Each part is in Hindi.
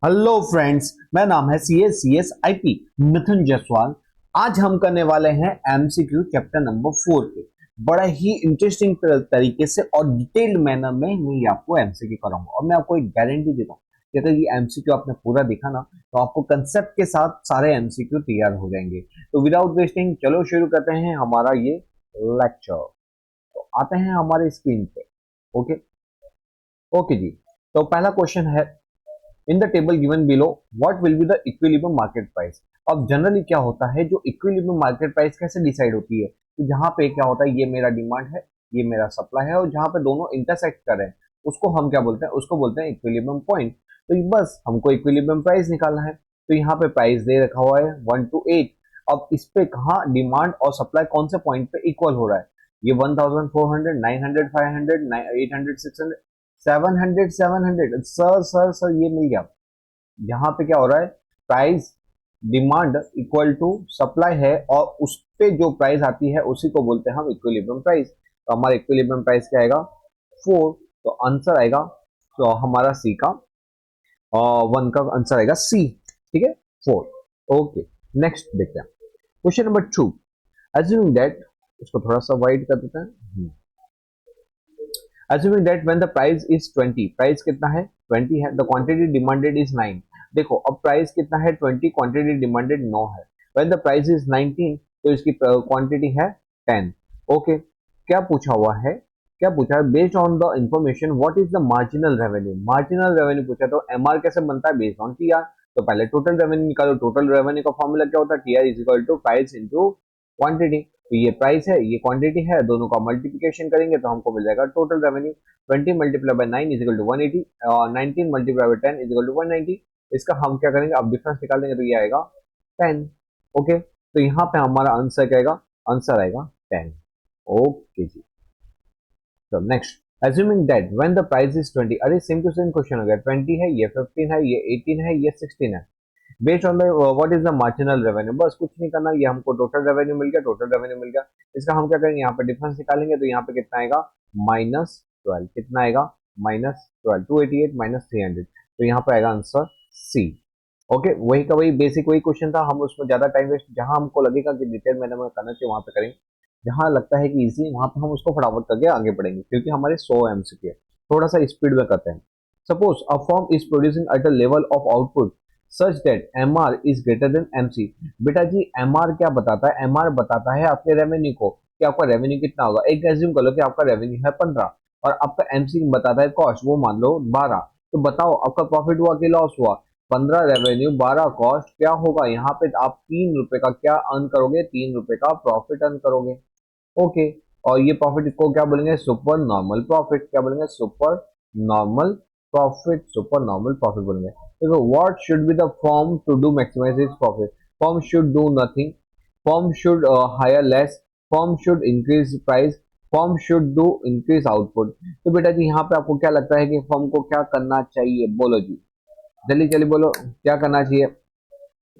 हेलो फ्रेंड्स, मेरा नाम है सी एस आई पी मिथुन जायसवाल। आज हम करने वाले हैं एमसीक्यू चैप्टर नंबर 4 के। बड़ा ही इंटरेस्टिंग तरीके से और डिटेल्ड मैनर में मैं ये आपको एमसीक्यू कराऊंगा और मैं आपको एक गारंटी देता हूँ कि अगर ये एमसीक्यू आपने पूरा देखा ना तो आपको कंसेप्ट के साथ सारे एमसीक्यू तैयार हो जाएंगे। तो विदाउट वेस्टिंग चलो शुरू करते हैं हमारा ये लेक्चर। तो आते हैं हमारे स्क्रीन पे। ओके ओके जी। तो पहला क्वेश्चन है, in the table given below what will be the equilibrium market price. अब जनरली क्या होता है, जो इक्विलिब्रियम मार्केट प्राइस कैसे डिसाइड होती है, तो जहां पे क्या होता है, ये मेरा डिमांड है, ये मेरा सप्लाई है, और जहां पे दोनों इंटरसेक्ट कर रहे हैं उसको हम क्या बोलते हैं, उसको बोलते हैं इक्विलिब्रियम पॉइंट। तो बस हमको इक्विलिब्रियम प्राइस निकालना है। तो यहाँ पे प्राइस दे रखा हुआ है 1 to 8। अब इस पे कहाँ डिमांड और सप्लाई कौन से पॉइंट पे इक्वल हो रहा है, ये 1400, 900, 500, 800, 600, 700, 700, सर सर सर ये मिल गया। यहाँ पे क्या हो रहा है, price demand equal to supply है और उस पे जो प्राइस आती है उसी को बोलते हैं हम इक्विलिब्रियम प्राइस। तो हमारा इक्विलिब्रियम प्राइस क्या आएगा, 4। तो आंसर आएगा, तो हमारा सी का 1 का आंसर आएगा सी। ठीक है, 4। ओके, नेक्स्ट देखते हैं क्वेश्चन नंबर 2। एज्यूमिंग दैट, इसको थोड़ा सा वाइड कर देते हैं। Assuming that when the price is 20, price कितना है 20 है, the quantity demanded is 9। देखो अब प्राइस कितना है 20, क्वांटिटी डिमांडेड 9 है। when the price is 19, तो इसकी क्वांटिटी है 10। ओके, क्या पूछा हुआ है, क्या पूछा है, based on the information what is the marginal revenue. Marginal revenue पूछा, तो एमआर कैसे बनता है, बेस्ड ऑन टीआर। तो पहले टोटल रेवेन्यू निकालो, टोटल रेवेन्यू का फॉर्मूला क्या होता है, TR is equal to price into quantity. तो ये प्राइस है, ये क्वांटिटी है, दोनों का मल्टीप्लिकेशन करेंगे तो हमको मिल जाएगा total revenue. 20 multiply by 9 is equal to 180 और 19 multiply by 10 is equal to 190। इसका हम क्या करेंगे, अब डिफरेंस निकाल देंगे तो ये आएगा 10। ओके, तो यहाँ पे हमारा आंसर क्या आएगा, आंसर आएगा 10। ओके जी। तो next, assuming that when the price is 20, अरे सेम टू सेम क्वेश्चन हो गया, 20 है, ये 15 है, ये 18 है, ये 16 है। Based on the what is the marginal revenue, बस कुछ नहीं करना, ये हमको टोटल रेवेन्यू मिल गया, टोटल रेवेन्यू मिल गया। इसका हम क्या करेंगे, यहाँ पे डिफरेंस निकालेंगे तो यहाँ पे कितना आएगा, -12। कितना आएगा, -12, 288 -300। तो यहाँ पे आएगा आंसर सी। ओके, वही का वही बेसिक वही क्वेश्चन था, हम उसमें ज्यादा टाइम वेस्ट, जहां हमको लगेगा कि डिटेल मैंने में करना चाहिए वहां पे करेंगे, जहां लगता है कि इजी वहां पे हम उसको फटाफट करके आगे बढ़ेंगे, क्योंकि हमारे 100 एमसीक्यू है। थोड़ा सा स्पीड में करते हैं। Suppose a firm is producing at a level of output such that MR is greater then MC. बेटा जी एमआर क्या बताता है, एमआर बताता है आपके रेवेन्यू को, कि आपका रेवेन्यू कितना होगा। एक एज्यूम कर लो कि आपका रेवेन्यू है 15 और आपका एमसी बताता है कॉस्ट, वो मान लो 12। तो बताओ आपका प्रॉफिट हुआ कि लॉस हुआ, 15 रेवेन्यू 12 कॉस्ट, क्या होगा यहाँ पे आप 3 रुपए का क्या अर्न करोगे, 3 रुपए का प्रॉफिट अर्न करोगे। ओके, और ये प्रॉफिट को क्या बोलेंगे, सुपर नॉर्मल प्रॉफिट। क्या बोलेंगे, super normal profit, super normal profit बोलेंगे। देखो what should be the firm to do maximise its profit, firm should do nothing, firm should hire less, firm should increase price, firm should do increase output. तो बेटा जी यहाँ पे आपको क्या लगता है कि फर्म को क्या करना चाहिए, बोलो जी, जल्दी जल्दी बोलो क्या करना चाहिए।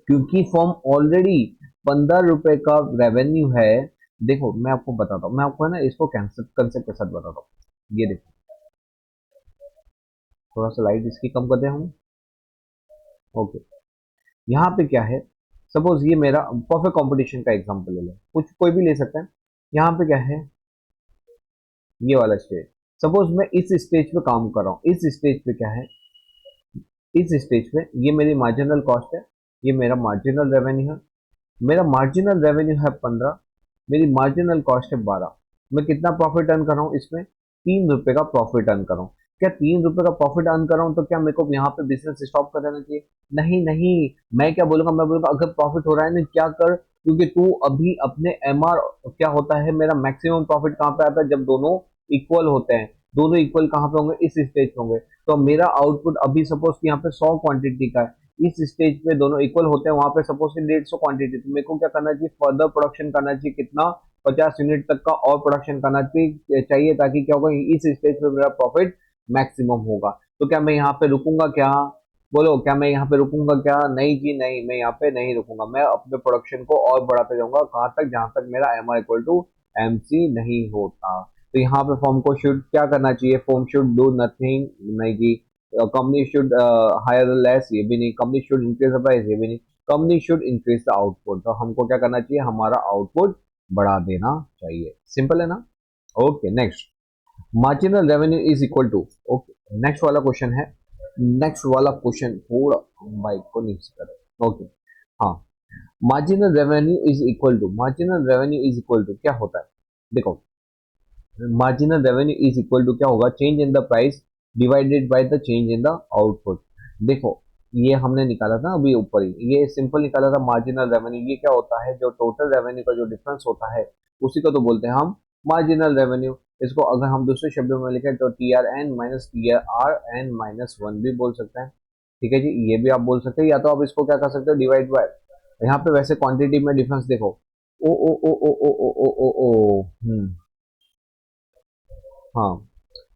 क्योंकि फर्म ऑलरेडी 15 रुपए का रेवेन्यू है। देखो मैं आपको बताता हूँ, मैं आपको है ना इसको कंसेप्ट कंसेप्ट के साथ बताता हूँ। ये देखो, थोड़ा सा लाइट इसकी कम करते हैं हम। ओके, यहाँ पे क्या है, सपोज ये मेरा परफेक्ट कंपटीशन का एग्जांपल ले लें, कुछ कोई भी ले सकता है। यहाँ पे क्या है, ये वाला स्टेज, सपोज मैं इस स्टेज पे काम कर रहा हूँ, इस स्टेज पे क्या है, इस स्टेज पे ये मेरी मार्जिनल कॉस्ट है, ये मेरा मार्जिनल रेवेन्यू है। मेरा मार्जिनल रेवेन्यू है 15, मेरी मार्जिनल कॉस्ट है 12। मैं कितना प्रॉफिट अर्न कर रहा हूँ इसमें, 3 रुपए का प्रॉफिट अर्न कर रहा हूँ। क्या 3 रुपए का प्रॉफिट अर्न कर रहा हूँ तो क्या मेरे को यहाँ पे बिजनेस स्टॉप कर देना चाहिए, नहीं नहीं। मैं क्या बोलूंगा, मैं बोलूंगा अगर प्रॉफिट हो रहा है ना क्या कर, क्योंकि तू अभी अपने एमआर, क्या होता है मेरा मैक्सिमम प्रॉफिट कहाँ पे आता है, जब दोनों इक्वल होते हैं। दोनों इक्वल कहाँ पे होंगे, इस स्टेज पे होंगे। तो मेरा आउटपुट अभी सपोज कि यहाँ पे 100 क्वांटिटी का है, इस स्टेज पे दोनों इक्वल होते हैं, वहां पे सपोज कि 150 क्वांटिटी, तो मेरे को क्या करना चाहिए, फर्दर प्रोडक्शन करना चाहिए, कितना 50 यूनिट तक का और प्रोडक्शन करना चाहिए, ताकि क्या होगा, इस स्टेज पे मेरा प्रॉफिट मैक्सिमम होगा। तो क्या मैं यहाँ पे रुकूंगा क्या, बोलो क्या मैं यहाँ पे रुकूंगा क्या, नहीं जी नहीं, मैं यहाँ पे नहीं रुकूंगा, मैं अपने प्रोडक्शन को और बढ़ाते जाऊंगा, कहाँ तक, जहां तक मेरा M R equal to M C नहीं होता। तो यहाँ पे फॉर्म को शुड क्या करना चाहिए, फॉर्म शुड डू नथिंग, नहीं जी, कंपनी शुड हायर लेस, ये भी नहीं, company should increase the price, ये भी नहीं, company should increase the output. तो हमको क्या करना चाहिए, हमारा आउटपुट बढ़ा देना चाहिए। सिंपल है ना। Okay next, marginal revenue is equal to, okay next वाला क्वेश्चन है, नेक्स्ट वाला क्वेश्चन थोड़ा बाइक को नीचे करें। ओके हाँ, marginal revenue is equal to, marginal revenue is equal to क्या होता है, देखो marginal revenue is equal to क्या होगा, change in the price divided by the change in the output. देखो ये हमने निकाला था अभी ऊपर ही, ये सिंपल निकाला था मार्जिनल रेवेन्यू। ये क्या होता है, जो टोटल रेवेन्यू का जो डिफरेंस होता है उसी को तो बोलते हैं हम मार्जिनल रेवेन्यू। इसको अगर हम दूसरे शब्दों में लिखें तो T R N minus T R N minus one भी बोल सकते हैं। ठीक है जी, ये भी आप बोल सकते हैं, या तो आप इसको क्या कर सकते हो, डिवाइड बाय, यहाँ पे वैसे क्वांटिटी में डिफरेंस देखो, ओ ओ ओ ओ ओ ओ ओ ओ ओ हाँ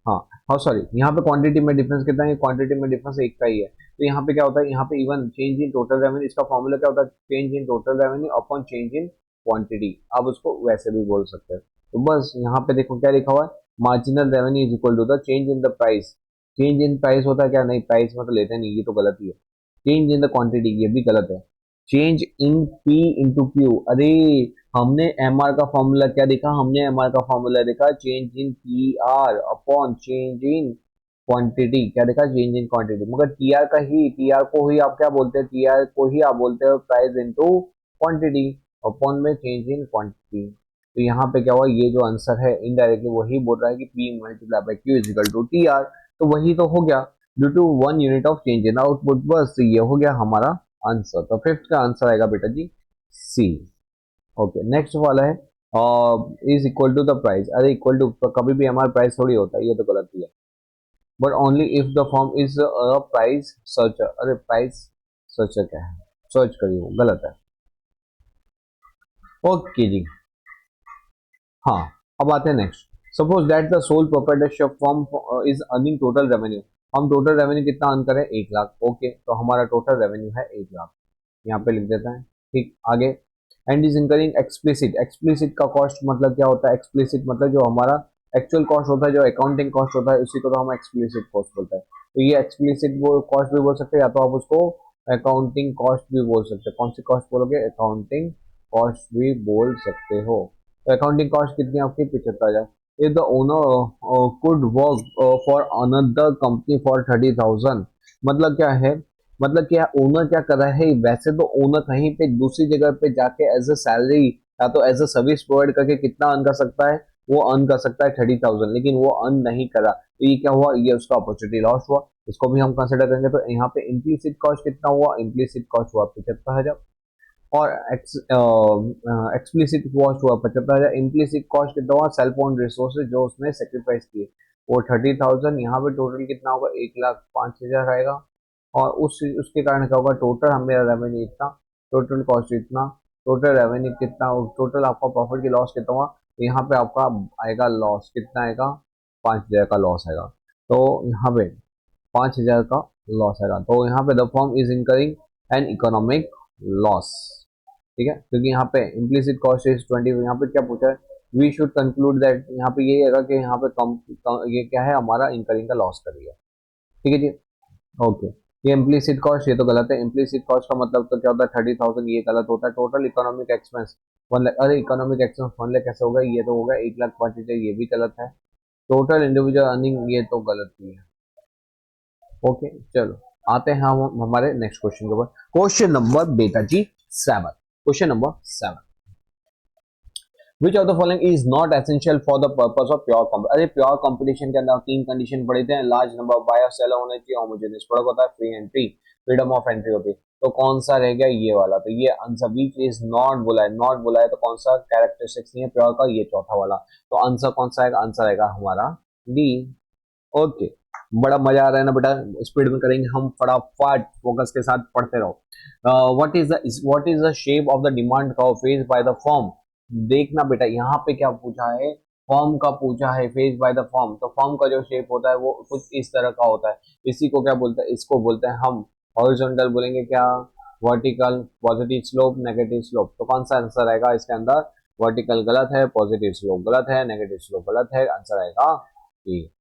हाँ हाँ सॉरी, यहाँ पे क्वांटिटी में डिफरेंस कितना है, क्वांटिटी में डिफरेंस एक का ही है। तो यहाँ पे क्या होता है, यहाँ पे even change in total revenue, इसका फॉर्मूला क्या होता है, change in total revenue upon change in quantity. आप उसको वैसे भी बोल सकते हैं। तो बस यहाँ पे देखो क्या लिखा हुआ है, marginal revenue is equal to the change in the price. Change in price होता है क्या, नहीं प्राइस में तो लेते नहीं, ये तो गलत ही है। चेंज इन द क्वांटिटी ये भी गलत है। Change in P into Q, अरे हमने एम आर का फॉर्मूला क्या देखा, हमने एम आर का फॉर्मूला देखा change in P R upon change in quantity. क्या देखा, चेंज इन क्वांटिटी, मगर टी आर का ही, टी आर को ही आप क्या बोलते हैं, टी आर को ही आप बोलते हो प्राइस इनटू क्वांटिटी, अपॉन में चेंज इन क्वांटिटी। तो यहाँ पे क्या हुआ, ये जो आंसर है इनडायरेक्टली वही बोल रहा है कि P multiply by Q is equal to T R. तो वही तो हो गया, due to one unit of change in output. बस ये हो गया हमारा आंसर। तो फिफ्थ का आंसर आएगा बेटा जी सी। ओके नेक्स्ट वाला है is equal to the price. अरे इक्वल टू कभी भी हमारा प्राइस थोड़ी होता है, ये तो गलत ही है। But only if the form is price searcher. अरे प्राइस सर्चर क्या है, सर्च करिए, वो गलत है। ओके जी हाँ, अब आते हैं next. Suppose that the sole proprietorship form is earning total revenue. हम टोटल रेवेन्यू कितना अर्न करें, 1 लाख। ओके तो हमारा टोटल रेवेन्यू है 1 लाख, यहाँ पे लिख देते हैं। ठीक आगे, and is incurring explicit. Explicit का कॉस्ट मतलब क्या होता है, एक्सप्लिसिट मतलब जो हमारा एक्चुअल कॉस्ट होता है, जो अकाउंटिंग कॉस्ट होता है, उसी को तो हम एक्सप्लिसिट कॉस्ट बोलते हैं। तो ये एक्सप्लिसिट वो कॉस्ट भी बोल सकते हैं, या तो आप उसको अकाउंटिंग कॉस्ट भी बोल सकते हैं। कौन सी कॉस्ट बोलोगे, अकाउंटिंग कॉस्ट भी बोल सकते हो। तो अकाउंटिंग कॉस्ट कितनी है आपकी, 75,000। If the owner could work for another company for 30,000, मतलब क्या है, मतलब क्या ओनर क्या कर रहा है, वैसे तो ओनर कहीं पे दूसरी जगह पे जाके एज अ सैलरी या तो एज अ सर्विस प्रोवाइड करके कितना अर्न कर सकता है, वो अर्न कर सकता है 30,000, लेकिन वो अर्न नहीं करा। तो ये क्या हुआ, ये उसका अपॉर्चुनिटी लॉस हुआ। इसको भी हम कंसिडर करेंगे। तो यहाँ पे इम्प्लीसिट कॉस्ट कितना हुआ, इम्प्लीसिट कॉस्ट हुआ 75,000, और एक्सप्लिसिट कॉस्ट हुआ 75,000। इम्प्लिसिट कॉस्ट कितना हुआ, सेल्फ ओन रिसोर्सेज जो उसने सेक्रीफाइस किए, वो 30,000। यहाँ पे टोटल कितना होगा, 1,05,000 आएगा। और उसके कारण क्या होगा, टोटल हमें रेवेन्यू इतना, टोटल कॉस्ट इतना, टोटल रेवेन्यू कितना, टोटल आपका प्रॉफिट की लॉस कितना हुआ। तो यहाँ पे आपका आएगा लॉस, कितना आएगा, 5,000 का लॉस आएगा। तो यहाँ पे 5,000 का लॉस आएगा। तो यहाँ पे the firm is incurring an economic loss. ठीक है, क्योंकि यहाँ पे इम्प्लिसिट कॉस्ट इज 20। यहाँ पे क्या पूछा है, वी शुड कंक्लूड दैट, यहाँ पे यही है कि यहाँ पे ये क्या है, हमारा इंकरिंग का लॉस कर दिया। ठीक है जी। ओके, ये इम्प्लीसिट कॉस्ट ये तो गलत है। इम्प्लीसिट कॉस्ट का मतलब तो क्या होता है, 30,000, ये गलत होता है। टोटल इकोनॉमिक एक्सपेंस 1 लाख, अरे इकोनॉमिक एक्सपेंस 1 लाख कैसे होगा, ये तो होगा 1,05,000, ये भी गलत है। टोटल इंडिविजुअल अर्निंग ये तो गलत ही है। ओके चलो आते हैं हम हमारे नेक्स्ट क्वेश्चन के ऊपर। क्वेश्चन नंबर बेटा जी 7, question number 7, which of the following is not essential for the purpose of pure competition. अरे प्योर कंपटीशन के अंदर 3 कंडीशन पढ़े थे, large number of buyer seller होने चाहिए, होमोजेनियस प्रोडक्ट होता है, free entry, freedom of entry होती है। तो कौन सा रह गया, ये वाला। तो ये आंसर विच इज नॉट बोला है, नॉट बोला है, तो कौन सा कैरेक्टरिस्टिक्स नहीं है प्योर का, ये चौथा वाला। तो आंसर कौन सा आएगा, आंसर आएगा हमारा डी। ओके, बड़ा मजा आ रहा है ना बेटा, स्पीड में करेंगे हम, फटाफट फोकस के साथ पढ़ते रहो। What is the shape of the demand curve faced by the firm. देखना बेटा यहाँ पे क्या पूछा है, फॉर्म का पूछा है, फेस्ड बाय द फर्म। तो फॉर्म का जो शेप होता है वो कुछ इस तरह का होता है। इसी को क्या बोलते हैं, इसको बोलते हैं हम हॉरिजॉन्टल, बोलेंगे क्या, vertical, positive slope, negative slope. तो कौन सा आंसर आएगा इसके अंदर, वर्टिकल गलत है, पॉजिटिव स्लोप गलत है, नेगेटिव स्लोप गलत है, आंसर आएगा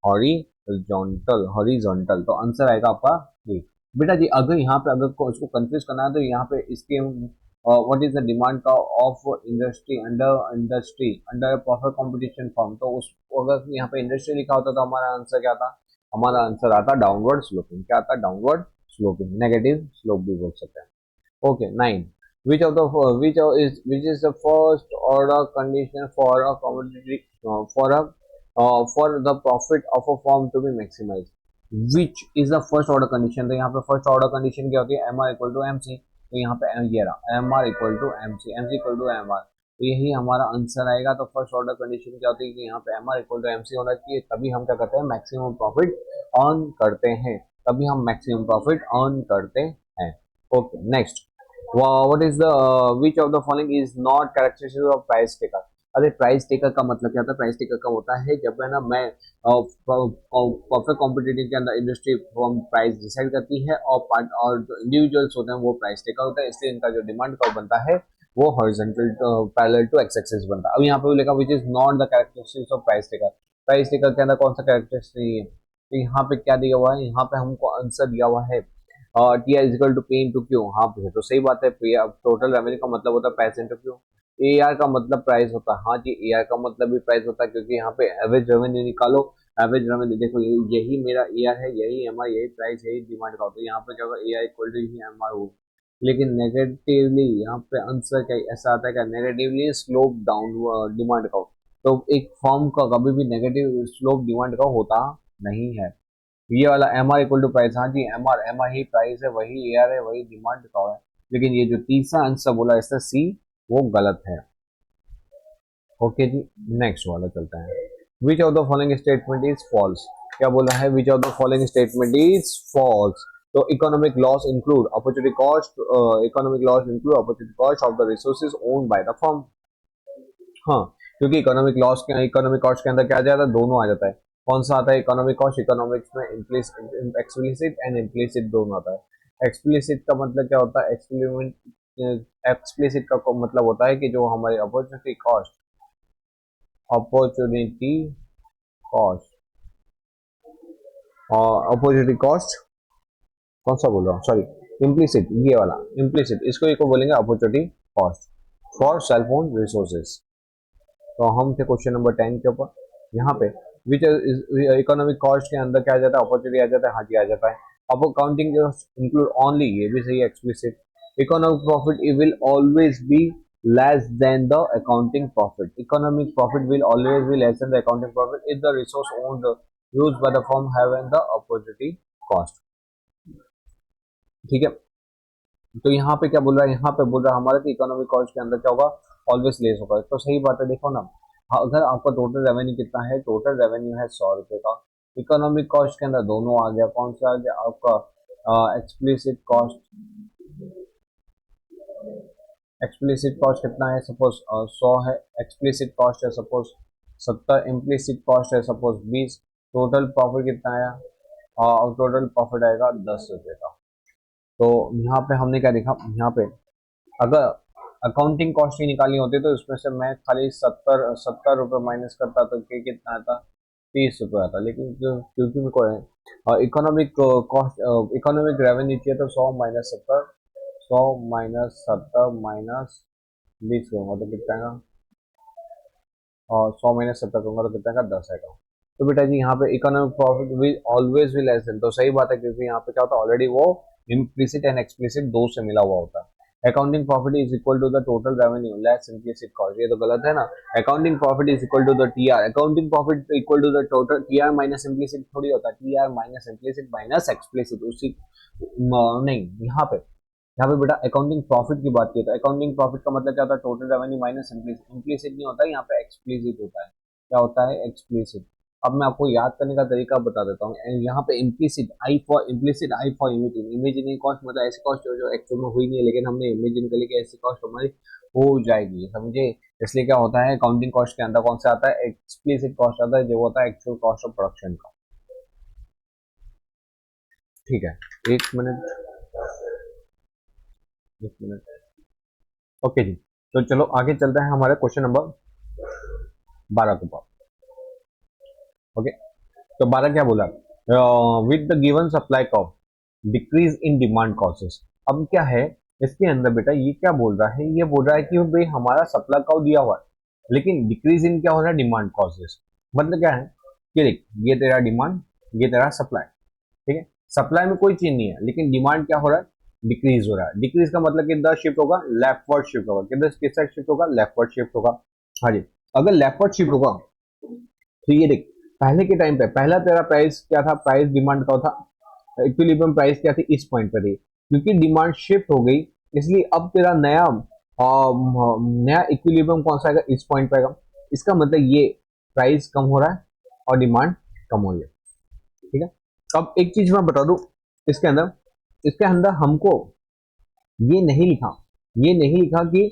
हॉरिजॉन्टल। हॉरिजॉन्टल हॉरिजॉन्टल, तो आंसर आएगा आपका ए। बेटा जी अगर यहाँ पे अगर उसको कंफ्यूज करना है तो यहाँ पे इसके व्हाट इज द डिमांड का of industry under proper competition form, तो उस अगर यहाँ पे इंडस्ट्री लिखा होता तो हमारा आंसर क्या था, हमारा आंसर आता डाउनवर्ड स्लोपिंग, क्या आता डाउनवर्ड स्लोपिंग, नेगेटिव स्लोप भी बोल सकते हैं। Okay, 9. Which is the first order condition for a commodity for the profit of a firm to be maximized? Which is the first order condition? तो यहाँ पे first order condition क्या होती है? MR equal to MC. तो यहाँ पे ये रहा MR equal to MC, MC equal to MR. तो यही हमारा आंसर आएगा। तो फर्स्ट ऑर्डर कंडीशन क्या होती है कि यहाँ पे MR equal to MC होना चाहिए, तभी हम क्या करते हैं मैक्सिमम प्रॉफिट अर्न करते हैं, तभी हम मैक्सिमम प्रॉफिट अर्न करते हैं। Okay next, what is the which of the following is not characteristic of price taker? अरे प्राइस टेकर का मतलब क्या होता है, प्राइस टेकर का होता है जब है ना मैं परफेक्ट कॉम्पिटिटिव के अंदर इंडस्ट्री फॉर्म प्राइस डिसाइड करती है और पार्ट और जो इंडिविजुअल्स होते हैं वो प्राइस टेकर होता है, इसलिए इनका जो डिमांड कर्व बनता है वो horizontal parallel to X axis बनता है। अब यहाँ पे लिखा which is not the characteristics of price taker, price taker के अंदर कौन सा कैरेक्टरिस्टिक है, तो यहाँ पे क्या दिया हुआ है, यहाँ पे हमको आंसर दिया हुआ है T R is equal to P into Q. हाँ भैया तो सही बात है, टोटल रेवेन्यू का मतलब होता है price into Q, A R का मतलब प्राइस होता है, हाँ जी ए आर का मतलब भी प्राइस होता है, क्योंकि यहाँ पे एवरेज रेवेन्यू निकालो, एवरेज रेवेन्यू देखो यही मेरा ए आर है, यही एम आर, यही प्राइस, यही डिमांड का होता है, यहाँ पे क्या होगा ए आर इक्वल टू यही एम आर हो। लेकिन नेगेटिवली यहाँ पे आंसर क्या ऐसा आता है क्या, नेगेटिवली स्लोप डाउन डिमांड का, तो एक फॉर्म का कभी भी नेगेटिव स्लोप डिमांड का होता नहीं है। ये वाला M R equal to price, हाँ जी एम आर ही प्राइस है, वही ए आर है, वही डिमांड का है, लेकिन ये जो तीसरा आंसर बोला इसका सी वो गलत है। ओके जी नेक्स्ट वाला चलता है, which of the following statement is false? क्या बोला है, which of the following statement is false? तो economic loss include opportunity cost, economic loss include opportunity cost of the resources owned by the firm. हाँ, क्योंकि इकोनॉमिक कॉस्ट के अंदर क्या आ जाता है, दोनों आ जाता है। कौन सा आता है इकोनॉमिक कॉस्ट, इकोनॉमिक्स में एक्सप्लिसिट एंड इम्प्लिसिट दोनों आता है। एक्सप्लिसिट का मतलब क्या होता है, एक्सप्लिसिट का मतलब होता है कि जो हमारी अपॉर्चुनिटी कॉस्ट कौन सा बोल रहा हूँ, सॉरी इम्प्लिसिट, ये वाला इम्प्लिसिट, इसको बोलेंगे opportunity cost for self own resources. तो हम थे क्वेश्चन नंबर 10 के ऊपर, यहाँ पे विच इकोनॉमिक कॉस्ट के अंदर क्या आ जाता है, अपॉर्चुनिटी आ जाता है, हाँ जी आ जाता है। अब अकाउंटिंग इंक्लूड ओनली, ये भी सही है explicit. Economic profit will always be less than the accounting profit. Economic profit will always be less than the accounting profit if the resource owned used by the firm have the opportunity cost. ठीक है, तो यहाँ पे क्या बोल रहा है, यहाँ पे बोल रहा है हमारा कि इकोनॉमिक कॉस्ट के अंदर क्या होगा, ऑलवेज लेस होगा, तो सही बात है। देखो ना, अगर आपका टोटल रेवेन्यू कितना है, टोटल रेवेन्यू है 100 रुपए का, इकोनॉमिक कॉस्ट के अंदर दोनों आ गया, कौन सा आ गया आपका एक्सप्लिसिट कॉस्ट, एक्सप्लिसिट कॉस्ट कितना है, सपोज 100 है, एक्सप्लिसिट कॉस्ट है सपोज 70, इम्प्लिसिट कॉस्ट है सपोज 20, टोटल प्रॉफिट कितना आया, और टोटल प्रॉफिट आएगा 10 रुपए का। तो यहाँ पे हमने क्या देखा, यहाँ पे अगर अकाउंटिंग कॉस्ट ही निकालनी होती तो इसमें से मैं खाली 70 रुपये माइनस करता तो कितना आता, 30 रुपये आता, लेकिन क्योंकि मेरे को इकोनॉमिक कॉस्ट इकोनॉमिक रेवेन्यू चाहिए तो 100 माइनस 70, 100 माइनस 70 माइनस 20 करूँगा तो कितना आएगा, और 100 माइनस 70 करूँगा तो कितना आएगा, 10 आएगा। तो बेटा जी यहाँ पे economic profit will always will less than, तो सही बात है, क्योंकि यहाँ पे क्या होता है ऑलरेडी वो इम्प्लिसिट एंड एक्सप्लिसिट दो से मिला हुआ होता है। Accounting profit is equal to the total revenue less implicit cost, ये तो गलत है ना। Accounting profit is equal to the TR, accounting profit equal to the total TR minus implicit थोड़ी होता है, TR minus implicit minus explicit, उसी नहीं, यहाँ पे बेटा अकाउंटिंग प्रॉफिट की बात की, तो अकाउंटिंग प्रॉफिट का मतलब क्या होता है, total revenue minus implicit, implicit नहीं होता है, यहाँ पे एक्सप्लिसिट होता है। क्या होता है, एक्सप्लिसिट। अब मैं आपको याद करने का तरीका बता देता हूँ, यहाँ पे implicit I for imagine, imagine cost मतलब ऐसी कॉस्ट जो एक्चुअल में हुई नहीं है, लेकिन हमने इमेजिन कर ली कि ऐसी कॉस्ट हमारी हो जाएगी, समझे। इसलिए क्या होता है अकाउंटिंग कॉस्ट के अंदर कौन सा आता है, एक्सप्लिसिट कॉस्ट आता है, जो होता है एक्चुअल कॉस्ट ऑफ प्रोडक्शन का। ठीक है, एक मिनट, एक मिनट, ओके जी। तो चलो आगे चलते हैं हमारे क्वेश्चन नंबर 12 के पास। ओके, तो 12 क्या बोला, with the given supply curve decrease in demand causes. अब क्या है इसके अंदर बेटा, ये क्या बोल रहा है, ये बोल रहा है कि भाई हमारा सप्लाई कर्व दिया हुआ है लेकिन डिक्रीज इन क्या हो रहा है, डिमांड कॉसेस। मतलब क्या है कि देख, ये तेरा डिमांड, ये तेरा सप्लाई, ठीक है, सप्लाई में कोई चेंज नहीं है लेकिन डिमांड क्या हो रहा है, डिक्रीज हो रहा है। डिक्रीज का मतलब किधर शिफ्ट होगा, लेफ्टवर्ड शिफ्ट होगा। किधर किस साइड शिफ्ट होगा, लेफ्टवर्ड शिफ्ट होगा। हाँ जी, अगर लेफ्टवर्ड शिफ्ट होगा तो ये देख, पहले के टाइम पे पहला तेरा प्राइस क्या था, प्राइस डिमांड का था, इक्विलिब्रियम प्राइस क्या थी, इस पॉइंट पे थी। क्योंकि डिमांड शिफ्ट हो गई इसलिए अब तेरा नया नया इक्विलिब्रियम कौन सा आएगा, इस पॉइंट पे आएगा। इसका मतलब ये प्राइस कम हो रहा है और डिमांड कम हो रही है, ठीक है। अब एक चीज मैं बता दूं, इसके अंदर हमको ये नहीं लिखा कि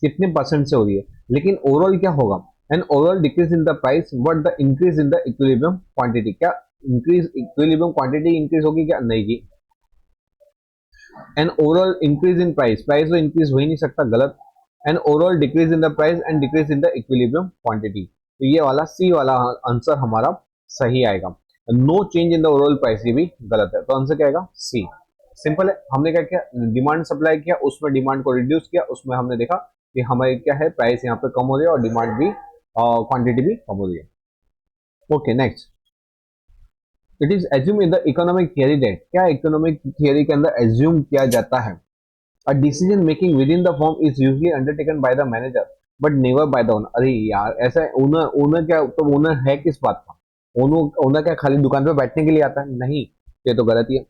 कितने परसेंट से हो रही है, लेकिन ओवरऑल क्या होगा, an overall decrease in the price but the increase in the equilibrium quantity. क्या इंक्रीज, इक्विलिब्रियम क्वांटिटी इंक्रीज होगी क्या, नहीं जी। An overall increase in price, price तो इंक्रीज हो ही नहीं सकता, गलत। An overall decrease in the price and decrease in the equilibrium quantity, तो ये वाला सी वाला आंसर हमारा सही आएगा। No change in the overall price, ये भी गलत है, तो आंसर क्या आएगा, सी। सिंपल है, हमने क्या किया, डिमांड सप्लाई किया, उसमें डिमांड को रिड्यूस किया, उसमें हमने देखा कि हमारी क्या है, प्राइस यहाँ पे कम हो रही है और डिमांड भी, क्वांटिटी भी कम हो रही है। Okay next, it is assume in the economic theory that, क्या इकोनॉमिक थियरी के अंदर एज्यूम किया जाता है, a decision making within the firm is usually undertaken by the manager but never by the owner। अरे यार ऐसा है, ओनर ओनर क्या, तो ओनर है किस बात का, ओनर ओनर क्या खाली दुकान पे बैठने के लिए आता है, नहीं, ये तो गलत ही है।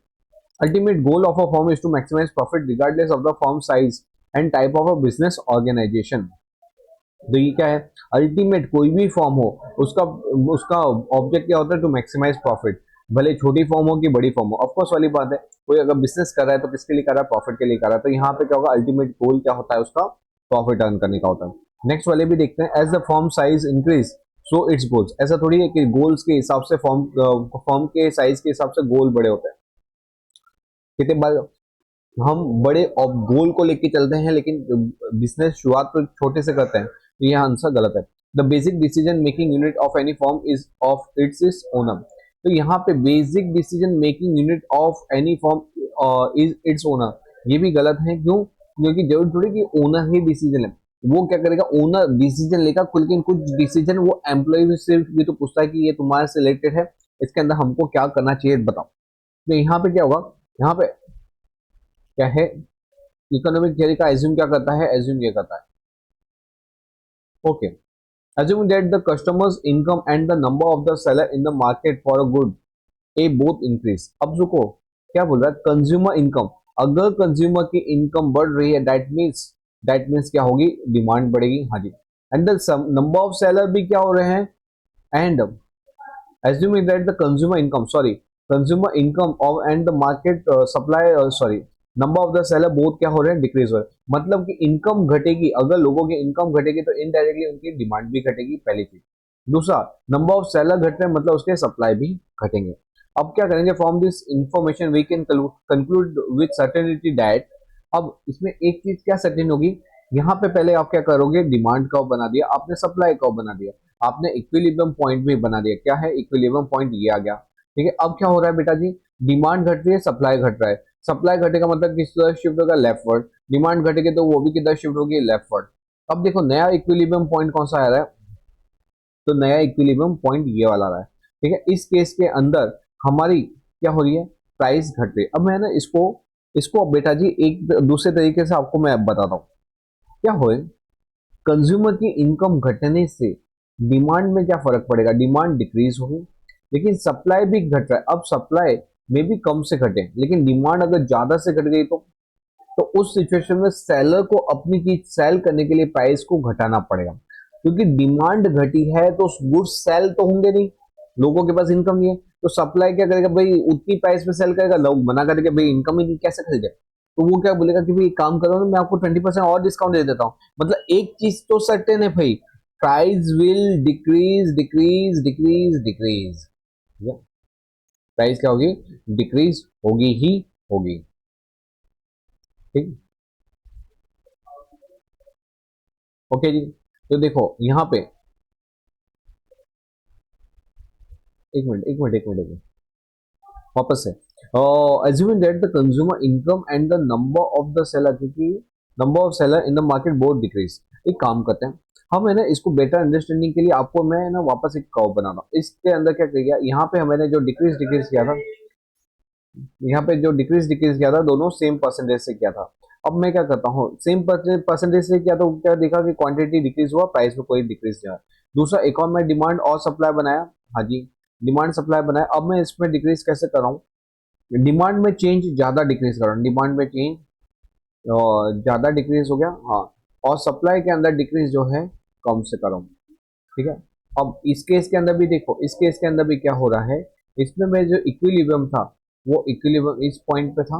Ultimate goal of a firm is to maximise profit regardless of the firm size and type of a business organisation. तो ये क्या है, अल्टीमेट कोई भी फॉर्म हो, उसका उसका ऑब्जेक्ट क्या होता है, टू मैक्सिमाइज प्रॉफिट। भले छोटी फॉर्म हो कि बड़ी फॉर्म हो, ऑफकोर्स वाली बात है, कोई अगर बिजनेस कर रहा है तो किसके लिए कर रहा है, प्रॉफिट के लिए कर रहा है। तो यहाँ पे क्या होगा, अल्टीमेट गोल क्या होता है उसका, प्रॉफिट अर्न करने का होता है। नेक्स्ट वाले भी देखते हैं, as the firm size increase so its goals. ऐसा थोड़ी है कि गोल्स के हिसाब से फॉर्म के साइज के हिसाब से गोल बड़े होते हैं। कितने बार हम बड़े और गोल को लेके चलते हैं लेकिन बिजनेस शुरुआत तो छोटे से करते हैं, तो यह आंसर गलत है। The basic decision making unit of any form is of its is owner. तो यहाँ पे basic decision making unit of any form is its owner, ये भी गलत है। क्यों, क्योंकि जरूर थोड़ी कि ओनर ही डिसीजन है, वो क्या करेगा, ओनर डिसीजन लेगा, लेकिन कुछ डिसीजन वो एम्प्लॉय से भी तो पूछता है कि ये तुम्हारे से रिलेटेड है, इसके अंदर हमको क्या करना चाहिए बताओ। तो यहाँ पे क्या होगा, यहाँ पे क्या है, इकोनॉमिक थियरी का एज्यूम क्या करता है, एज्यूम ये करता है, okay, assume that the customers income and the number of the seller in the market for a good A both increase. अब रुको, क्या बोल रहा है, कंज्यूमर इनकम, अगर कंज्यूमर की इनकम बढ़ रही है दैट मीन्स क्या होगी, डिमांड बढ़ेगी, हाँ जी। And the number of seller भी क्या हो रहे हैं, and assuming that the consumer income of and the market supply sorry number of the seller both क्या हो रहे हैं, डिक्रीज हो रहे हैं। मतलब कि इनकम घटेगी, अगर लोगों की इनकम घटेगी तो इनडायरेक्टली उनकी डिमांड भी घटेगी, पहली चीज। दूसरा, नंबर ऑफ सेलर घट रहे हैं मतलब उसके सप्लाई भी घटेंगे। अब क्या करेंगे, from this information we can conclude with certainty that. अब इसमें एक चीज क्या सर्टेन होगी, यहाँ पे पहले आप क्या करोगे, डिमांड कर्व बना दिया आपने, सप्लाई कर्व बना दिया आपने, इक्विलिब्रियम पॉइंट भी बना दिया, क्या है, इक्विलिब्रियम पॉइंट ये आ गया, ठीक है। अब क्या हो रहा है बेटा जी, डिमांड घट रही है, सप्लाई घट रहा है, सप्लाई घटेगा मतलब किस तरह शिफ्ट होगा, लेफ्टवर्ड। डिमांड घटेगी तो वो भी किधर शिफ्ट होगी, लेफ्टवर्ड। अब देखो नया इक्विलिब्रियम पॉइंट कौन सा आ रहा है, तो नया इक्विलिब्रियम पॉइंट ये वाला आ रहा है, ठीक है। इस केस के अंदर हमारी क्या हो रही है, प्राइस घट रही है। अब मैं ना इसको इसको बेटा जी एक दूसरे तरीके से आपको मैं बताता हूँ, क्या हो, कंज्यूमर की इनकम घटने से डिमांड में क्या फर्क पड़ेगा, डिमांड डिक्रीज होगी, लेकिन सप्लाई भी घट रहा है। अब सप्लाई में भी कम से घटे लेकिन डिमांड अगर ज्यादा से घट गई तो उस सिचुएशन में सेलर को अपनी चीज सेल करने के लिए प्राइस को घटाना पड़ेगा, क्योंकि डिमांड घटी है तो गुड्स सेल तो होंगे नहीं, लोगों के पास इनकम नहीं है, तो सप्लाई क्या करेगा भाई, उतनी प्राइस में सेल करेगा, लोग मना करेंगे भाई इनकम ही नहीं कैसे खरीदे, तो वो क्या बोलेगा कि भाई एक काम करो ना, मैं आपको 20% और डिस्काउंट दे देता हूँ। मतलब एक चीज तो सर्टेन है भाई, price will decrease decrease decrease decrease, price क्या होगी, डिक्रीज होगी ही होगी, ठीक। ओके जी, तो देखो यहाँ पे एक मिनट वापस से assuming that the consumer income and the number of the seller, क्योंकि number of seller in the market both decrease. एक काम करते हैं हम, है ना, इसको बेटर अंडरस्टैंडिंग के लिए आपको मैं ना वापस एक कर्व बना रहा हूँ। इसके अंदर क्या किया, यहाँ पे हमने जो डिक्रीज डिक्रीज किया था, यहाँ पे जो डिक्रीज डिक्रीज किया था दोनों सेम परसेंटेज से किया था। अब मैं क्या करता हूँ, सेम परसेंटेज से किया तो क्या देखा कि क्वांटिटी डिक्रीज हुआ, प्राइस में कोई डिक्रीज नहीं हुआ। दूसरा, एक और मैं डिमांड और सप्लाई बनाया। हाँ जी, डिमांड सप्लाई बनाया। अब मैं इसमें डिक्रीज कैसे कर रहा हूँ, डिमांड में चेंज ज्यादा डिक्रीज कर रहा हूँ, डिमांड में चेंज ज्यादा डिक्रीज हो गया। हाँ, और सप्लाई के अंदर डिक्रीज जो है कम से कर रहा हूँ। ठीक है। अब इस केस के अंदर भी देखो, इस केस के अंदर भी क्या हो रहा है, इसमें मैं जो इक्विलिब्रियम था वो इक्विलिब्रियम इस पॉइंट पे था।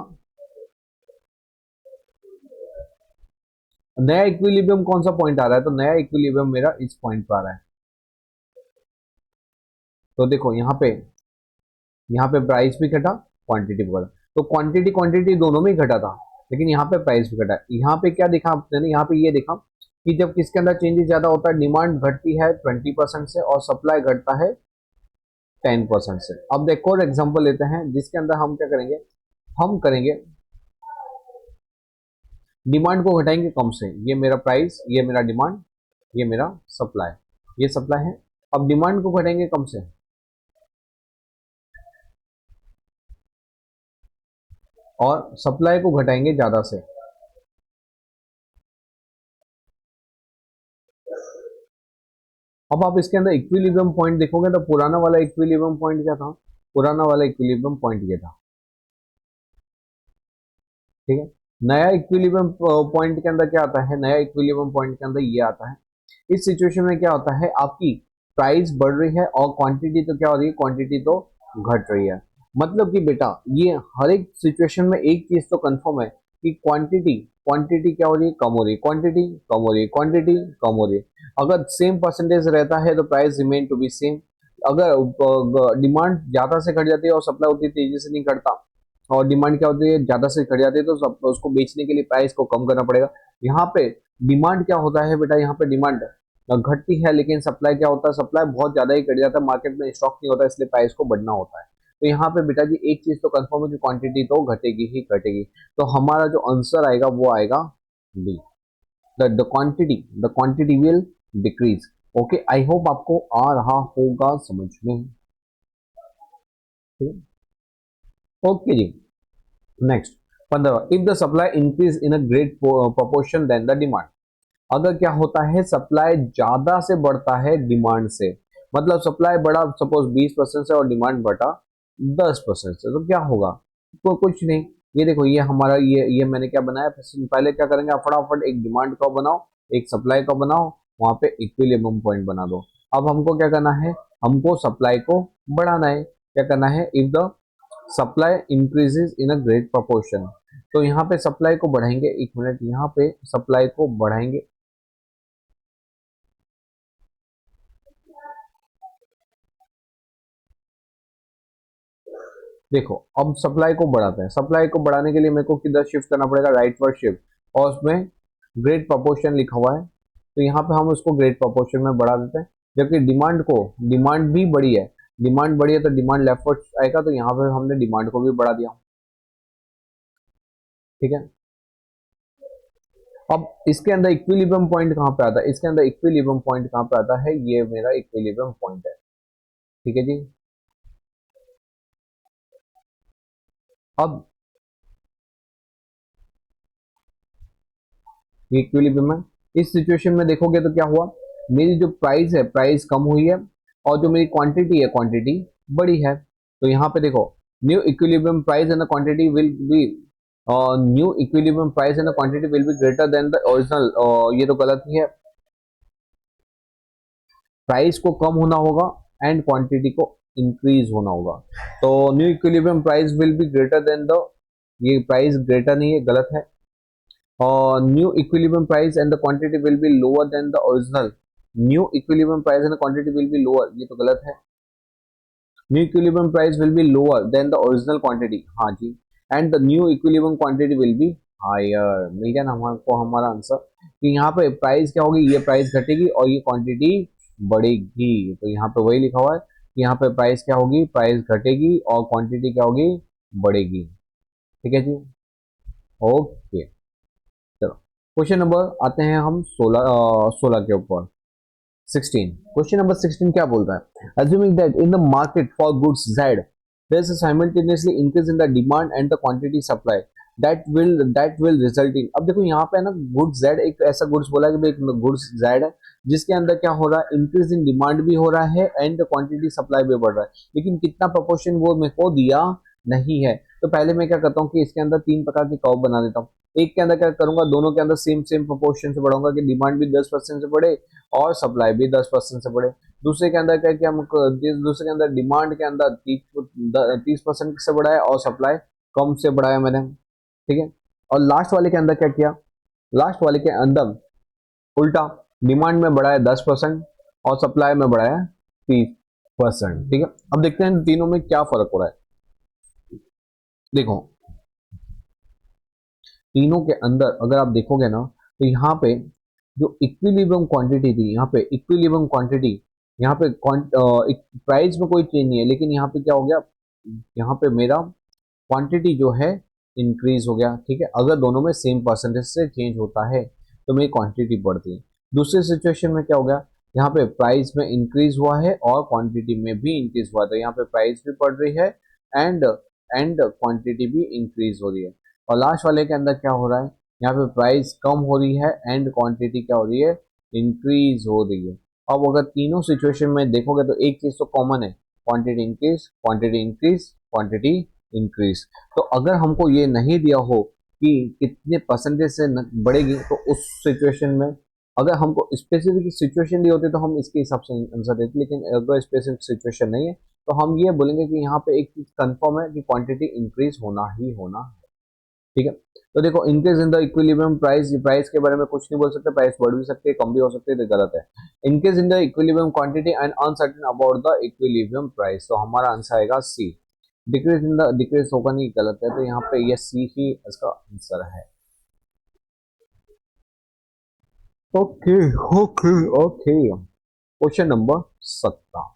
नया इक्विलिब्रियम कौन सा पॉइंट आ रहा है, तो नया इक्विलिब्रियम मेरा इस पॉइंट पे आ रहा है। तो देखो यहाँ पे प्राइस भी घटा, क्वांटिटी भी घटा, तो क्वांटिटी क्वांटिटी दोनों में ही घटा था, लेकिन यहाँ पे प्राइस भी घटा। यहाँ पे क्या देखा आपने, यहाँ पे ये देखा कि जब किसके अंदर चेंजेस ज्यादा होता है, डिमांड घटती है 20% से और सप्लाई घटता है 10% से। अब देखो और एग्जांपल लेते हैं जिसके अंदर हम क्या करेंगे, हम करेंगे डिमांड को घटाएंगे कम से। ये मेरा प्राइस, ये मेरा डिमांड, ये मेरा सप्लाई, ये सप्लाई है। अब डिमांड को घटाएंगे कम से और सप्लाई को घटाएंगे ज्यादा से। अब आप इसके अंदर इक्विलिब्रियम पॉइंट देखोगे तो पुराना वाला इक्विलिब्रियम पॉइंट क्या था, पुराना वाला इक्विलिब्रियम पॉइंट ये था। ठीक है। नया इक्विलिब्रियम पॉइंट के अंदर क्या आता है, नया इक्विलिब्रियम पॉइंट के अंदर ये आता है। इस सिचुएशन में क्या होता है, आपकी प्राइस बढ़ रही है और क्वांटिटी तो क्या हो रही है, क्वांटिटी तो घट रही है। मतलब कि बेटा ये हर एक सिचुएशन में एक चीज तो कंफर्म है कि क्वांटिटी क्वांटिटी क्या हो रही है, कम हो रही है, क्वांटिटी कम हो रही है, क्वांटिटी कम हो रही है। अगर सेम परसेंटेज रहता है तो price remain to be same. अगर डिमांड ज्यादा से घट जाती है और सप्लाई उतनी तेजी से नहीं घटता, और डिमांड क्या होती है ज्यादा से घट जाती है, तो सब उसको बेचने के लिए प्राइस को कम करना पड़ेगा। यहाँ पे डिमांड क्या होता है बेटा, यहाँ पे डिमांड घटती है लेकिन सप्लाई क्या होता है, सप्लाई बहुत ज्यादा ही घट जाता है, मार्केट में स्टॉक नहीं होता, इसलिए प्राइस को बढ़ना होता है। तो यहाँ पे बेटा जी एक चीज तो कंफर्म है कि क्वांटिटी तो घटेगी ही घटेगी। तो हमारा जो आंसर आएगा वो आएगा B, the quantity will decrease. Okay, I hope आपको आ रहा होगा समझ में। ओके जी, next 15, if the supply increase in a great proportion then the demand. अगर क्या होता है, सप्लाई ज्यादा से बढ़ता है डिमांड से, मतलब सप्लाई बढ़ा सपोज 20% से और डिमांड बढ़ा 10% से, तो क्या होगा, तो कुछ नहीं। ये देखो ये हमारा ये मैंने क्या बनाया, पहले क्या करेंगे, आप फटाफट एक डिमांड का बनाओ, एक सप्लाई का बनाओ, वहां पे इक्विलिब्रियम पॉइंट बना दो। अब हमको क्या करना है, हमको सप्लाई को बढ़ाना है। क्या करना है, if the supply increases in a great proportion, तो यहाँ पे सप्लाई को बढ़ाएंगे, एक मिनट, यहाँ पे सप्लाई को बढ़ाएंगे। देखो अब सप्लाई को बढ़ाते हैं, सप्लाई को बढ़ाने के लिए मेरे को किधर शिफ्ट करना पड़ेगा, राइट वर्ड शिफ्ट, और उसमें ग्रेट प्रोपोर्शन लिखा हुआ है, तो यहाँ पे हम उसको ग्रेट प्रोपोर्शन में बढ़ा देते हैं। जबकि डिमांड भी बढ़ी है, डिमांड बढ़ी है तो डिमांड लेफ्ट वर्ड आएगा, तो यहाँ पे हमने डिमांड को भी बढ़ा दिया। ठीक है। अब इसके अंदर इक्विलिब्रियम पॉइंट कहाँ पे आता है, इसके अंदर इक्विलिब्रियम पॉइंट कहाँ पे आता है, ये मेरा इक्विलिब्रियम पॉइंट है। ठीक है जी। अब ये इक्विलिब्रियम है। इस सिचुएशन में देखोगे तो क्या हुआ, मेरी जो प्राइस है प्राइस कम हुई है, और जो मेरी क्वांटिटी है क्वांटिटी बड़ी है। तो यहाँ पे देखो, new equilibrium price and quantity will B, new equilibrium price and quantity will be greater than the original. ये तो गलत ही है, प्राइस को कम होना होगा एंड क्वांटिटी को इंक्रीज होना होगा। तो new equilibrium price will be greater than the, ये प्राइस ग्रेटर नहीं है, गलत है। और new equilibrium price and the quantity will be lower than the original, new equilibrium price and quantity will be lower, ये तो गलत है। New equilibrium price will be lower than the original quantity, हाँ जी, and the new equilibrium quantity will be higher. मिल गया ना हमको हमारा आंसर, कि यहाँ पे प्राइस क्या होगी, ये प्राइस घटेगी और ये क्वांटिटी बढ़ेगी। तो यहाँ पे वही लिखा हुआ है कि यहाँ पे प्राइस क्या होगी, प्राइस घटेगी और क्वांटिटी क्या होगी, बढ़ेगी। ठीक है जी, ओके। चलो क्वेश्चन नंबर आते हैं हम 16 के ऊपर। 16 क्वेश्चन नंबर 16 क्या बोल रहा है, assuming that in the market for goods Z there is a simultaneously increase in the demand and the quantity supply that will result in। अब देखो यहाँ पे ना गुड्स Z, एक ऐसा गुड्स बोला है कि भाई एक गुड्स Z है जिसके अंदर क्या हो रहा है, इंक्रीज इन डिमांड भी हो रहा है एंड क्वांटिटी सप्लाई भी बढ़ रहा है, लेकिन कितना प्रोपोर्शन वो मेरे को दिया नहीं है। तो पहले मैं क्या करता हूँ कि इसके अंदर तीन प्रकार के कर्व बना देता हूँ। एक के अंदर क्या करूंगा, दोनों के अंदर सेम सेम प्रोपोर्शन से बढ़ाऊंगा कि डिमांड भी 10% से बढ़े और सप्लाई भी 10% से बढ़े। दूसरे के अंदर क्या किया, दूसरे के अंदर डिमांड के अंदर 30% से बढ़ाया और सप्लाई कम से बढ़ाया मैंने। ठीक है, और लास्ट वाले के अंदर क्या किया, लास्ट वाले के अंदर उल्टा, डिमांड में बढ़ाया 10% और सप्लाई में बढ़ाया 30%। ठीक है, अब देखते हैं तीनों में क्या फर्क हो रहा है। देखो तीनों के अंदर अगर आप देखोगे ना तो यहाँ पे जो इक्विलिब्रियम क्वांटिटी थी, यहाँ पे इक्विलिब्रियम क्वांटिटी, यहाँ पे प्राइस में कोई चेंज नहीं है, लेकिन यहाँ पे क्या हो गया, यहाँ पे मेरा क्वांटिटी जो है इंक्रीज हो गया। ठीक है, अगर दोनों में सेम परसेंटेज से चेंज होता है तो मेरी क्वांटिटी बढ़ती है। दूसरी सिचुएशन में क्या हो गया, यहाँ पे प्राइस में इंक्रीज हुआ है और क्वांटिटी में भी इंक्रीज हुआ, तो यहाँ पे प्राइस भी बढ़ रही है एंड क्वांटिटी भी इंक्रीज हो रही है। और लास्ट वाले के अंदर क्या हो रहा है, यहाँ पे प्राइस कम हो रही है एंड क्वांटिटी क्या हो रही है, इंक्रीज हो रही है। अब अगर तीनों सिचुएशन में देखोगे तो एक चीज तो कॉमन है, quantity increase, quantity increase, quantity increase. तो अगर हमको ये नहीं दिया हो कि कितने परसेंटेज से बढ़ेगी, तो उस सिचुएशन में अगर हमको स्पेसिफिक सिचुएशन दी होती तो हम इसके हिसाब से आंसर देते, लेकिन अगर स्पेसिफिक सिचुएशन नहीं है तो हम ये बोलेंगे कि यहाँ पे एक चीज कंफर्म है कि क्वांटिटी इंक्रीज होना ही होना है। ठीक है, तो देखो increase in the equilibrium price, price के बारे में कुछ नहीं बोल सकते, प्राइस बढ़ भी सकती है कम भी हो सकती है, तो गलत है। Increase in the equilibrium quantity and uncertain about the equilibrium price, तो हमारा आंसर आएगा सी। डिक्रीज इन द, डिक्रीज होगा नहीं, गलत है, तो यहाँ पे ये सी ही इसका आंसर है। Okay okay okay, question number 17।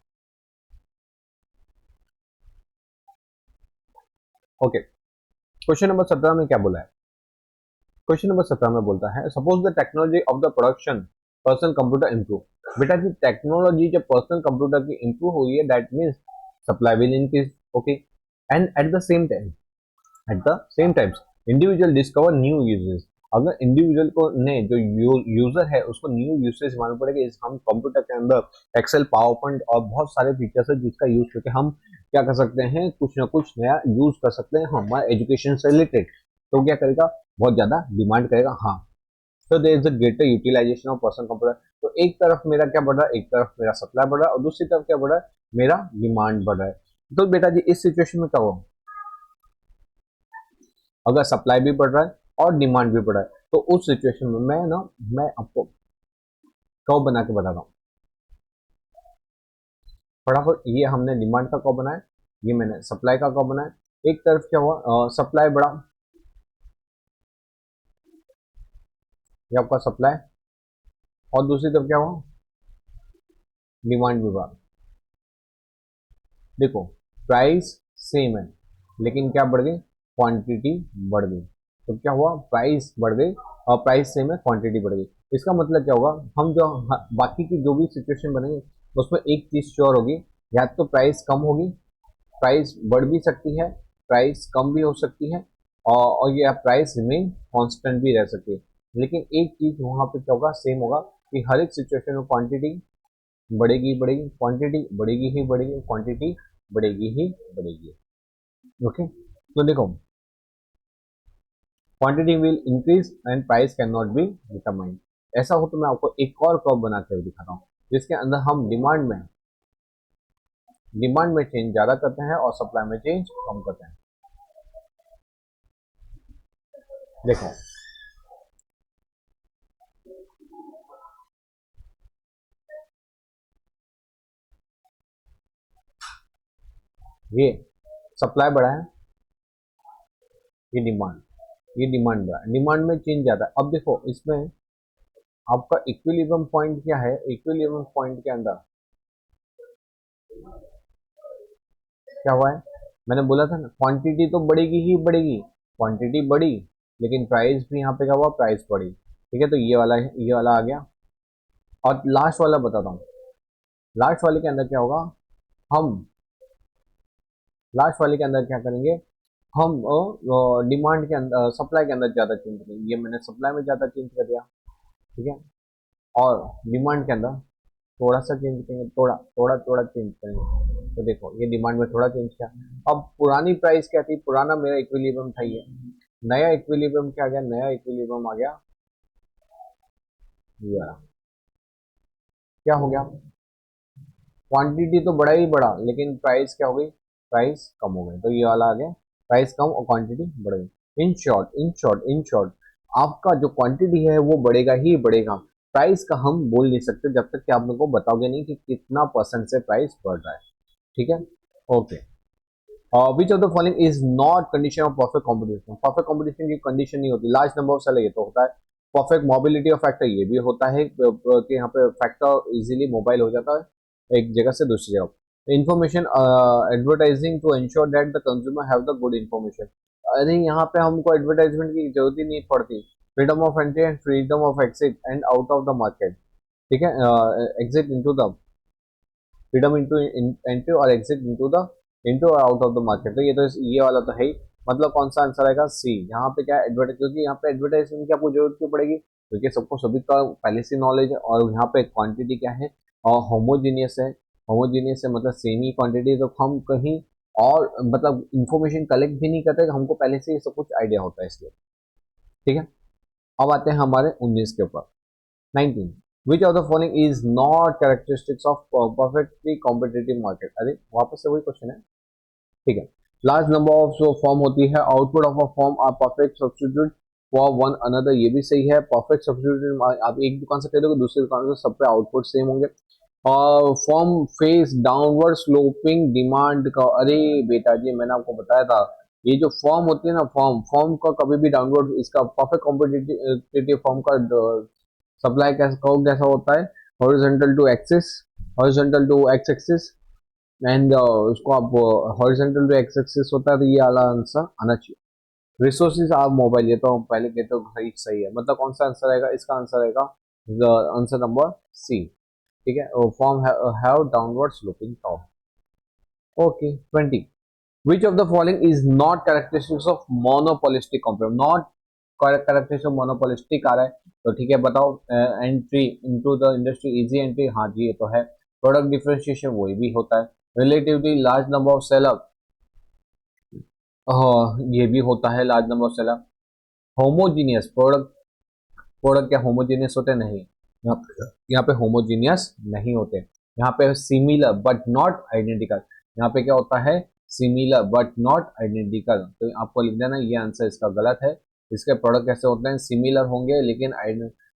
Okay, question number 17 में क्या बोला है, क्वेश्चन नंबर 17 में बोलता है suppose the technology of the production personal computer improve. बेटा जी टेक्नोलॉजी जब पर्सनल कंप्यूटर की इंप्रूव हुई है that means supply will increase. Okay, and at the same times individual discover new uses. अगर इंडिविजुअल को ने जो यूजर है उसको न्यू यूसेज मालूम पड़ेगा, हम कंप्यूटर के अंदर एक्सेल, पावर पॉइंट और बहुत सारे फीचर्स है जिसका यूज करके हम क्या कर सकते हैं, कुछ ना कुछ नया यूज कर सकते हैं हमारे एजुकेशन से रिलेटेड। तो क्या करेगा, बहुत ज्यादा डिमांड करेगा। हाँ, तो there is a greater utilisation of personal computer. तो एक तरफ मेरा क्या बढ़ रहा है, एक तरफ मेरा सप्लाई बढ़ रहा है और दूसरी तरफ क्या बढ़ रहा है, मेरा डिमांड बढ़ रहा है। तो बेटा जी इस सिचुएशन में क्या होगा, अगर सप्लाई भी बढ़ रहा है और डिमांड भी बढ़ रहा है तो उस सिचुएशन में मैं आपको कर्व बना के बताता हूँ। फटाफट, ये हमने डिमांड का कर्व बनाया, ये मैंने सप्लाई का कर्व बनाया। एक तरफ क्या हुआ, सप्लाई बढ़ा, ये आपका सप्लाई, और दूसरी तरफ क्या हुआ, डिमांड भी बढ़ा। देखो प्राइस सेम है लेकिन क्या बढ़ गई, क्वांटिटी बढ़ गई। तो क्या हुआ, प्राइस बढ़ गई और प्राइस सेम है, क्वांटिटी बढ़ गई। इसका मतलब क्या होगा, हम जो बाकी की जो भी सिचुएशन बनेंगे उसमें एक चीज श्योर होगी, या तो प्राइस कम होगी, प्राइस बढ़ भी सकती है, प्राइस कम भी हो सकती है, और या प्राइस रिमेन कांस्टेंट भी रह सकती है। लेकिन एक चीज वहां पे क्या होगा, सेम होगा कि हर एक सिचुएशन में क्वांटिटी बढ़ेगी बढ़ेगी, क्वांटिटी बढ़ेगी ही बढ़ेगी, क्वांटिटी बढ़ेगी ही बढ़ेगी। ओके, तो देखो quantity will increase and price can not be determined. ऐसा हो तो मैं आपको एक और कर्व बना कर दिखाता हूँ जिसके अंदर हम डिमांड में चेंज ज्यादा करते हैं और सप्लाई में चेंज कम करते हैं। देखो ये सप्लाई बढ़ा है, ये डिमांड बढ़ा है, डिमांड में चेंज ज्यादा है। अब देखो इसमें आपका इक्विलिब्रियम पॉइंट क्या है, इक्विलिब्रियम पॉइंट के अंदर क्या हुआ है, मैंने बोला था ना क्वांटिटी तो बढ़ेगी ही बढ़ेगी, क्वांटिटी बढ़ी लेकिन प्राइस भी यहाँ पे क्या हुआ, प्राइस बढ़ी। ठीक है, तो ये वाला आ गया। और लास्ट वाला बताता हूँ, लास्ट वाले के अंदर क्या होगा, हम लास्ट वाले के अंदर क्या करेंगे, हम डिमांड के अंदर, सप्लाई के अंदर ज़्यादा चेंज करेंगे, ये मैंने सप्लाई में ज़्यादा चेंज कर दिया। ठीक है, और डिमांड के अंदर थोड़ा सा चेंज करेंगे, थोड़ा थोड़ा थोड़ा चेंज करेंगे। तो देखो ये डिमांड में थोड़ा चेंज किया। अब पुरानी प्राइस क्या थी, पुराना मेरा इक्विलिब्रियम था ये, नया इक्विलिब्रियम क्या आ गया, नया इक्विलिब्रियम आ गया ये वाला। क्या हो गया, क्वांटिटी तो बढ़ा ही बढ़ा लेकिन प्राइस क्या हो गई, प्राइस कम हो गई, तो ये वाला आ गया, प्राइस कम और क्वांटिटी बढ़ गई। इन शॉर्ट आपका जो क्वांटिटी है वो बढ़ेगा ही बढ़ेगा, प्राइस का हम बोल नहीं सकते जब तक कि आप मेरे को बताओगे नहीं कि कितना परसेंट से प्राइस बढ़ रहा है। ठीक है, okay. Which of the following is not condition of perfect competition, perfect competition की कंडीशन नहीं होती, लार्ज नंबर ऑफ सेलर ये तो होता है, परफेक्ट मोबिलिटी ऑफ फैक्टर ये भी होता है कि यहाँ पे फैक्टर इजीली मोबाइल हो जाता है एक जगह से दूसरी जगह। Information advertising to ensure that the consumer have the good information, अरे यहाँ पे हमको एडवर्टाइजमेंट की जरूरत ही नहीं पड़ती, freedom of entry and freedom of exit and out of the market. ठीक है, exit into the freedom into entry और एग्जिट इनटू द इनटू और आउट ऑफ द मार्केट, तो ये वाला तो है ही, मतलब कौन सा आंसर आएगा, सी। यहाँ पे क्या एडवर्टाइज, क्योंकि यहाँ पे एडवर्टाइजमेंट की आपको जरूरत क्यों पड़ेगी, क्योंकि सबको सभी का पहले से नॉलेज है, और यहाँ पे क्वांटिटी क्या है, और होमोजीनियस है, होमोजीनियस है मतलब सेम ही क्वांटिटी, तो हम कहीं और मतलब इंफॉर्मेशन कलेक्ट भी नहीं करते, हमको पहले से ये सब कुछ आइडिया होता है इसलिए। ठीक है, अब आते हैं हमारे 19 के ऊपर। 19, which of the following is not characteristics of perfectly competitive market, अरे वापस से वही क्वेश्चन है। ठीक है, लार्ज नंबर ऑफ जो फॉर्म होती है, output of a firm are perfect substitute for one another, ये भी सही है, परफेक्ट सब्स्टिट्यूट आप एक दुकान से खरीदोगे दूसरी दुकान से, सब पे आउटपुट सेम होंगे। और form face downward sloping demand का, अरे बेटा जी मैंने आपको बताया था, ये जो फॉर्म होती है ना, फॉर्म फॉर्म का कभी भी डाउनवर्ड, इसका परफेक्ट कॉम्पिटिटिव फॉर्म का सप्लाई कैसा होता है, horizontal to axis, horizontal to X axis, and उसको आप हॉरिजॉन्टल टू एक्स एक्सिस होता है, तो ये वाला आंसर आना चाहिए। रिसोर्सेज आप मोबाइल, ये तो पहले कहते हो सही सही है, मतलब कौन सा आंसर आएगा, इसका आंसर आएगा आंसर नंबर सी। ठीक है, firm have downward sloping top. Okay, 20, which of the following is not characteristics of monopolistic company, not characteristics of monopolistic आ रहा है, तो ठीक है बताओ, entry into the industry, easy entry, हाँ जी ये तो है, प्रोडक्ट डिफरेंशिएशन वही भी होता है, relatively large number of seller, ये भी होता है, large number of seller, homogeneous product, product क्या होमोजीनियस होते नहीं, यहाँ पे होमोजीनियस नहीं होते, यहाँ पे सिमिलर बट नॉट आइडेंटिकल, यहाँ पे क्या होता है, सिमिलर बट नॉट आइडेंटिकल, तो आपको लिख देना ये आंसर इसका गलत है, इसके प्रोडक्ट कैसे होते हैं, सिमिलर होंगे लेकिन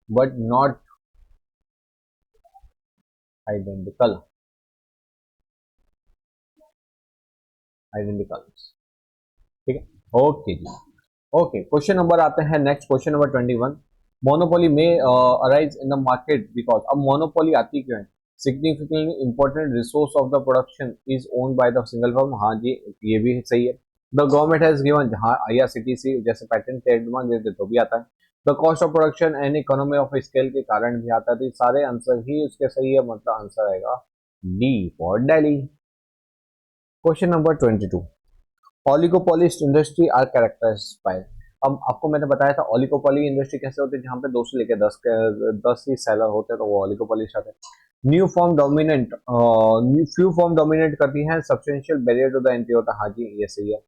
बट नॉट आइडेंटिकल, आइडेंटिकल। ठीक है, ओके जी, ओके क्वेश्चन नंबर आते हैं नेक्स्ट, क्वेश्चन नंबर 21, मोनोपोली में arise in the market because, अब मोनोपोली आती क्यों है, significantly important resource of the production is owned by the single firm, हाँ जी ये भी सही है, द गवर्नमेंट हैज गिवन, हाँ आईआरसीटीसी जैसे पैटेंट ट्रेडमार्क देते तो भी आता है, the cost of production and economy of scale के कारण भी आता है, तो सारे आंसर ही उसके सही है, मतलब आंसर आएगा D for Delhi. Question number 22, oligopolist industry are characterized by, अब आपको मैंने बताया था ओलिगोपोली इंडस्ट्री कैसे होती है, जहाँ पे 2 से लेकर 10 ही सेलर होते हैं, तो वो ओलिगोपोलिस्ट आते हैं। New firm dominant, few firm dominate करती हैं, substantial barrier to the entry होता है, हाँ जी ये सही है,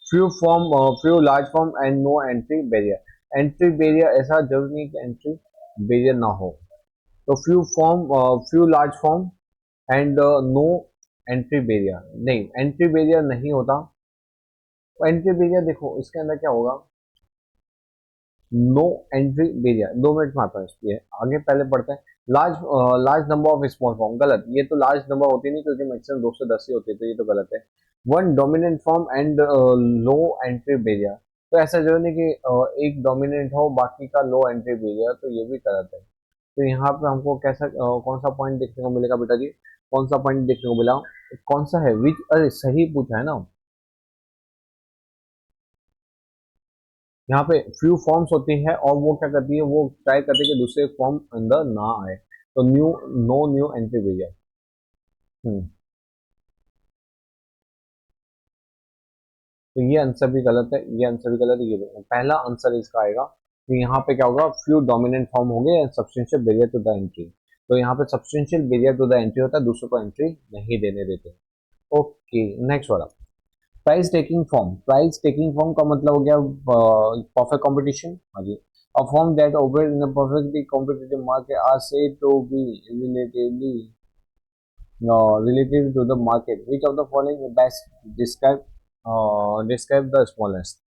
few firm, few large firm and no entry barrier, entry barrier ऐसा जरूरी नहीं कि एंट्री बैरियर ना हो, तो few firm, few large firm and no entry barrier, नहीं एंट्री बैरियर नहीं होता, एंट्री बैरियर देखो इसके अंदर क्या होगा, नो एंट्री बैरियर, 2 मिनट में आता है इसलिए आगे पहले पढ़ते हैं। Large, large number of small form, गलत, ये तो लार्ज नंबर होती नहीं क्योंकि मैक्सिमम 2 से 10 ही होती है, तो ये तो गलत है। One dominant form and low entry barrier, तो ऐसा जरूर नहीं कि एक डोमिनेंट हो बाकी का लो एंट्री बैरियर, तो ये भी गलत है, तो यहाँ पे हमको कैसा कौन सा पॉइंट देखने को मिलेगा बेटा जी, कौन सा पॉइंट देखने को मिला, कौन सा है विच, अरे सही पूछा है ना। यहाँ पे फ्यू फॉर्म्स होती है और वो क्या करती है, वो ट्राई करती है कि दूसरे फॉर्म अंदर ना आए, तो न्यू, नो न्यू एंट्री भैया। हम्म, तो ये आंसर भी गलत है, ये आंसर भी गलत है, ये भी। पहला आंसर इसका आएगा कि यहाँ पे क्या होगा, फ्यू डोमिनेंट फॉर्म होंगे and substantial barrier to the entry. तो यहाँ पे substantial barrier to the entry होता है, दूसरों को एंट्री नहीं देने देते। ओके, नेक्स्ट वाला, price taking firm. Price taking firm का मतलब हो गया परफेक्ट कंपटीशन। हाँ जी, a firm that operate in a perfectly competitive market are said to be relatively relative to the market. Which of the following best describe the smallest?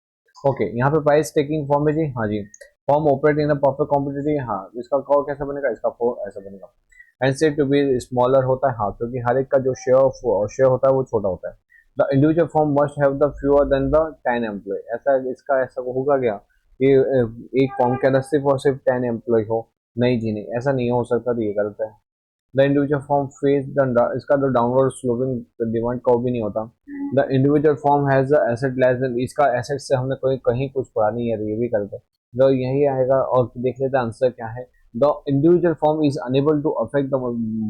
Okay, यहाँ पे प्राइस टेकिंग फॉर्म है जी, हाँ जी। Form operate in perfect competitive, हाँ। इसका कॉ कैसा बनेगा, इसका फोर ऐसा बनेगा। And said to be smaller होता है, हाँ, क्योंकि हर एक का जो शेयर होता है वो छोटा होता है। The individual firm must have the fewer than the 10 employ. ऐसा इसका ऐसा होगा क्या कि एक फॉर्म के अंदर सिर्फ और सिर्फ 10 एम्प्लॉय हो? नहीं जी नहीं, ऐसा नहीं हो सकता, तो ये गलत है। The individual form face the, इसका तो डाउनवर्ड स्लोपिंग डिमांड का भी नहीं होता। The individual form has the asset less than, इसका एसेट से हमने कोई कहीं कुछ पढ़ा नहीं है, तो ये भी गलत है। तो यही आएगा, और देख लेते हैं आंसर क्या है। The individual firm is unable to affect the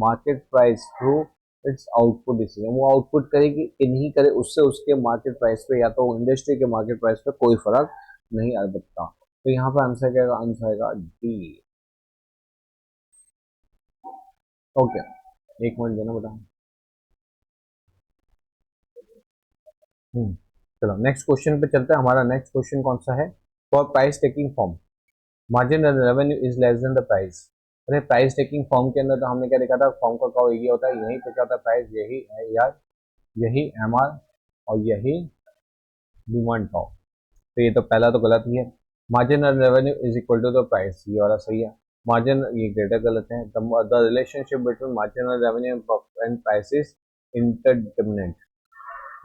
market price through its output decision. वो आउटपुट करेगी कि नहीं करे, उससे उसके मार्केट प्राइस पे या तो इंडस्ट्री के मार्केट प्राइस पे कोई फर्क नहीं आ सकता। तो यहाँ पर आंसर क्या आएगा, आंसर आएगा डी। ओके, एक मिनट देना बेटा। चलो नेक्स्ट क्वेश्चन पे चलते हैं। हमारा नेक्स्ट क्वेश्चन कौन सा है, for price taking form marginal revenue is less than the price. अरे प्राइस टेकिंग फॉर्म के अंदर तो हमने क्या देखा था, फॉर्म का कर्व ये होता है, यही पे क्या होता है प्राइस, यही है यार, यही एम आर और यही डिमांड कर्व। तो ये तो पहला तो गलत ही है। Marginal revenue is equal to the price, ये वाला सही है। मार्जिन, ये ग्रेटर गलत है। The relationship between marginal revenue and price is interdependent,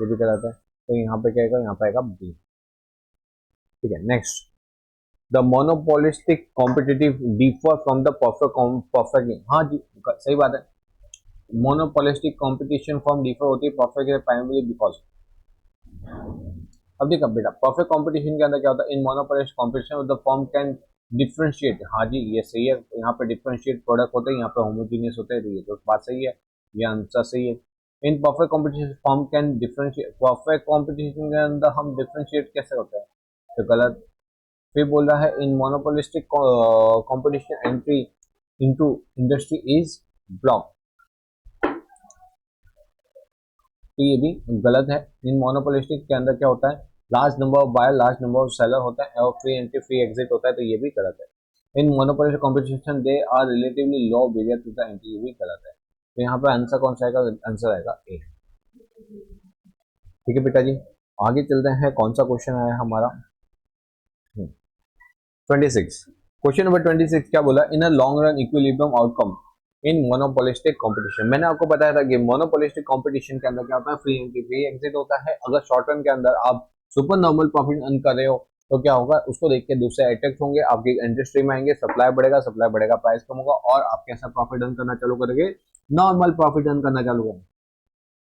ये भी गलत है। तो यहाँ पे क्या आएगा, यहाँ पे आएगा बी। ठीक है, next, the monopolistic competitive differ from the perfect. हाँ जी, सही बात है। मोनोपोलिस्टिक कॉम्पिटिशन फॉर्म डिफर होती है परफेक्ट प्राइमरी बिकॉज। अब देखा बेटा, परफेक्ट कॉम्पिटिशन के अंदर क्या होता है, in monopolistic competition the form can differentiate. हाँ जी, ये सही है, यहाँ पे डिफ्रेंशिएट प्रोडक्ट होते हैं, यहाँ पे होमोजीनियस होते हैं, तो ये तो बात सही है, ये आंसर सही है। In perfect competition form can differentiate, perfect competition के अंदर हम डिफ्रेंशिएट कैसे होते हैं, तो गलत। फिर बोल रहा है in monopolistic competition entry into industry is block, तो ये भी गलत है। इन मोनोपोलिस्टिक के अंदर क्या होता है, large number of buyer, large number of seller होता है और फ्री एंट्री फ्री एग्जिट होता है, तो ये भी गलत है। In monopolistic competition they are relatively low barrier to the entry, ये भी गलत है। तो यहाँ पे आंसर कौन सा आएगा, आंसर आएगा ए। ठीक है बेटा जी, आगे चलते हैं। कौन सा क्वेश्चन आया हमारा, 26। क्वेश्चन नंबर 26 क्या बोला, in a long run equilibrium outcome in monopolistic competition. मैंने आपको बताया था कि मोनोपोलिस्टिक कंपटीशन के अंदर क्या होता है, फ्री एंट्री फ्री एग्जिट होता है। अगर शॉर्ट रन के अंदर आप सुपर नॉर्मल प्रॉफिट अर्न कर रहे हो, तो क्या होगा, उसको देख के दूसरे अट्रैक्ट होंगे, आपकी इंडस्ट्री में आएंगे, सप्लाई बढ़ेगा, सप्लाई बढ़ेगा, प्राइस कम होगा, और आप कैसा प्रॉफिट अर्न करना चालू करेंगे, नॉर्मल प्रॉफिट अर्न करना चालू करेंगे।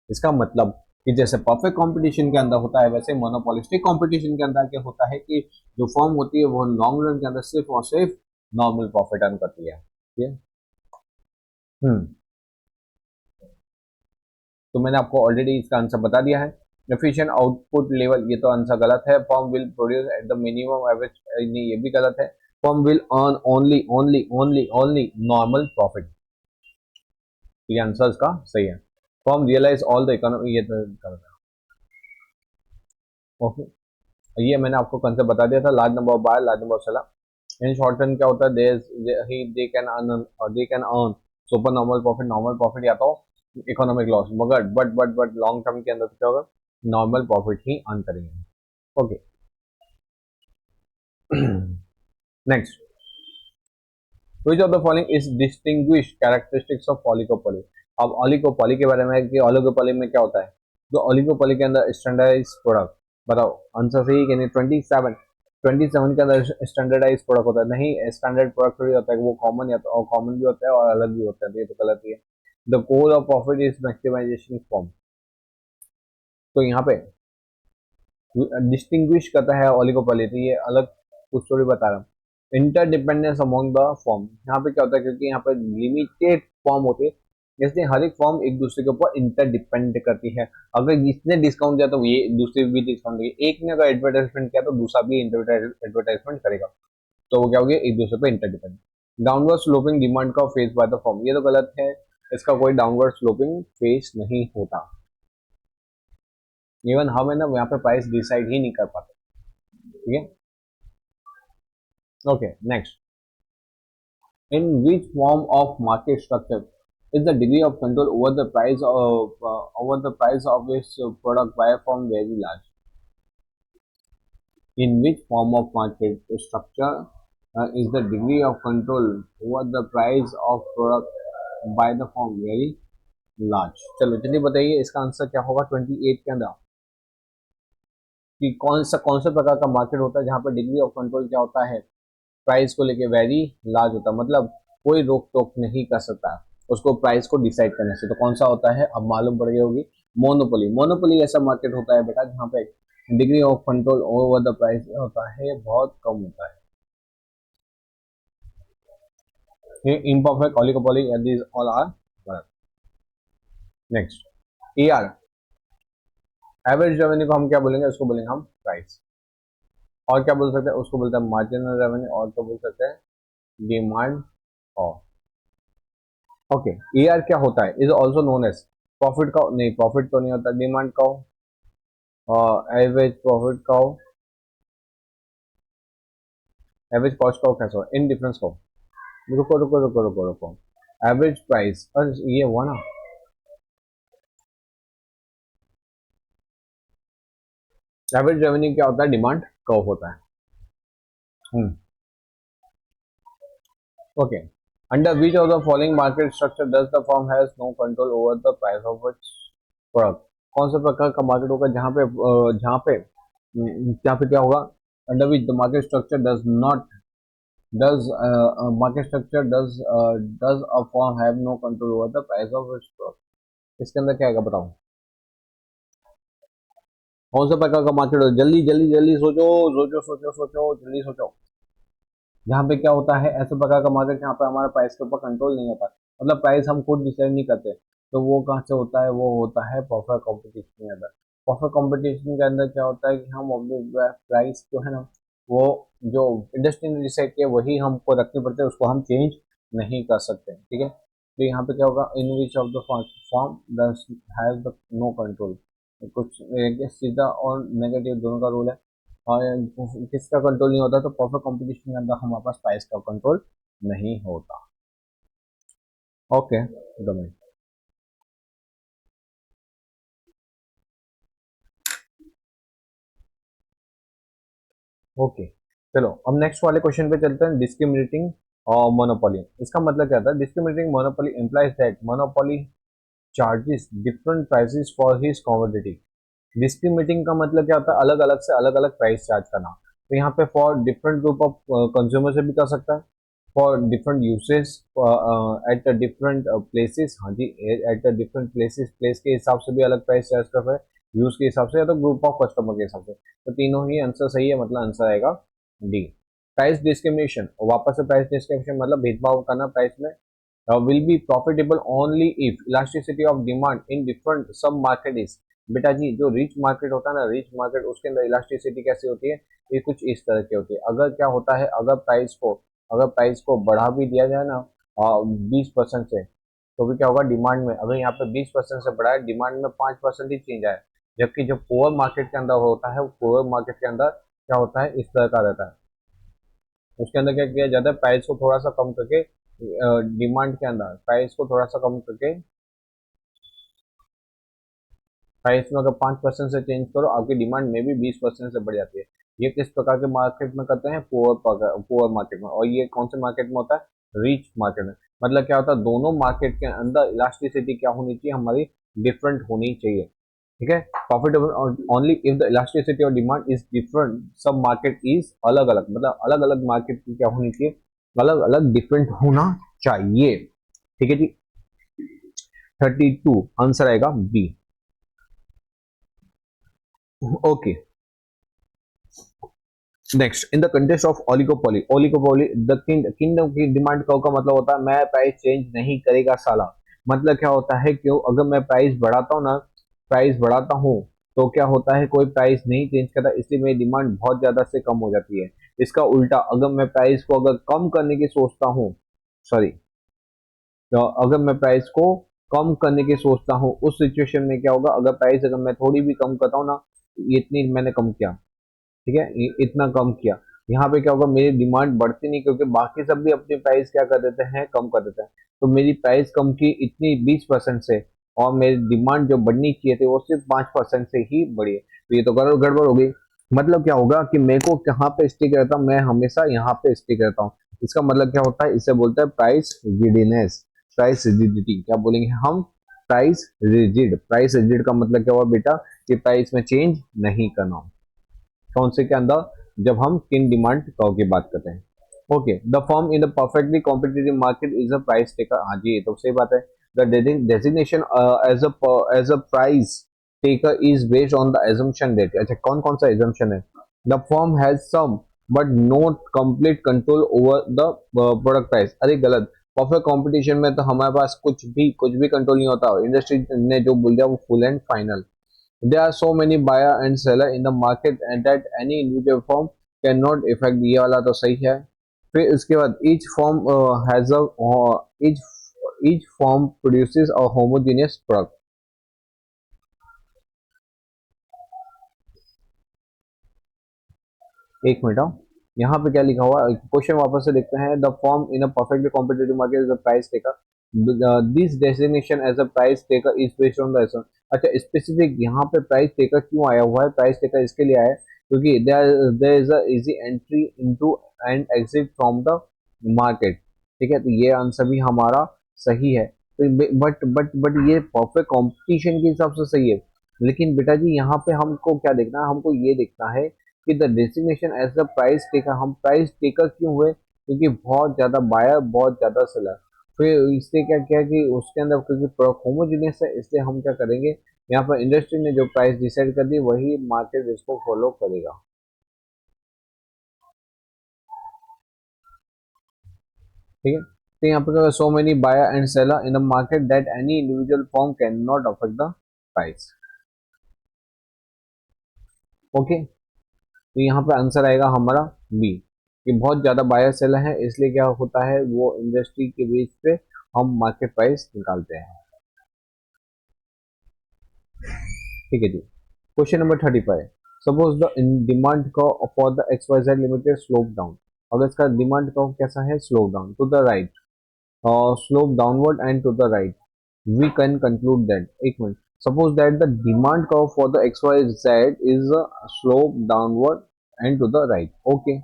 इसका मतलब कि जैसे परफेक्ट कंपटीशन के अंदर होता है, वैसे मोनोपोलिस्टिक कंपटीशन के अंदर क्या होता है कि जो फर्म होती है वो लॉन्ग रन के अंदर सिर्फ और सिर्फ नॉर्मल प्रॉफिट अर्न करती है। ठीक है, हम्म, तो मैंने आपको ऑलरेडी इसका आंसर बता दिया है। एफिशिएंट आउटपुट लेवल, ये तो आंसर गलत है। Firm will produce at the minimum average, नहीं ये भी गलत है। Firm will earn only only only only normal profit, ये आंसर इसका सही है। Firm realise all the economy, ये तो गलत है। ओके, ये मैंने आपको कंसेप्ट बता दिया था, large number of buyer, large number of seller. In short term क्या होता है, they can earn super normal profit या तो इकोनॉमिक लॉस, मगर बट लॉन्ग टर्म के अंदर क्या होगा, नॉर्मल प्रॉफिट ही अर्न करेंगे। Okay, next, which of the following is distinguish characteristics of oligopoly. अब ओलिगोपोली के बारे में कि ओलिगोपोली में क्या होता है, तो ओलिगोपोली के अंदर स्टैंडर्डाइज प्रोडक्ट, बताओ आंसर सही है कि नहीं। 27 के अंदर स्टैंडर्डाइज प्रोडक्ट होता है, नहीं स्टैंडर्ड प्रोडक्ट थोड़ी होता है, वो कॉमन या तो कॉमन भी होता है और अलग भी होता है, तो ये तो गलत ही है। The goal of profit is maximisation firm. तो यहाँ पे डिस्टिंग्विश करता है ओलिगोपोली, तो ये अलग कुछ स्टोरी बता रहा हूँ। इंटरडिपेंडेंस अमॉन्ग द फॉर्म, यहाँ पे क्या होता है, क्योंकि यहाँ पे लिमिटेड फॉर्म होते हैं, इसलिए हर एक फॉर्म एक दूसरे के ऊपर इंटरडिपेंड करती है। अगर इसने डिस्काउंट दिया तो ये दूसरे भी डिस्काउंट देगी, एक ने अगर एडवर्टाइजमेंट किया तो दूसरा भी एडवर्टाइजमेंट करेगा, तो वो क्या हो गया, एक दूसरे पे इंटरडिपेंड। डाउनवर्ड स्लोपिंग डिमांड का फेस बाय द फॉर्म, ये तो गलत है, इसका कोई डाउनवर्ड स्लोपिंग फेस नहीं होता। इवन हम है ना यहाँ पे प्राइस डिसाइड ही नहीं कर पाते, ठीक है। Okay, next, in which form of market structure is the degree of control over the price of its product by a firm very large? In which form of market structure is the degree of control over the price of product by the firm very large? चलो जल्दी बताइए इसका आंसर क्या होगा 28 के अंदर, कि कौन सा प्रकार का मार्केट होता है जहाँ पर डिग्री ऑफ कंट्रोल क्या होता है, प्राइस को लेके वेरी लार्ज होता है, मतलब कोई रोक टोक नहीं कर सकता उसको प्राइस को डिसाइड करने से। तो कौन सा होता है, अब मालूम पड़ गई होगी, मोनोपोली। मोनोपोली ऐसा मार्केट होता है बेटा जहाँ पे degree of control over the price होता है बहुत कम होता है। ये imperfect oligopoly these all are correct. Next, AR, average revenue को हम क्या बोलेंगे, उसको बोलेंगे हम प्राइस। और क्या बोल सकते हैं, उसको बोलते हैं मार्जिनल रेवेन्यू, और तो बोल सकते हैं डिमांड। और ओके, एआर क्या होता है, is also known as profit का, नहीं प्रॉफिट तो नहीं होता, डिमांड का, एवरेज प्रॉफिट का, एवरेज कॉस्ट का कैसा हो, इन डिफरेंस का। रुको रुको रुको रुको रुको, एवरेज प्राइस, अरे ये हुआ ना, एवरेज रेवेन्यू क्या होता है, डिमांड कर्व होता है। Okay, under which of the following market structure does the firm has no control over the price of its product? कौन सा प्रकार का मार्केट होगा जहाँ पे क्या होगा, under which the market structure does not does market structure does a firm have no control over the price of its product? इसके अंदर क्या आएगा बताओ, कौन सा प्रकार का मार्केट होगा, जल्दी जल्दी जल्दी सोचो सोचो सोचो सोचो जल्दी सोचो। जहाँ पे क्या होता है, ऐसे प्रकार का मार्केट जहाँ पे हमारा प्राइस के ऊपर कंट्रोल नहीं होता, मतलब प्राइस हम खुद डिसाइड नहीं करते, तो वो कहाँ से होता है, वो होता है परफेक्ट कंपटीशन के अंदर। परफेक्ट कंपटीशन के अंदर क्या होता है कि हम अपने प्राइस जो है ना, वो जो इंडस्ट्री ने डिसाइड किया वही हमको रखनी पड़ती है, उसको हम चेंज नहीं कर सकते, ठीक है। तो यहाँ पे क्या होगा, in which of the form does has the no control, कुछ सीधा और नेगेटिव दोनों का रूल है, और किसका कंट्रोल नहीं होता, तो परफेक्ट कंपटीशन के अंदर हमारे पास प्राइस का कंट्रोल नहीं होता। Okay, domain. ओके, चलो अब नेक्स्ट वाले क्वेश्चन पे चलते हैं, डिस्क्रिमिनेटिंग और मोनोपोली। इसका मतलब क्या था, discriminating monopoly implies that monopoly charges different prices for his commodity. Discriminating का मतलब क्या होता है, अलग अलग से अलग अलग प्राइस चार्ज करना। तो यहाँ पे for different group of consumer से भी कर सकता है, for different usage at different places, हाँ जी, एट डिफरेंट प्लेसेस, प्लेस के हिसाब से भी अलग प्राइस चार्ज कर रहा है, यूज के हिसाब से या तो ग्रुप ऑफ कस्टमर के हिसाब से। तो तीनों ही आंसर सही है, मतलब आंसर आएगा डी। प्राइस डिस्क्रिमिनेशन, वापस से प्राइस डिस्क्रिमिनेशन मतलब भेदभाव करना प्राइस में, will be profitable only if elasticity of demand in different सब मार्केट इज। बेटा जी जो रिच मार्केट होता है ना, रिच मार्केट उसके अंदर इलास्टिसिटी कैसी होती है, ये कुछ इस तरह की होती है। अगर क्या होता है, अगर प्राइस को बढ़ा भी दिया जाए ना 20% से, तो भी क्या होगा डिमांड में, अगर यहाँ पे 20% से बढ़ा है, डिमांड में 5% ही चेंज आए। जबकि जो पुअर मार्केट के अंदर होता है, वो पुअर मार्केट के अंदर क्या होता है, इस तरह का रहता है। उसके अंदर क्या किया जाता है, प्राइस को थोड़ा सा कम करके, डिमांड के अंदर प्राइस को थोड़ा सा कम करके, प्राइस में अगर 5% से चेंज करो, आपकी डिमांड में भी 20% से बढ़ जाती है। ये किस प्रकार के मार्केट में करते हैं, पुअर मार्केट में। और ये कौन से मार्केट में होता है, रिच मार्केट में। मतलब क्या होता है, दोनों मार्केट के अंदर इलास्टिसिटी क्या होनी चाहिए, हमारी डिफरेंट होनी चाहिए, ठीक है। Profitable only if the elasticity और डिमांड इज डिफरेंट, सब मार्केट इज अलग अलग, मतलब अलग अलग मार्केट की क्या होनी चाहिए, अलग अलग डिफरेंट होना चाहिए, ठीक है जी। 32 आंसर आएगा B. Okay, next, in the context of oligopoly, oligopoly the kinked की डिमांड कर्व का मतलब होता है मैं प्राइस चेंज नहीं करेगा साला। मतलब क्या होता है, क्यों अगर मैं प्राइस बढ़ाता हूँ ना, प्राइस बढ़ाता हूँ तो क्या होता है, कोई प्राइस नहीं चेंज करता, इसलिए मेरी डिमांड बहुत ज्यादा से कम हो जाती है। इसका उल्टा, अगर मैं प्राइस को अगर कम करने की सोचता हूँ, सॉरी, तो अगर मैं प्राइस को कम करने की सोचता हूँ, उस सिचुएशन में क्या होगा, अगर प्राइस अगर मैं थोड़ी भी कम करता हूँ ना, इतनी मैंने कम किया, ठीक है, इतना कम किया, यहाँ पे क्या होगा, मेरी डिमांड बढ़ती नहीं, क्योंकि बाकी सब भी अपनी प्राइस क्या कर देते हैं, कम कर देते हैं। तो मेरी प्राइस कम की इतनी 20% से, और मेरी डिमांड जो बढ़नी चाहिए थी वो सिर्फ 5% से ही बढ़ी है। तो ये तो गड़बड़ हो गई। मतलब क्या होगा कि मेरे को कहाँ पे स्टिक रहता हूँ, मैं हमेशा यहाँ पे स्टिक रहता हूँ। इसका मतलब क्या होता है, इसे बोलते हैं प्राइस रिजिडनेस, प्राइस रिजिडिटी क्या बोलेंगे हम, प्राइस रिजिड। प्राइस रिजिड का मतलब क्या हुआ बेटा, कि प्राइस में चेंज नहीं करना। कौन से के अंदर, जब हम किन डिमांड कर्व की बात करते हैं। Okay, the firm in the perfectly competitive market is a price taker. हाँ जी, ये तो सही बात है। The designation as a price taker is based on the assumption that. अच्छा, कौन कौन सा एजम्पशन है, the firm has some but not complete control over the product price. अरे गलत, परफेक्ट कंपटीशन में तो हमारे पास कुछ भी कंट्रोल नहीं होता, इंडस्ट्री ने जो बोल दिया वो full and final. There are so many buyer and seller in the market and that any individual firm cannot affect। ये वाला तो सही है। फिर इसके बाद each firm has a each each firm produces a homogeneous product। एक मिनट आओ, यहाँ पे क्या लिखा हुआ, क्वेश्चन वापस से देखते हैं। The firm in a perfectly competitive market is a price taker, this designation as a price taker is based on the. अच्छा, स्पेसिफिक यहाँ पे प्राइस टेकर क्यों आया हुआ है, प्राइस टेकर इसके लिए आया है क्योंकि there is a easy entry into and exit from the market. ठीक है, तो ये आंसर भी हमारा सही है। तो बट ये परफेक्ट कंपटीशन के हिसाब से सही है, लेकिन बेटा जी यहाँ पे हमको क्या देखना है, हमको ये देखना है कि the designation as the price taker, हम प्राइस टेकर क्यों हुए, क्योंकि बहुत ज्यादा बायर बहुत ज्यादा सेलर। फिर इससे क्या किया कि उसके अंदर क्योंकि होमोजीनियस है, इसलिए हम क्या करेंगे, यहाँ पर इंडस्ट्री ने जो प्राइस डिसाइड कर दी वही मार्केट इसको फॉलो करेगा। ठीक है, तो यहाँ पर so many buyer and seller in the market that any individual firm can not affect the price. Okay, तो यहाँ पे आंसर आएगा हमारा बी, कि बहुत ज्यादा बायर सेलर है, इसलिए क्या होता है, वो इंडस्ट्री के बेस पे हम मार्केट प्राइस निकालते हैं। ठीक है जी, question number 35। Suppose the demand curve for the XYZ limited slope down. अगर इसका डिमांड कर्व कैसा है, slope down to the right, slope downward and to the right, we can conclude that, एक minute, suppose that the demand curve for the XYZ is a slope downward and to the right। okay,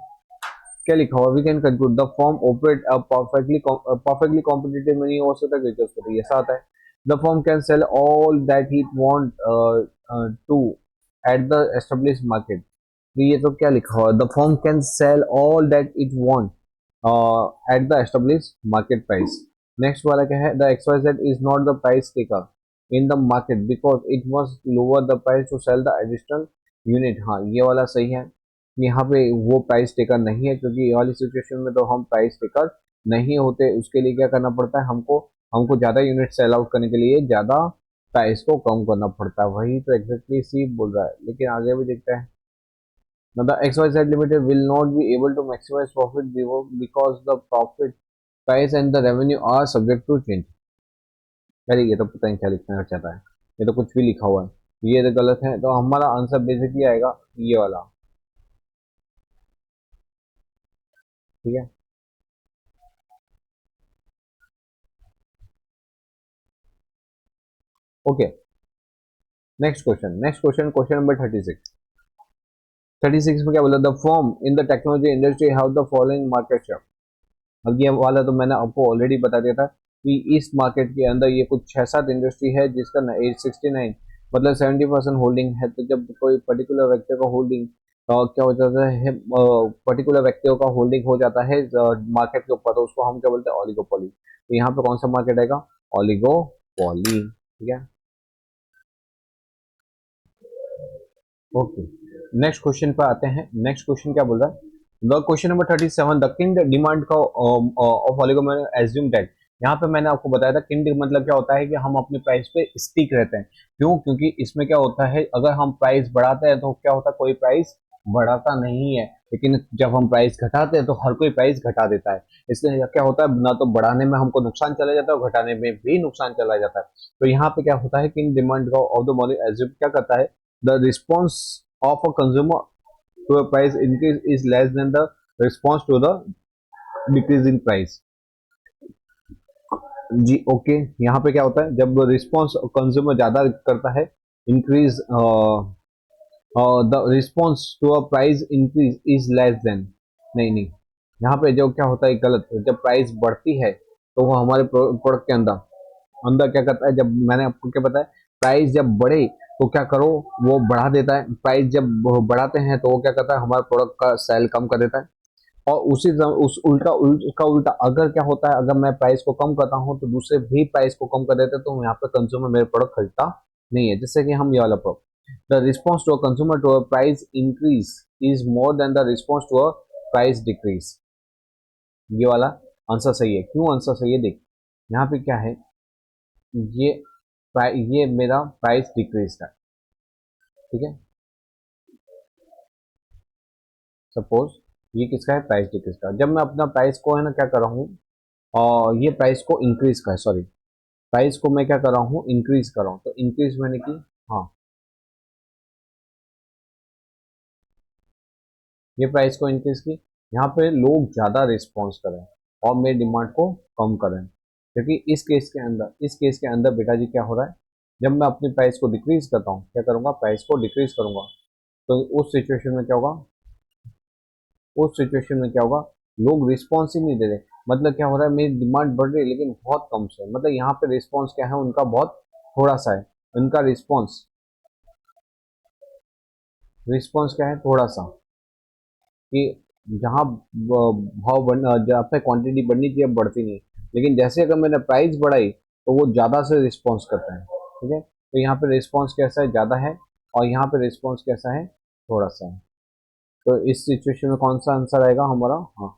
क्या लिखा हुआ, we can conclude the firm operate a perfectly competitive नहीं हो सकता, क्या सकता, ऐसा आता है। the firm can sell all that it want to at the established market। तो ये तो क्या लिखा हुआ, the firm can sell all that it want at the established market price। Next वाला क्या है, the XYZ is not the price taker in the market because it must lower the price to sell the additional unit। हाँ, ये वाला सही है, यहाँ पे वो प्राइस टेकर नहीं है, क्योंकि ये वाली सिचुएशन में तो हम प्राइस टेकर नहीं होते। उसके लिए क्या करना पड़ता है, हमको हमको ज्यादा यूनिट सेल आउट करने के लिए ज्यादा प्राइस को कम करना पड़ता है। वही तो एग्जैक्टली सी बोल रहा है, लेकिन आगे भी देखते हैं। Now the XYZ Limited will not be able to maximize profit because the profit price and the revenue are subject to change। अरे ये तो पता नहीं क्या लिखना चाहता है, ये तो कुछ भी लिखा हुआ है, ये तो गलत है। तो हमारा आंसर बेसिकली आएगा ये वाला। ठीक है, ओके, नेक्स्ट क्वेश्चन नंबर 36। 36 में क्या बोला, the firm in the technology industry have the following market share. अब ये वाला तो मैंने आपको ऑलरेडी बता दिया था कि इस मार्केट के अंदर ये कुछ 6-7 इंडस्ट्री है जिसका 869 मतलब 70% होल्डिंग है। तो जब कोई पर्टिकुलर व्यक्ति का होल्डिंग क्या हो जाता है, पर्टिकुलर व्यक्तियों का होल्डिंग हो जाता है मार्केट के ऊपर, तो उसको हम क्या बोलते हैं, ऑलिगोपोली। तो यहाँ पे कौन सा मार्केट आएगा, ऑलिगो पॉली, ठीक है। ओके, नेक्स्ट क्वेश्चन पर आते हैं। नेक्स्ट क्वेश्चन क्या बोल रहा है? The question number 37, the kind demand का ऑफ ओलिगो एज्यूम दैट। यहाँ पे मैंने आपको बताया था किंड मतलब क्या होता है कि हम अपने प्राइस पे स्टिक रहते हैं। क्यों? क्योंकि इसमें क्या होता है, अगर हम प्राइस बढ़ाते हैं तो क्या होता है, कोई प्राइस बढ़ाता नहीं है, लेकिन जब हम प्राइस घटाते हैं तो हर कोई प्राइस घटा देता है। इसलिए क्या होता है, ना तो बढ़ाने में हमको नुकसान चला जाता है और घटाने में भी नुकसान चला जाता है। तो यहाँ पे क्या होता है, किंग डिमांड का ऑफ द मनी एज्यूम क्या करता है, the response of a consumer to a price increase is less than the response to the decrease in price। जी ओके, यहाँ पे क्या होता है, जब रिस्पॉन्स कंज्यूमर ज्यादा करता है, increase the response to a price increase is less than. नहीं नहीं, यहाँ पे जो क्या होता है गलत, जब प्राइस बढ़ती है तो वो हमारे प्रोडक्ट के अंदर अंदर क्या करता है, जब मैंने आपको क्या बताया, प्राइस जब बढ़े तो क्या करो, वो बढ़ा देता है। प्राइस जब बढ़ाते हैं तो वो क्या करता है, हमारे प्रोडक्ट का सेल कम कर देता है। और उस उसका उल्टा अगर क्या होता है, अगर मैं प्राइस को कम करता हूँ तो दूसरे भी प्राइस को कम कर देते हैं, तो यहाँ पे कंज्यूमर मेरे प्रोडक्ट खरीदता नहीं है। जैसे कि हम ये वाला product, the response to a consumer to a price increase is more than the response to a price decrease. ये वाला आंसर सही है। क्यों आंसर सही है, देख यहाँ पे क्या है, ये ये मेरा प्राइस डिक्रीज का, ठीक है। सपोज ये किसका है, प्राइस डिक्रीज का। जब मैं अपना प्राइस को है ना क्या कर रहा हूँ, और ये प्राइस को इंक्रीज का है, सॉरी, प्राइस को मैं क्या कर रहा हूँ, इंक्रीज कर रहा हूँ। तो इंक्रीज मैंने की, हाँ, ये प्राइस को इंक्रीज की। यहाँ पे लोग ज्यादा रिस्पॉन्स कर रहे हैं और मेरी डिमांड को कम कर रहे हैं। क्योंकि इस केस के अंदर बेटा जी क्या हो रहा है, जब मैं अपनी प्राइस को डिक्रीज करता हूँ, क्या करूंगा, प्राइस को डिक्रीज करूंगा, तो उस सिचुएशन में क्या होगा, उस सिचुएशन में क्या होगा, लोग रिस्पॉन्स ही नहीं दे रहे। मतलब क्या हो रहा है, मेरी डिमांड बढ़ रही है लेकिन बहुत कम से, मतलब यहाँ पे रिस्पॉन्स क्या है उनका, बहुत थोड़ा सा है उनका रिस्पॉन्स। रिस्पॉन्स क्या है, थोड़ा सा, कि जहाँ भाव बढ़ना, जहाँ पे क्वांटिटी बढ़नी चाहिए बढ़ती नहीं। लेकिन जैसे अगर मैंने प्राइस बढ़ाई तो वो ज़्यादा से रिस्पॉन्स करते हैं, ठीक है। तो यहाँ पे रिस्पॉन्स कैसा है, ज़्यादा है, और यहाँ पे रिस्पॉन्स कैसा है, थोड़ा सा है। तो इस सिचुएशन में कौन सा आंसर आएगा हमारा, हाँ,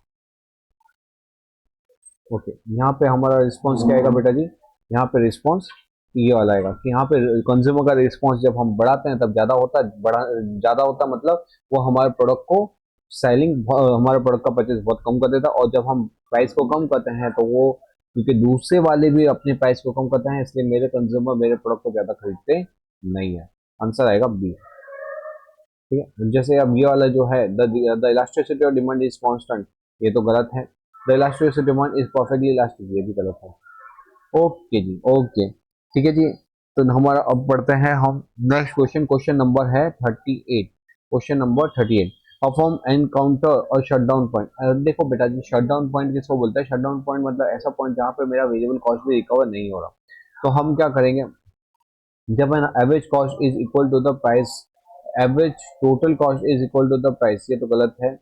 ओके। यहाँ पे हमारा रिस्पॉन्स क्या आएगा बेटा जी, यहाँ पे रिस्पॉन्स ये वाला आएगा कि यहाँ पे कंज्यूमर का रिस्पॉन्स जब हम बढ़ाते हैं तब ज्यादा होता है, बड़ा ज्यादा होता है, मतलब वो हमारे प्रोडक्ट को सेलिंग, हमारे प्रोडक्ट का परचेज बहुत कम कर देता है। और जब हम प्राइस को कम करते हैं तो वो, क्योंकि दूसरे वाले भी अपने प्राइस को कम करते हैं, इसलिए मेरे कंज्यूमर मेरे प्रोडक्ट को ज्यादा खरीदते नहीं है। आंसर आएगा बी, ठीक है। जैसे अब ये वाला जो है, the elasticity of demand is constant, ये तो गलत है। The elasticity demand is perfectly elastic, ये भी गलत है। ओके जी, ओके, ठीक है जी। तो हमारा अब बढ़ते हैं हम नेक्स्ट क्वेश्चन। क्वेश्चन नंबर है 38। क्वेश्चन नंबर 38, परफॉर्म एनकाउंटर और शटडाउन पॉइंट। देखो बेटा जी, शटडाउन पॉइंट किसको बोलते हैं, शटडाउन पॉइंट मतलब ऐसा पॉइंट जहाँ पे मेरा वेरिएबल कॉस्ट भी रिकवर नहीं हो रहा। तो हम क्या करेंगे, जब है ना average cost is equal to the price, average total cost is equal to the price, ये तो गलत है।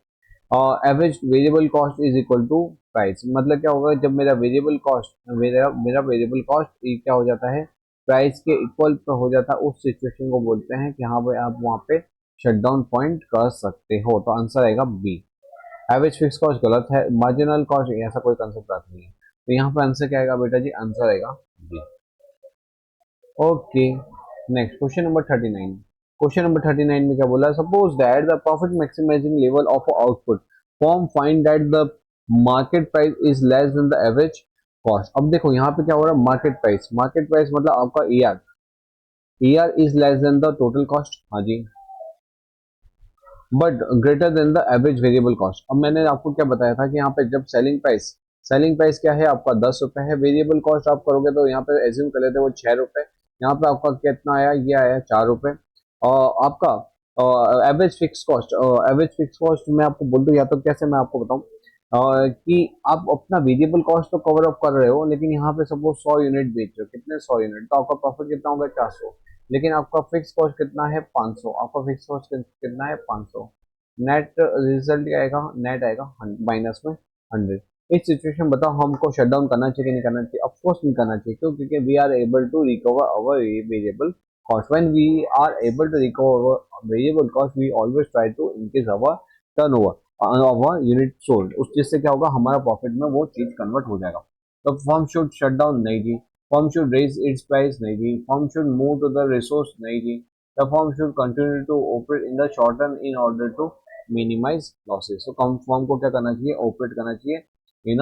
और average variable cost is equal to price, मतलब क्या होगा, जब मेरा वेरिएबल कॉस्ट, मेरा वेरिएबल कॉस्ट क्या हो जाता है, प्राइस के इक्वल पे हो जाता है, उस सिचुएशन को बोलते हैं कि हाँ भाई आप वहाँ पे शट डाउन पॉइंट कर सकते हो। तो आंसर आएगा बी। एवरेज फिक्स कॉस्ट गलत है, मार्जिनल कॉस्ट ऐसा कोई कंसेप्ट आता नहीं है। तो यहाँ पे आंसर क्या आएगा बेटा जी, आंसर आएगा B. Okay, next question number 39। Question number 39 में क्या बोला, suppose that the profit maximising level of output firm find that the market price is less than the average cost. अब देखो यहाँ पे क्या हो रहा है, मार्केट प्राइस मतलब आपका ER, ER is less than the total cost, हाँ जी, but greater than the average variable cost. अब मैंने आपको क्या बताया था कि यहाँ पे जब सेलिंग प्राइस क्या है आपका 10 रुपए है, वेरिएबल कॉस्ट आप करोगे तो यहाँ पे एज्यूम कर लेते हैं वो 6 रुपए, यहाँ पे आपका कितना आया, ये आया 4 रुपए। और आपका एवरेज फिक्स कॉस्ट मैं आपको बोल दूं, या तो कैसे मैं आपको बताऊं, कि आप अपना वेरिएबल कॉस्ट तो कवर अप कर रहे हो, लेकिन यहाँ पे सपोज 100 यूनिट बेच रहे हो, कितने 100 यूनिट, तो आपका प्रॉफिट कितना होगा, 400। लेकिन आपका फिक्स कॉस्ट कितना है, 500, आपका फिक्स कॉस्ट कितना है, 500। नेट रिजल्ट क्या आएगा, नेट आएगा माइनस में 100। इस सिचुएशन बताओ हमको शट डाउन करना चाहिए कि नहीं करना चाहिए? ऑफ कोर्स नहीं करना चाहिए, क्यों? क्योंकि we are able to recover our variable cost. When we are able to recover our variable cost we always try to increase our turnover our unit sold. उस चीज से क्या होगा, हमारा प्रॉफिट में वो चीज कन्वर्ट हो जाएगा। तो फर्म शुड शट डाउन नहीं जी, firm should raise its price नहीं जी, firm should move to the resource नहीं जी, the firm should continue to operate in the short term in order to minimise losses. तो फर्म को क्या करना चाहिए? ऑपरेट करना चाहिए इन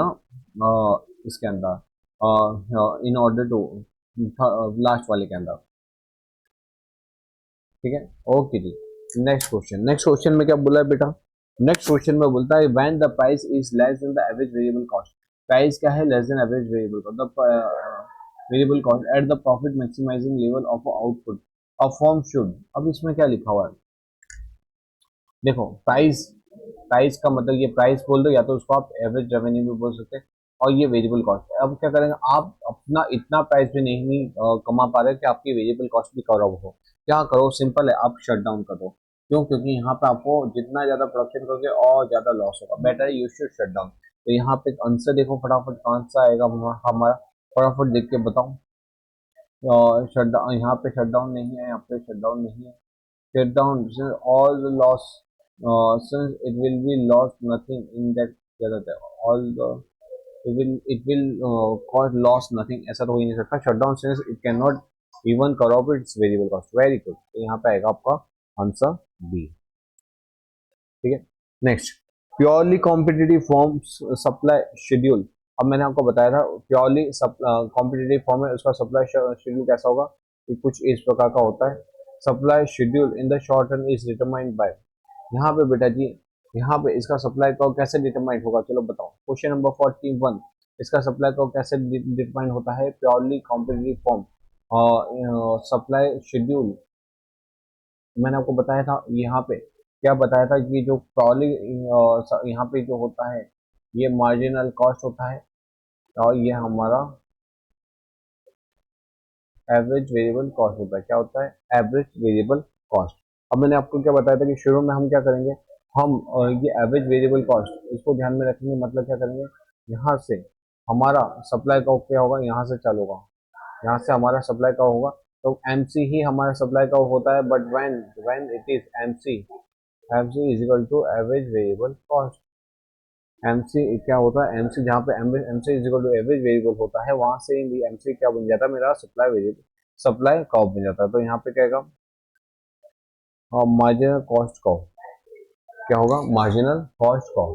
इसके अंदर इन ऑर्डर टू लास्ट वाले के अंदर। ठीक है, ओके जी। नेक्स्ट क्वेश्चन में क्या बोला है बेटा? नेक्स्ट क्वेश्चन में बोलता है when the price is less than the average variable cost. Price क्या है? Less than average variable cost, the variable cost at the profit maximising level of output a firm should. अब इसमें क्या लिखा हुआ है? देखो, प्राइस प्राइस का मतलब ये प्राइस बोल दो, या तो उसको आप एवरेज रेवेन्यू भी बोल सकते हैं, और ये वेरिएबल कॉस्ट है। अब क्या करेंगे, आप अपना इतना प्राइस भी नहीं कमा पा रहे कि आपकी वेरिएबल कॉस्ट भी कवर हो। क्या करो, सिंपल है, आप शट डाउन कर दो। क्यों? क्योंकि यहाँ पे आपको जितना ज्यादा प्रोडक्शन करोगे और ज्यादा लॉस होगा। Better you should shut down. तो यहाँ पे आंसर देखो फटाफट कौन सा आएगा हमारा, फटाफट देख के बताओ। शट डाउन, यहाँ पे शट डाउन नहीं है, यहाँ पे शट डाउन नहीं है। shut down all the loss since it will be lost nothing in that, क्या कहते हैं, all the it will cause loss nothing, ऐसा तो हो ही नहीं सकता। Shut down since it cannot even cover up its variable cost। Very good, तो यहाँ पे आएगा आपका आंसर बी। ठीक है, next, purely competitive forms supply schedule. अब मैंने आपको बताया था प्योरली कॉम्पिटिटिव फॉर्म है, उसका सप्लाई शेड्यूल कैसा होगा, ये कुछ इस प्रकार का होता है। Supply schedule in the short run is determined bye. यहाँ पे बेटा जी, यहाँ पे इसका सप्लाई कर्व कैसे डिटरमाइंड होगा, चलो बताओ। क्वेश्चन नंबर 41, इसका सप्लाई कर्व कैसे डिटरमाइंड होता है? प्योरली कॉम्पिटिटिव फॉर्म और सप्लाई शेड्यूल मैंने आपको बताया था। यहाँ पे क्या बताया था कि जो प्योरली यहाँ पे जो होता है ये मार्जिनल कॉस्ट होता है, और ये हमारा एवरेज वेरिएबल कॉस्ट होता है। क्या होता है? Average variable cost. अब मैंने आपको क्या बताया था कि शुरू में हम क्या करेंगे, हम ये एवरेज वेरिएबल कॉस्ट इसको ध्यान में रखेंगे। मतलब क्या करेंगे, यहाँ से हमारा सप्लाई का क्या होगा, यहाँ से चालू होगा, यहाँ से हमारा सप्लाई का होगा, तो एमसी ही हमारा सप्लाई का होता है। But when when it is MC, MC is equal to average variable cost. MC क्या होता है? एमसी जहाँ पे MC is equal to average variable होता है, वहां से एमसी क्या बन जाता है, मेरा सप्लाई वेरिएबल सप्लाई कर्व बन जाता है। तो यहाँ पे क्या होगा, मार्जिनल कॉस्ट कर्व। क्या होगा? Marginal cost curve.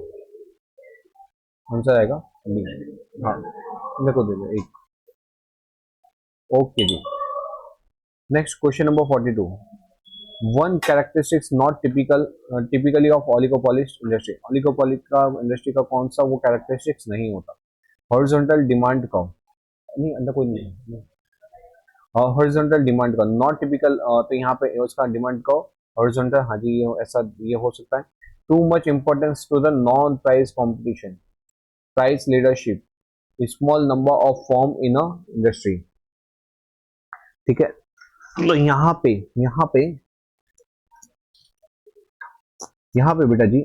आंसर आएगा बी। हाँ, मेरे को दे दो एक। ओके जी, next question number 42, one characteristics not typically of oligopolist industry. Oligopoly का इंडस्ट्री का कौन सा वो कैरेक्टरिस्टिक्स नहीं होता? हॉरिजॉन्टल डिमांड कर्व, नहीं अंदर कोई नहीं। Horizontal demand curve not typical, तो यहाँ पे उसका डिमांड कर्व हॉरिजॉन्टल, हाँ जी, ये ऐसा ये हो सकता है। Too much importance to the non price competition, price leadership, small number of form in a industry. ठीक है, तो यहाँ पे बेटा जी,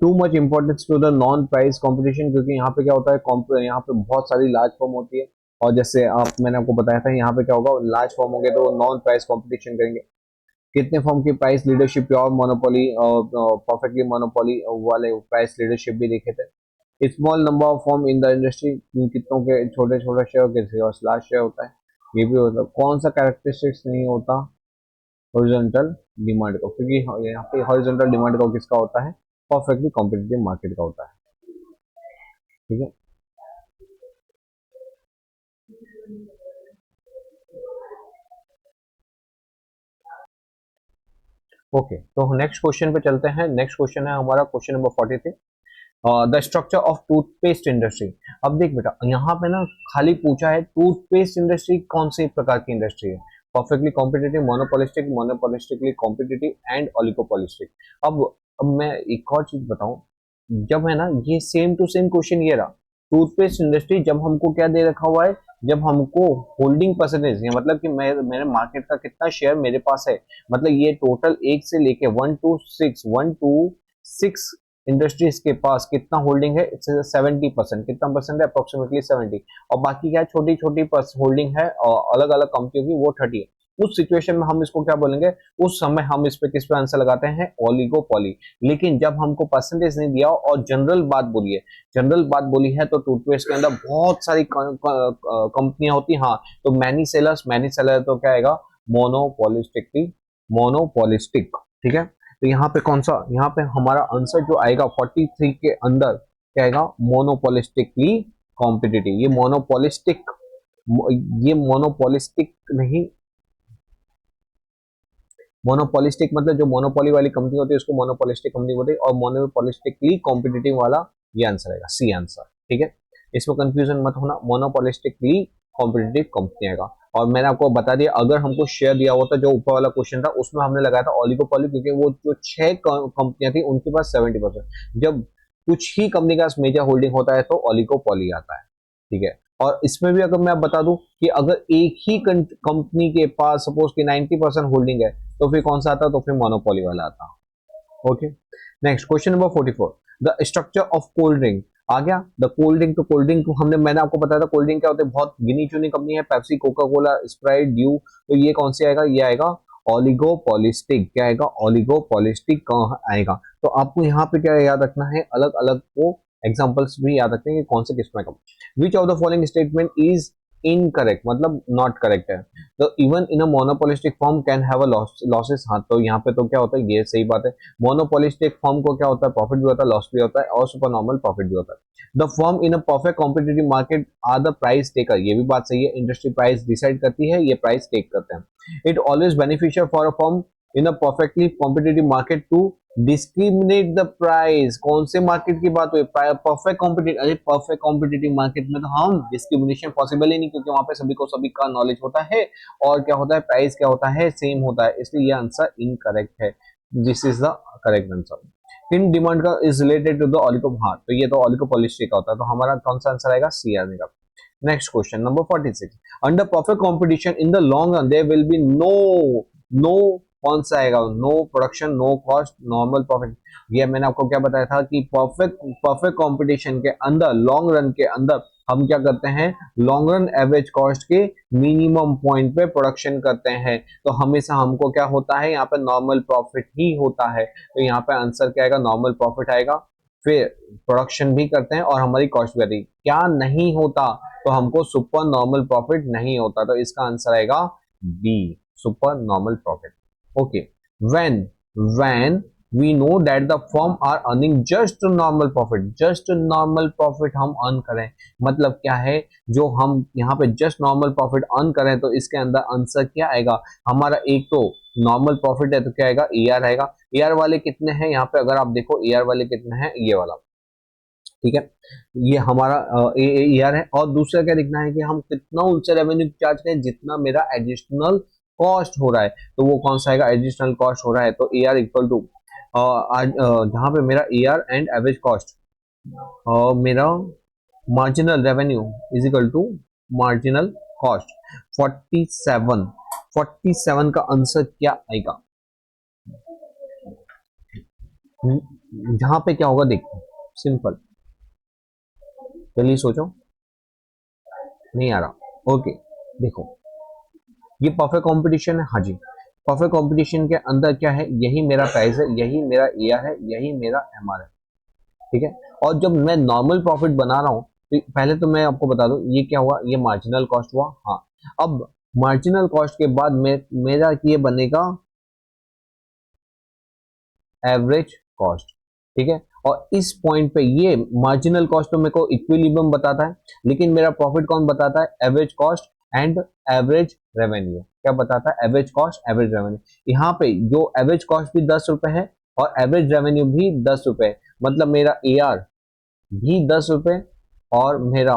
too much importance to the non price competition, क्योंकि यहाँ पे क्या होता है, यहाँ पे बहुत सारी लार्ज फॉर्म होती है, और जैसे आप मैंने आपको बताया था यहाँ पे क्या होगा, लार्ज फॉर्म होंगे तो नॉन प्राइस कंपटीशन करेंगे। कितने फॉर्म की प्राइस लीडरशिप, प्योर मोनोपोली और परफेक्टली मोनोपोली वाले प्राइस लीडरशिप भी देखे थे। Small number of form in the industry, कितनों के छोटे छोटे शेयर, किसी और लार्ज शेयर होता है, ये भी होता है। कौन सा कैरेक्टरिस्टिक्स नहीं होता? हॉरिजॉन्टल डिमांड का, क्योंकि यहाँ पे हॉरिजॉन्टल डिमांड का किसका होता है? परफेक्टली कॉम्पिटिटिव मार्केट का होता है। ठीक है, ओके, तो नेक्स्ट क्वेश्चन पे चलते हैं। नेक्स्ट क्वेश्चन है हमारा question number 43, the structure of toothpaste industry. अब देख बेटा, यहाँ पे ना खाली पूछा है टूथपेस्ट इंडस्ट्री कौन से प्रकार की इंडस्ट्री है, perfectly competitive, monopolistic, monopolistically competitive and oligopolistic. अब मैं एक और चीज बताऊं, जब है ना ये सेम टू सेम क्वेश्चन ये रहा, टूथपेस्ट इंडस्ट्री जब हमको क्या दे रखा हुआ है, जब हमको होल्डिंग परसेंटेज है, मतलब कि मेरे मार्केट का कितना शेयर मेरे पास है, मतलब ये टोटल एक से लेके 1 to 6 इंडस्ट्रीज के पास कितना होल्डिंग है, इट्स 70%, कितना परसेंट है, अप्रोक्सीमेटली 70, और बाकी क्या छोटी छोटी होल्डिंग है अलग अलग कंपनियों की, वो 30 है। उस सिचुएशन में हम इसको क्या बोलेंगे, उस समय हम इस पे किस पे आंसर लगाते हैं, ओलिगोपॉली। लेकिन जब हमको परसेंटेज नहीं दिया और जनरल बात बोली है, जनरल बात बोली है, तो टूथपेस्ट के अंदर बहुत सारी कंपनियां होती हैं, हाँ, तो मैनी सेलर्स, मैनी सेलर तो क्या आएगा, मोनोपोलिस्टिक, मोनोपोलिस्टिक, ठीक है। तो यहाँ पे कौन सा, यहाँ पे हमारा आंसर जो आएगा 43 के अंदर क्या आएगा, मोनोपोलिस्टिकली कॉम्पिटिटिव। ये मोनोपोलिस्टिक, ये मोनोपोलिस्टिक नहीं, मोनोपोलिस्टिक मतलब जो मोनोपोली वाली कंपनी होती है उसको मोनोपोलिस्टिक कंपनी बोलते हैं, और मोनोपोलिस्टिकली कॉम्पिटिटिव वाला ये आंसर आएगा, सी आंसर, ठीक है। इसमें कंफ्यूजन मत होना, मोनोपोलिस्टिकली कॉम्पिटिटिव कंपनी आएगा। और मैंने आपको बता दिया, अगर हमको शेयर दिया होता जो ऊपर वाला क्वेश्चन था उसमें हमने लगाया था ओलिगोपोली, क्योंकि वो जो 6 कंपनियां थी उनके पास 70%, जब कुछ ही कंपनी का मेजर होल्डिंग होता है तो ओलिगोपोली आता है, ठीक है। और इसमें भी अगर मैं आप बता दूं कि अगर एक ही कंपनी के पास सपोज कि 90% होल्डिंग है तो फिर कौन सा आता, तो फिर मोनोपोली वाला आता। Okay, next question number 44, the structure of cold drink आ गया। द कोल्ड ड्रिंक, तो कोल्ड ड्रिंक हमने, मैंने आपको बताया था कोल्ड ड्रिंक क्या होते हैं, बहुत गिनी चुनी कंपनी है, Pepsi, Coca Cola, Sprite, due, तो ये कौन सी आएगा, ये आएगा ओलिगोपॉलिस्टिक, क्या आएगा, ओलिगोपॉलिस्टिक आएगा। तो आपको यहाँ पे क्या याद रखना है, अलग अलग को एग्जांपल्स भी याद रखते हैं कि कौन से किसमें कम। Which of the following statement is incorrect, मतलब नॉट करेक्ट है। तो even in a monopolistic form can have a losses, हाँ, तो यहाँ पे तो क्या होता है, ये सही बात है, मोनोपोलिस्टिक फॉर्म को क्या होता है, प्रॉफिट भी होता है, लॉस भी होता है, और सुपर नॉर्मल प्रॉफिट भी होता है। The firm in a perfect competitive market are the price taker, ये भी बात सही है, इंडस्ट्री प्राइस डिसाइड करती है, ये प्राइस टेक करते हैं। It always beneficial for a firm in a perfectly competitive market to discriminate the price, कौन से मार्केट की बात हुई, परफेक्ट कॉम्पिटिटिव, अरे परफेक्ट कॉम्पिटिटिव मार्केट में तो हम डिस्क्रिमिनेशन पॉसिबल ही नहीं, क्योंकि वहां पे सभी को सभी का नॉलेज होता है, और क्या होता है, प्राइस क्या होता है, सेम होता है, इसलिए ये आंसर इनकरेक्ट है, this is the correct answer. In demand का is related to the oligo, हाँ, तो ये तो ऑलिगोपॉलिस्टी का होता है, तो हमारा कौन सा आंसर आएगा, सी आएगा। Next question number 46, under perfect competition in the long run there will be no कौन सा आएगा, no production, no cost, normal profit. ये मैंने आपको क्या बताया था कि परफेक्ट कंपटीशन के अंदर, लॉन्ग रन के अंदर हम क्या करते हैं, लॉन्ग रन एवरेज कॉस्ट के मिनिमम पॉइंट पे प्रोडक्शन करते हैं, तो हमेशा हमको क्या होता है, यहाँ पे नॉर्मल प्रॉफिट ही होता है, तो यहाँ पे आंसर क्या आएगा, नॉर्मल प्रॉफिट आएगा। फिर प्रोडक्शन भी करते हैं और हमारी कॉस्ट भी आती है, क्या नहीं होता, तो हमको सुपर नॉर्मल प्रॉफिट नहीं होता, तो इसका आंसर आएगा B, super normal profit. Okay, when we know that the firm are earning just normal profit हम अर्न करें, मतलब क्या है, जो हम यहाँ पे जस्ट नॉर्मल प्रॉफिट अर्न करें, तो इसके अंदर आंसर क्या आएगा हमारा, एक तो नॉर्मल प्रॉफिट है तो क्या आएगा, ईआर आएगा। ईआर वाले कितने हैं यहाँ पे, अगर आप देखो ईआर वाले कितने हैं, ये वाला, ठीक है, ये हमारा ईआर है। और दूसरा क्या देखना है कि हम कितना उनसे रेवेन्यू चार्ज करें, जितना मेरा एडिशनल कॉस्ट हो रहा है, तो वो कौन सा आएगा, एडिशनल कॉस्ट हो रहा है, तो ईआर इक्वल टू आज जहां पे मेरा ईआर एंड एवरेज कॉस्ट, मेरा marginal revenue is equal to marginal cost, 47 का आंसर क्या आएगा, जहां पे क्या होगा, देखो सिंपल, चलिए सोचो, नहीं आ रहा, ओके, देखो ये परफेक्ट कंपटीशन है, हाँ जी, परफेक्ट कंपटीशन के अंदर क्या है, यही मेरा प्राइस है, यही मेरा एआर है, यही मेरा एमआर है, ठीक है। और जब मैं नॉर्मल प्रॉफिट बना रहा हूं, तो पहले तो मैं आपको बता दूं ये क्या हुआ, ये मार्जिनल कॉस्ट हुआ, हाँ। अब मार्जिनल कॉस्ट के बाद मेरा ये बनेगा एवरेज कॉस्ट, ठीक है। और इस पॉइंट पे ये मार्जिनल कॉस्ट तो मेरे को इक्विलिब्रियम बताता है, लेकिन मेरा प्रॉफिट कौन बताता है, average cost and average revenue, क्या बताता है, एवरेज कॉस्ट एवरेज रेवेन्यू। यहाँ पे जो एवरेज कॉस्ट भी 10 रुपए है और एवरेज रेवेन्यू भी 10 रुपए है, मतलब मेरा एआर भी 10 रुपए और मेरा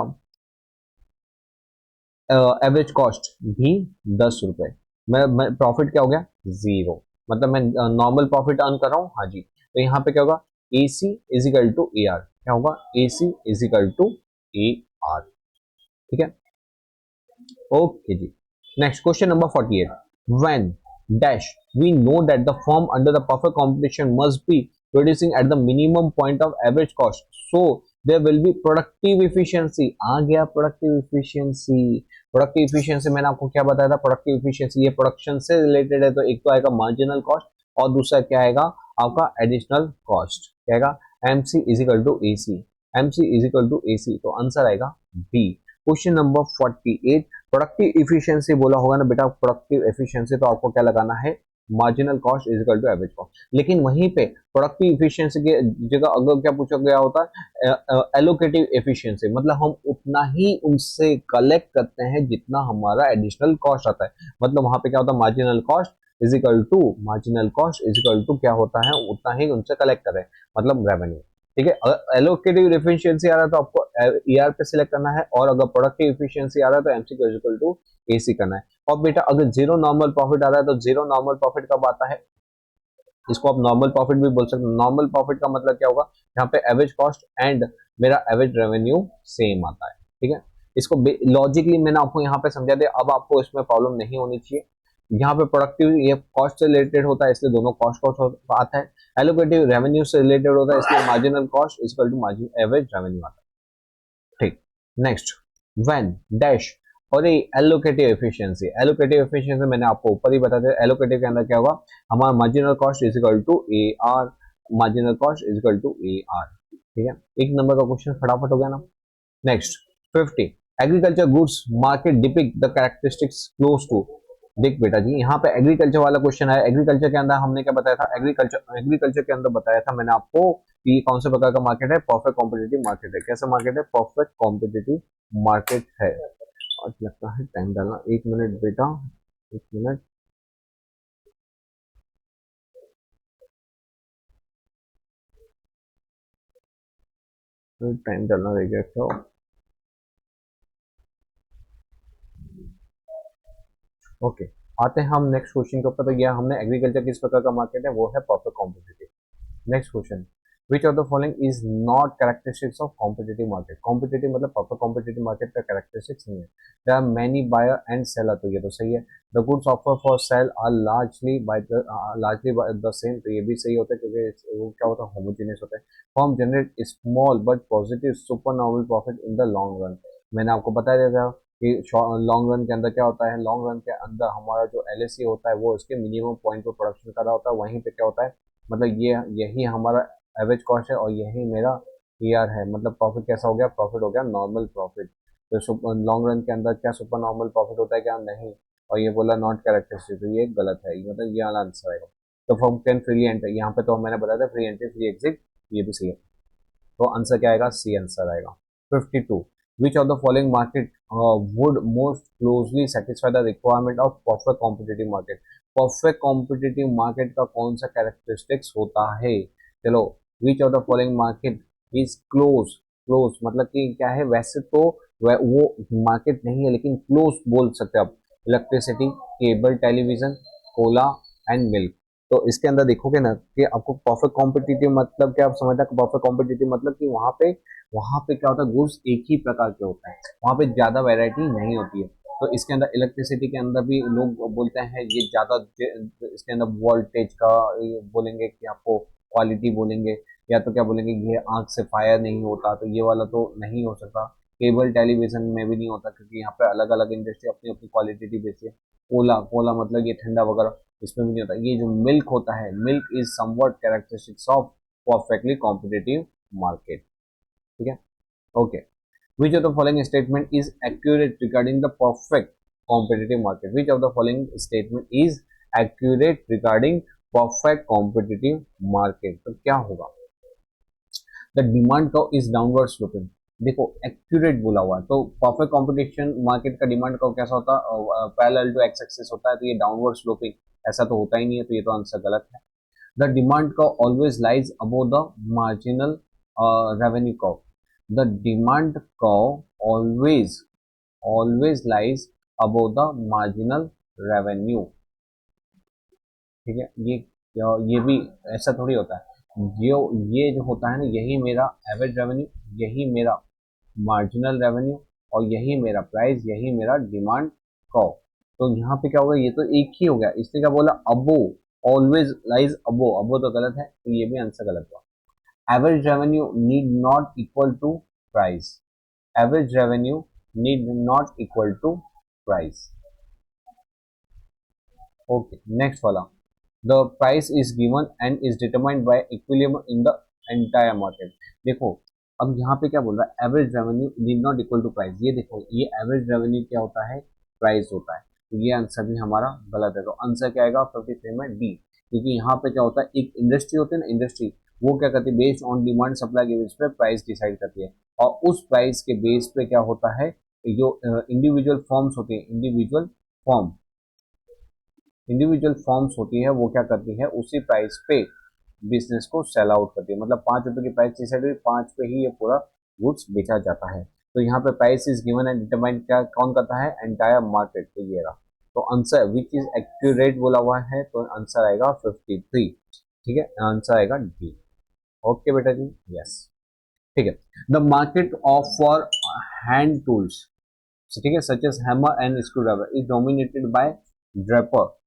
एवरेज कॉस्ट भी 10 रुपए, मैं प्रॉफिट क्या हो गया, जीरो, मतलब मैं नॉर्मल प्रॉफिट अर्न कर रहा हूँ, हाँ जी। तो यहाँ पे क्या होगा, A C is equal to A R, क्या होगा, A C is equal to A R, ठीक है, ओके जी। Next question number 48, when dash we know that the firm under the perfect competition must be producing at the minimum point of average cost, so there will be productive efficiency. आ गया प्रोडक्टिव इफिशियंसी। प्रोडक्टिव इफिशियंसी मैंने आपको क्या बताया था, प्रोडक्टिव इफिशियंसी ये प्रोडक्शन से रिलेटेड है, तो एक तो आएगा मार्जिनल कॉस्ट और दूसरा क्या आएगा आपका एडिशनल कॉस्ट, क्या आएगा MC is equal to AC। MC is equal to AC, तो आंसर आएगा B। Question number 48, productive efficiency बोला होगा ना बेटा, प्रोडक्टिव एफिशिएंसी तो आपको क्या लगाना है, marginal cost is equal to average cost. लेकिन वहीं पे प्रोडक्टिव इफिशियंसी के जगह अगर क्या पूछा गया होता है एलोकेटिव एफिशिएंसी, मतलब हम उतना ही उनसे कलेक्ट करते हैं जितना हमारा एडिशनल कॉस्ट आता है। मतलब वहां पे क्या होता है, marginal cost is equal to, marginal cost is equal to क्या होता है, उतना ही उनसे कलेक्ट करें, मतलब रेवेन्यू। ठीक है, एलोकेटिव एफिशिएंसी आ रहा है तो आपको ER पे सिलेक्ट करना है, और अगर प्रोडक्टिव एफिशिएंसी आ रहा है तो MC is equal to AC करना है। और बेटा अगर जीरो नॉर्मल प्रॉफिट आ रहा है तो जीरो नॉर्मल प्रॉफिट कब आता है, इसको आप नॉर्मल प्रॉफिट भी बोल सकते हैं। नॉर्मल प्रॉफिट का मतलब क्या होगा, यहाँ पे एवरेज कॉस्ट एंड मेरा एवरेज रेवेन्यू सेम आता है। ठीक है, इसको लॉजिकली मैंने आपको यहाँ पे समझा दिया, अब आपको इसमें प्रॉब्लम नहीं होनी चाहिए। यहाँ पे प्रोडक्टिव ये कॉस्ट से रिलेटेड होता है, इसलिए दोनों कॉस्ट कॉस्ट आता है। एलोकेटिव रेवेन्यू से रिलेटेड होता है, इसलिए marginal cost is equal to margin average revenue आता है। ठीक, नेक्स्ट, व्हेन डैश और एलोकेटिव एफिशिएंसी। एलोकेटिव एफिशिएंसी मैंने आपको ऊपर ही बता दिया, एलोकेटिव के अंदर क्या होगा, हमारा marginal cost is equal to AR, marginal cost is equal to AR। ठीक है, एक नंबर का क्वेश्चन फटाफट हो गया ना। Next 50, agriculture goods market depict the characteristics close to. देख बेटा जी, यहाँ पे एग्रीकल्चर वाला क्वेश्चन है। एग्रीकल्चर के अंदर हमने क्या बताया था, एग्रीकल्चर के अंदर बताया था मैंने आपको कि कौन से प्रकार का मार्केट है, परफेक्ट कॉम्पिटिटिव मार्केट है। कैसा मार्केट है, परफेक्ट कॉम्पिटिटिव मार्केट है। और लगता है टाइम डालना, 1 मिनट बेटा, 1 मिनट। टाइम डालना रह गया तो ओके। आते हैं हम नेक्स्ट क्वेश्चन के ऊपर। तो यह हमने एग्रीकल्चर किस प्रकार का मार्केट है, वो है perfect competitive. Next question, which of the following is not characteristics of competitive market. Competitive मतलब परफेक्ट कॉम्पिटिटिव मार्केट का कैरेक्टरिस्टिक्स नहीं है। There are many buyer and seller, तो ये तो सही है। The goods offer for sale are largely by the same, तो ये भी सही होता है क्योंकि वो क्या होता है, होमोजेनियस होता है। Form generate small but positive super normal profit in the long run. मैंने आपको बता दिया था कि लॉन्ग रन के अंदर क्या होता है, लॉन्ग रन के अंदर हमारा जो LSE होता है वो उसके मिनिमम पॉइंट पर प्रोडक्शन कर रहा होता है। वहीं पे क्या होता है, मतलब ये यही हमारा एवरेज कॉस्ट है और यही मेरा ER है। मतलब प्रॉफिट कैसा हो गया, प्रॉफिट हो गया नॉर्मल प्रॉफिट। तो लॉन्ग रन के अंदर क्या सुपर नॉर्मल प्रॉफिट होता है क्या, नहीं। और ये बोला नॉट कैरेक्टरिस्टिक, तो ये गलत है, मतलब ये वाला आंसर आएगा। तो फॉर्म कैन फ्री एंट्री, यहाँ पे तो मैंने बताया था फ्री एंट्री फ्री एग्जिट, ये भी सही है। तो आंसर क्या आएगा, C आंसर आएगा। 52, विच of the following market would most closely satisfy the requirement of perfect competitive market. Perfect competitive market का कौन सा कैरेक्टरिस्टिक्स होता है, चलो। विच of the following market is close, close मतलब कि क्या है, वैसे तो वो मार्केट नहीं है लेकिन क्लोज बोल सकते हैं आप। Electricity, cable television, Cola and milk. तो इसके अंदर देखोगे ना कि आपको परफेक्ट कॉम्पिटिटिव मतलब क्या आप समझना, परफेक्ट कॉम्पिटिटिव मतलब कि वहां पे क्या होता है, गुड्स एक ही प्रकार के होते हैं, वहां पे ज्यादा वैरायटी नहीं होती है। तो इसके अंदर इलेक्ट्रिसिटी के अंदर भी लोग बोलते हैं ये ज्यादा, इसके अंदर वोल्टेज का बोलेंगे कि आपको क्वालिटी बोलेंगे, या तो क्या बोलेंगे ये आंख से फायर नहीं होता, तो ये वाला तो नहीं हो सकता। केबल टेलीविजन में भी नहीं होता क्योंकि यहाँ पे अलग अलग इंडस्ट्री अपनी अपनी क्वालिटी बेचती है। कोला, कोला मतलब ये ठंडा वगैरह, इसमें भी नहीं होता। ये जो मिल्क होता है, milk is somewhat characteristics of perfectly competitive market. ठीक है, okay. Which of the following statement is accurate regarding the perfect competitive market. Which of the following statement is accurate regarding perfect competitive market, तो क्या होगा, the demand curve is downward sloping. देखो एक्यूरेट बोला हुआ है, तो परफेक्ट कंपटीशन मार्केट का डिमांड कर्व कैसा होता है, पैरेलल टू एक्स एक्सिस होता है, तो ये डाउनवर्ड स्लोपिंग ऐसा तो होता ही नहीं है, तो ये तो आंसर गलत है। The demand curve always lies above the marginal revenue curve. The demand curve always always lies above the marginal revenue. ठीक है, ये भी ऐसा थोड़ी होता है। ये जो होता है ना, यही मेरा एवरेज रेवेन्यू, यही मेरा मार्जिनल रेवेन्यू, और यही मेरा प्राइस, यही मेरा डिमांड कर्व। तो यहाँ पे क्या होगा, ये तो एक ही हो गया, इसने क्या बोला अबो, ऑलवेज लाइज अबो, अबो तो गलत है, तो ये भी आंसर गलत हुआ। Average revenue need not equal to price, average revenue need not equal to price. Okay, next वाला, the price is given and is determined by equilibrium in the entire market. देखो अब यहाँ पे क्या बोल रहा है, average revenue need not equal to price. ये देखो ये एवरेज रेवेन्यू क्या होता है, प्राइस होता है, तो ये आंसर भी हमारा गलत है। तो आंसर क्या आएगा 53 में डी, क्योंकि यहाँ पे क्या होता है, एक इंडस्ट्री होती है ना, इंडस्ट्री वो क्या करती है, बेस्ड ऑन डिमांड सप्लाई के बेस पे प्राइस डिसाइड करती है, और उस प्राइस के बेस पे क्या होता है, जो इंडिविजुअल फॉर्म्स होते हैं, फॉर्म इंडिविजुअल फॉर्म्स होती है, वो क्या करती है, उसी प्राइस पे बिजनेस को सेल आउट करती है। मतलब 5 रुपए की प्राइस डिसाइड हुई, 5 पे ही ये पूरा गुड्स बेचा जाता है। तो यहाँ पे price is given and determine क्या कौन करता है, एंटायर मार्केट। तो ये रहा, तो आंसर विच इज एक्यूरेट बोला हुआ है, तो आंसर आएगा 53। ठीक है, आंसर आएगा डी। ओके बेटा जी, यस, ठीक है। The market of for hand tools, ठीक है, such as hammer and screw driver is dominated by Draper,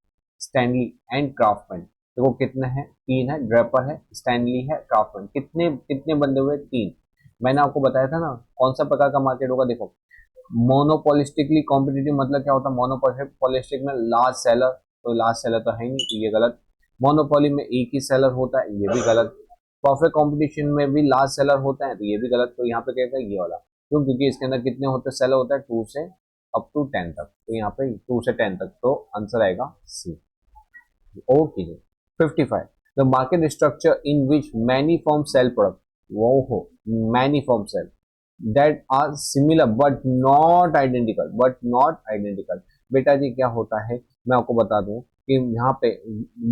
Stanley and Craftsman. देखो कितने हैं, तीन है, ड्रेपर है, स्टैनली है, क्राफ्टमैन। कितने कितने बंदे हुए, तीन। मैंने आपको बताया था ना कौन सा प्रकार का मार्केट होगा। देखो मोनोपोलिस्टिकली कॉम्पिटिटिव मतलब क्या होता है, मोनोपोलिस्टिक में लार्ज सेलर, तो लार्ज सेलर तो है ही नहीं, तो ये गलत। मोनोपोली में एक ही सेलर होता है, ये भी गलत। परफेक्ट कंपटीशन में भी लार्ज सेलर होता है, तो ये भी गलत। तो यहाँ पे क्या है, ये वाला। क्यों, क्योंकि इसके अंदर कितने होते हैं, सेलर होता है 2 से अप टू 10 तक, तो यहाँ पे 2 से 10 तक, तो आंसर आएगा C. Okay, 55, the market structure in which many firm sell product, वो हो many firm sell that are similar but not identical. बेटा जी क्या होता है, मैं आपको बता दूं कि यहाँ पे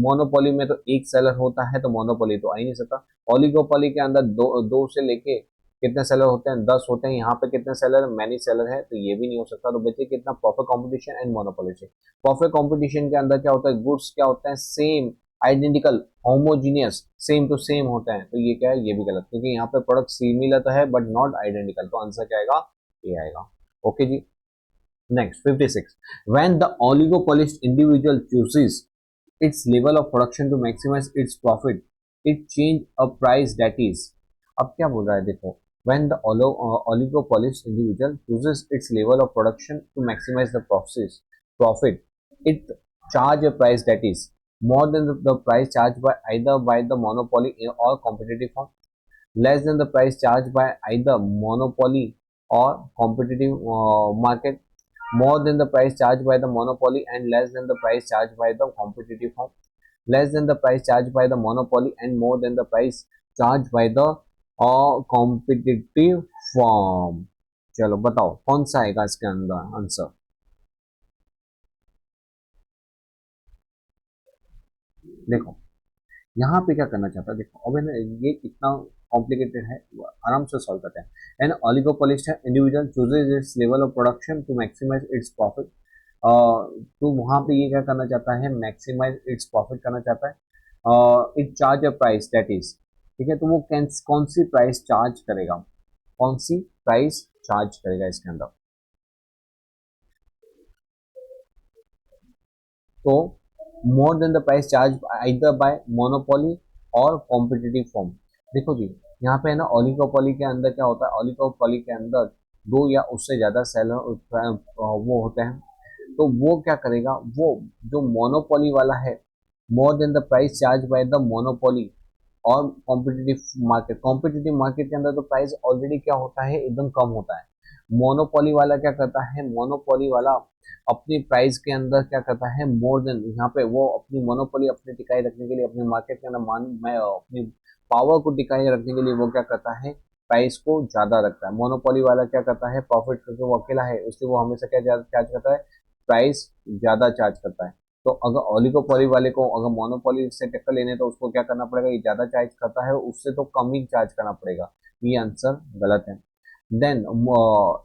मोनोपोली में तो एक सेलर होता है, तो मोनोपोली तो आ ही नहीं सकता। ओलिगोपोली के अंदर दो दो से लेके कितने सेलर होते हैं, 10 होते हैं। यहाँ पे कितने सेलर, मैनी सेलर है, तो ये भी नहीं हो सकता। तो बच्चे कितना, perfect competition and monopoly. Perfect competition के अंदर क्या होता है, गुड्स क्या होते हैं, same, identical, homogeneous, same to same होते हैं। तो ये क्या है, ये भी गलत, क्योंकि यहाँ पे प्रोडक्ट सिमिलर तो है बट नॉट आइडेंटिकल। तो आंसर क्या आएगा, ये आएगा। ओके जी, next 56, when the oligopolist individual chooses its level of production to maximize its profit, it change a price that is। अब क्या बोल रहा है, देखो when the oligopolist individual chooses its level of production to maximize the profit, it charge a price that is more than the price charged by either by the monopoly or competitive firm, less than the price charged by either monopoly or competitive market, more than the price charged by the monopoly and less than the price charged by the competitive firm, less than the price charged by the monopoly and more than the price charged by the competitive firm। चलो बताओ कौन सा आएगा इसके अंदर आंसर। देखो यहाँ पे क्या करना चाहता है, देखो अब है ना, ये कितना कॉम्प्लिकेटेड है, वो आराम से सॉल्व करते हैं। एन ओलिगोपोलिस्ट है, individual chooses its level of production to maximize its profit. तो वहां पे ये क्या करना चाहता है, मैक्सिमाइज इट्स प्रॉफिट करना चाहता है। It charge a price that is, ठीक है, तो वो कौन सी प्राइस चार्ज करेगा, कौन सी प्राइस चार्ज करेगा इसके अंदर। तो मोर than the price charge either bye monopoly और कॉम्पिटिटिव फॉर्म। देखो जी यहाँ पे है ना, ओलिगोपोली के अंदर क्या होता है, ओलिगोपोली के अंदर दो या उससे ज्यादा सेलर वो होते हैं। तो वो क्या करेगा, वो जो मोनोपोली वाला है, मोर than the price charge by the monopoly और कॉम्पिटिटिव मार्केट के अंदर तो प्राइस ऑलरेडी क्या होता है, एकदम कम होता है। मोनोपोली वाला क्या करता है, मोनोपोली वाला अपनी प्राइस के अंदर क्या करता है, मोर देन, यहाँ पे वो अपनी मोनोपोली अपनी टिकाई रखने के लिए, अपने मार्केट के अंदर अपनी पावर को टिकाई रखने के लिए वो क्या करता है, प्राइस को ज्यादा रखता है। मोनोपोली वाला क्या करता है, प्रॉफिट करके वो अकेला है, इसलिए वो हमेशा क्या चार्ज करता है, प्राइस ज्यादा चार्ज करता है। तो अगर ओलिगोपोली वाले को अगर मोनोपोली से टक्कर लेने, तो उसको क्या करना पड़ेगा, ये ज्यादा चार्ज करता है, उससे तो कम ही चार्ज करना पड़ेगा। ये आंसर गलत है। Than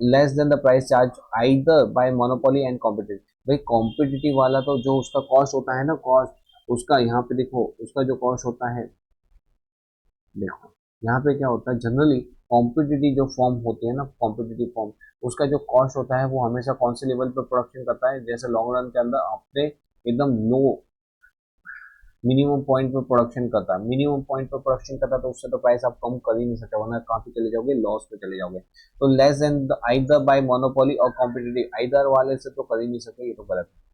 less than the price charge either bye monopoly and competitive. भाई कॉम्पिटिटिव वाला तो जो उसका कॉस्ट होता है ना, कॉस्ट उसका, यहाँ पे देखो उसका जो कॉस्ट होता है, देखो यहाँ पे क्या होता है, जनरली कॉम्पिटिटिव जो फॉर्म होती है ना, कॉम्पिटिटिव फॉर्म, उसका जो कॉस्ट होता है वो हमेशा कौन से लेवल पर प्रोडक्शन करता है, जैसे लॉन्ग रन के अंदर आपने एकदम लो मिनिमम पॉइंट पे प्रोडक्शन करता है, मिनिमम पॉइंट पे प्रोडक्शन करता है तो उससे तो प्राइस आप कम कर ही नहीं सकते, वरना कहाँ पे चले जाओगे, लॉस पे चले जाओगे। तो less than either bye monopoly और कॉम्पिटिटिव, आइदर वाले से तो कर ही नहीं सकते, ये तो गलत है।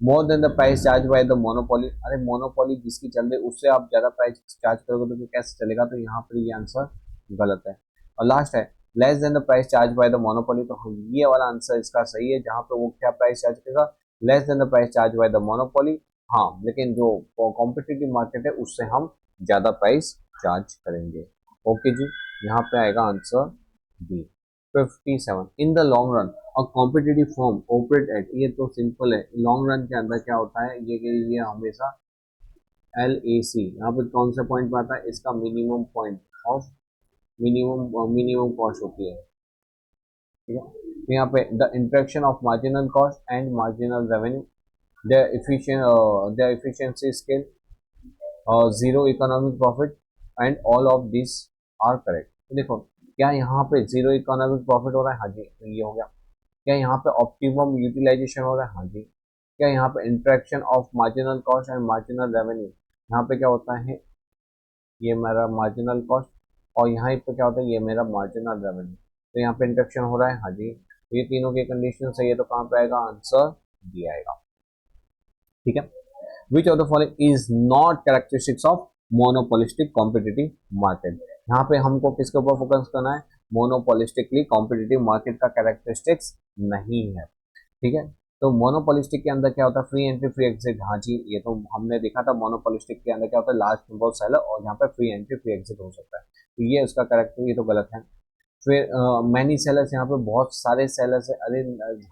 मोर than the price charge by the monopoly, अरे मोनोपोली जिसकी चल रही उससे आप ज्यादा प्राइस चार्ज करोगे तो फिर कैसे चलेगा, तो यहाँ पर ये आंसर गलत है। और लास्ट है less than the price charge by the monopoly, तो ये वाला आंसर इसका सही है, जहां पे वो क्या प्राइस चार्ज करेगा, less than the price charge by the monopoly. हाँ, लेकिन जो कॉम्पिटिटिव मार्केट है उससे हम ज्यादा प्राइस चार्ज करेंगे। ओके जी, यहाँ पे आएगा answer B. 57 in the long run और कॉम्पिटिटिव फर्म ऑपरेट एट, ये तो सिंपल है, लॉन्ग रन के अंदर क्या होता है, ये हमेशा LAC, यहाँ पे कौन सा पॉइंट पे आता है, इसका minimum point of minimum cost होती है, ठीक है। तो यहाँ पे the interaction of marginal cost and marginal revenue, their efficiency scale, zero economic profit and all of these are correct। तो देखो क्या यहाँ पे जीरो इकोनॉमिक प्रॉफिट हो रहा है, हाँ जी, तो ये हो गया। क्या यहाँ पे ऑप्टिमम यूटिलाइजेशन हो रहा है, हाँ जी। क्या यहाँ पे interaction of marginal cost and marginal revenue, यहाँ पे क्या होता है, ये मेरा मार्जिनल कॉस्ट और यहाँ पे क्या होता है, ये मेरा मार्जिनल रेवेन्यू, तो यहाँ पे इंटरेक्शन हो रहा है, हाँ जी। तो ये तीनों की कंडीशन सही है, तो कहाँ पे आएगा आंसर, डी आएगा, ठीक है। Which of the following is not characteristics of monopolistic competitive market, यहाँ पे हमको किसके ऊपर फोकस करना है, मोनोपोलिस्टिकली कॉम्पिटिटिव मार्केट का कैरेक्टरिस्टिक्स नहीं है, ठीक है। तो मोनोपोलिस्टिक के अंदर क्या होता है, फ्री एंट्री फ्री एग्जिट, हाँ जी, ये तो हमने देखा था, मोनोपोलिस्टिक के अंदर क्या होता है, लार्ज नंबर ऑफ सेलर और यहाँ पे फ्री एंट्री फ्री एग्जिट हो सकता है, तो ये उसका कैरेक्टर, ये तो गलत है। फिर मैनी सेलर्स, यहाँ पे बहुत सारे सेलर्स है, अरे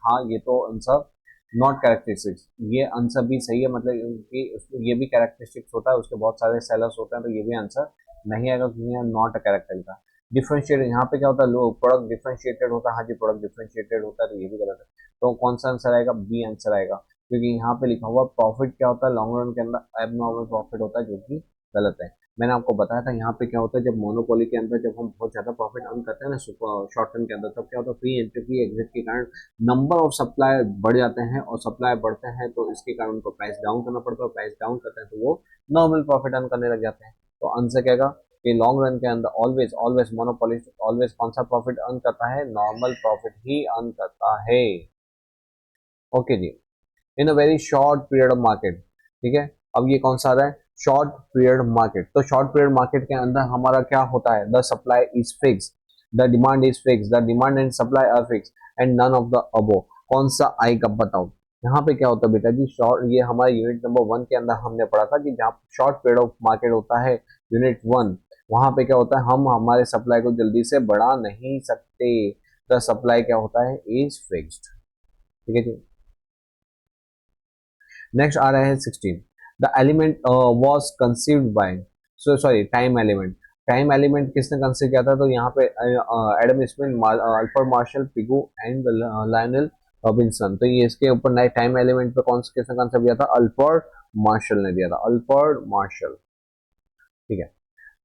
हाँ, ये तो आंसर नॉट कैरेक्टरिस्टिक्स, ये आंसर भी सही है, मतलब कि ये भी कैरेक्टरिस्टिक्स होता है, उसके बहुत सारे सेलर्स होते हैं, तो ये भी आंसर नहीं आएगा क्योंकि यहाँ नॉट अ कैरेक्टर का। डिफरेंशिएटेड, यहाँ पे क्या होता है, लो प्रोडक्ट डिफरेंशिएटेड होता है, हाँ जी, प्रोडक्ट डिफरेंशिएटेड होता है, तो ये भी गलत है। तो कौन सा आंसर आएगा, बी आंसर आएगा, क्योंकि यहाँ पे लिखा हुआ प्रॉफिट क्या होता है, लॉन्ग रन के अंदर एबनॉर्मल प्रॉफिट होता है, जो कि गलत है। मैंने आपको बताया था यहाँ पे क्या होता है, जब मोनोपोली के अंदर जब हम बहुत ज्यादा प्रॉफिट अर्न करते हैं ना शॉर्ट टर्म के अंदर, तब क्या होता है, फ्री एंट्री फ्री एग्जिट के कारण नंबर ऑफ सप्लाई बढ़ जाते हैं, और सप्लाई बढ़ते हैं तो इसके कारण उनको प्राइस डाउन करना पड़ता है, प्राइस डाउन करते हैं तो वो नॉर्मल प्रॉफिट अर्न करने लग जाते हैं। तो आंसर क्या आएगा, कि लॉन्ग रन के अंदर ऑलवेज ऑलवेज मोनोपोलिस्ट ऑलवेज कौन सा प्रॉफिट अर्न करता है, नॉर्मल प्रॉफिट ही अर्न करता है। ओके जी, in a very short period of market, ठीक है। अब ये कौन सा आ रहा है, शॉर्ट पीरियड मार्केट, तो शॉर्ट पीरियड मार्केट के अंदर हमारा क्या होता है, the supply is fix, the demand is fix, the demand and supply are fix and none of the above, कौन सा आएगा बताओ। यहाँ पे क्या होता है बेटा जी, शॉर्ट, ये हमारे यूनिट नंबर 1 के अंदर हमने पढ़ा था कि जहाँ शॉर्ट पीरियड ऑफ मार्केट होता है यूनिट 1, वहां पे क्या होता है, हम हमारे सप्लाई को जल्दी से बढ़ा नहीं सकते, द सप्लाई क्या होता है, इज फिक्स्ड, ठीक है जी। नेक्स्ट आ रहा है 16, the element was conceived bye, sorry time element, time element किसने कंसीव किया था, तो यहाँ पे Adam Smith, Alfred Marshall, Pigou and Lionel Robinson, तो ये इसके ऊपर नए टाइम एलिमेंट पे कौन किसने कंसेप्ट दिया था, अल्फ्रेड मार्शल ने दिया था, अल्फ्रेड मार्शल, ठीक है।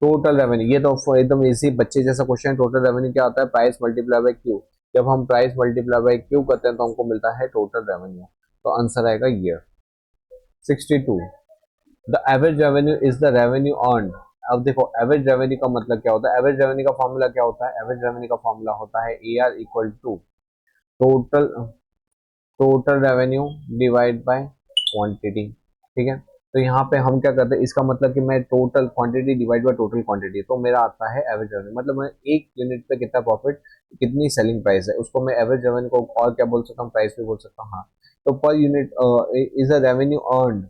टोटल रेवेन्यू, ये तो एकदम इजी बच्चे जैसा क्वेश्चन, टोटल रेवेन्यू क्या होता है, प्राइस मल्टीप्लाई बाय क्यू, जब हम प्राइस मल्टीप्लाई बाय क्यू करते हैं तो हमको मिलता है टोटल रेवेन्यू, तो आंसर आएगा year. 62, the average revenue is the revenue earn, अब देखो एवरेज रेवेन्यू का मतलब क्या होता है, एवरेज रेवेन्यू का फॉर्मूला क्या होता है, एवरेज रेवेन्यू का फॉर्मूला होता है A R equal to total total revenue divide by quantity, ठीक है। तो यहाँ पे हम क्या करते हैं, इसका मतलब कि मैं total quantity divide by total quantity, तो मेरा आता है एवरेज रेवेन्यू, मतलब मैं एक यूनिट पे कितना प्रॉफिट, कितनी सेलिंग प्राइस है, उसको मैं एवरेज रेवेन्यू को और क्या बोल सकता हूँ, प्राइस भी बोल सकता हूँ, हाँ। तो per unit is a revenue earn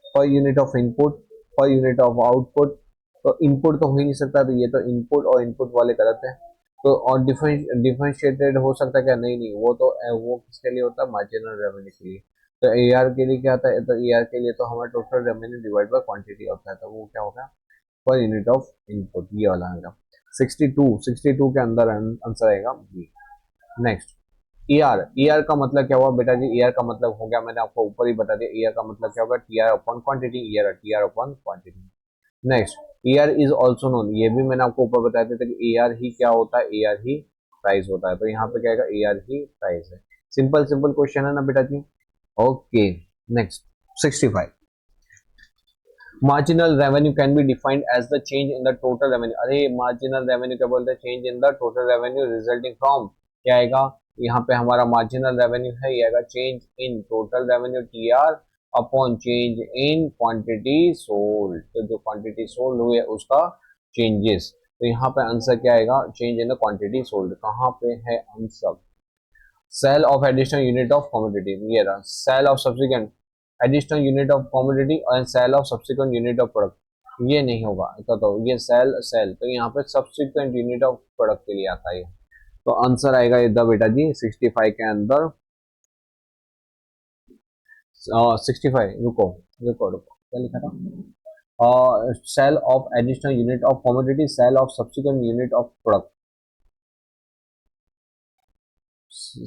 per unit of input, per unit of output, तो इनपुट तो हो ही नहीं सकता, तो ये तो इनपुट और इनपुट वाले गलत है। तो और डिफरेंशिएटेड हो सकता है क्या, नहीं नहीं, वो तो वो किसके लिए होता है, मार्जिनल रेवेन्यू के लिए। तो ए आर के लिए क्या आता है, तो ए आर के लिए तो हमारा total revenue divide by quantity होता है, तो वो क्या होगा, पर यूनिट ऑफ इनपुट, ये वाला आएगा। 62 के अंदर आंसर आएगा बी। नेक्स्ट ईआर, ईआर का मतलब क्या हुआ बेटा जी, ईआर का मतलब हो गया, मैंने आपको ऊपर ही बता दिया, ईआर का मतलब क्या होगा, TR upon quantity, ER TR upon quantity. Next ER is also known, ये भी मैंने आपको ऊपर बताया था कि ईआर ही क्या होता है, ईआर ही प्राइस होता है, तो यहाँ पे क्या आएगा, ईआर ही प्राइस है। सिंपल सिंपल क्वेश्चन है ना बेटा जी। Okay, next 65, marginal revenue can be defined as the change in the total revenue. अरे मार्जिनल रेवेन्यू क्या बोलते हैं, change in the total revenue resulting from, क्या आएगा यहाँ पे हमारा मार्जिनल रेवेन्यू है, ये आएगा change in total revenue T R upon change in quantity sold. तो जो क्वांटिटी सोल्ड हुई है उसका चेंजेस, तो यहाँ पे आंसर क्या आएगा, change in the quantity sold. कहाँ पे है answer, sale of additional unit of commodity, ये रहा sale of subsequent additional unit of commodity और sale of subsequent unit of product, ये नहीं होगा तो ये सेल सेल, तो यहाँ पे सब्सिक्वेंट यूनिट ऑफ प्रोडक्ट के लिए आता है। तो आंसर आएगा इधर बेटा जी 65 के अंदर, 65, रुको रुको रुको क्या लिखा था, sale of additional unit of commodity, sale of subsequent unit of product,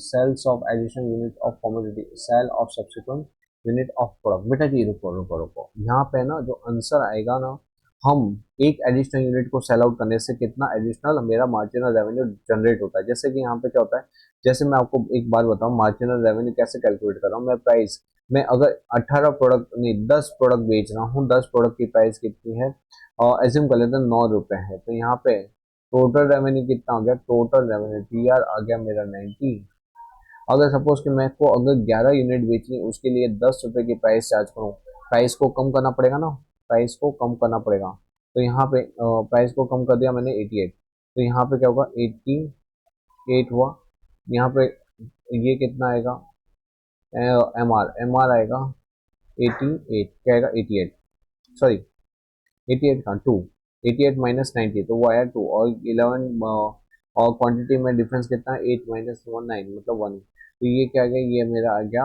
sales of additional unit of commodity, sale of subsequent unit of product. बेटा जी रुको रुको रुको, यहाँ पे ना जो आंसर आएगा ना, हम एक एडिशनल यूनिट को सेल आउट करने से कितना एडिशनल मेरा मार्जिनल रेवेन्यू जनरेट होता है। जैसे कि यहाँ पे क्या होता है, जैसे मैं आपको एक बात बताऊँ मार्जिनल रेवेन्यू कैसे कैलकुलेट कर रहा हूँ मैं, प्राइस मैं अगर 18 प्रोडक्ट नहीं 10 प्रोडक्ट बेच रहा हूँ, 10 प्रोडक्ट की प्राइस कितनी है, और एज्यूम कर लेते हैं 9 रुपए है, तो यहाँ पे टोटल रेवेन्यू कितना हो गया, टोटल रेवेन्यू टी आर आ गया मेरा 90। अगर सपोज कि मैं को अगर 11 यूनिट बेचनी उसके लिए 10 रुपए की प्राइस चार्ज करूँ, प्राइस को कम करना पड़ेगा ना, प्राइस को कम करना पड़ेगा, तो यहाँ पे प्राइस को कम कर दिया मैंने 88, तो यहाँ पे क्या होगा 88 हुआ, यहाँ पे ये कितना आएगा, एम आर आएगा 88, क्या आएगा 88, सॉरी 88 का 2, 88 माइनस 90 तो वो आया 2, और 11 और क्वांटिटी में डिफरेंस कितना है 8 माइनस 1 9 मतलब 1, तो ये क्या आ गया, ये मेरा आ गया,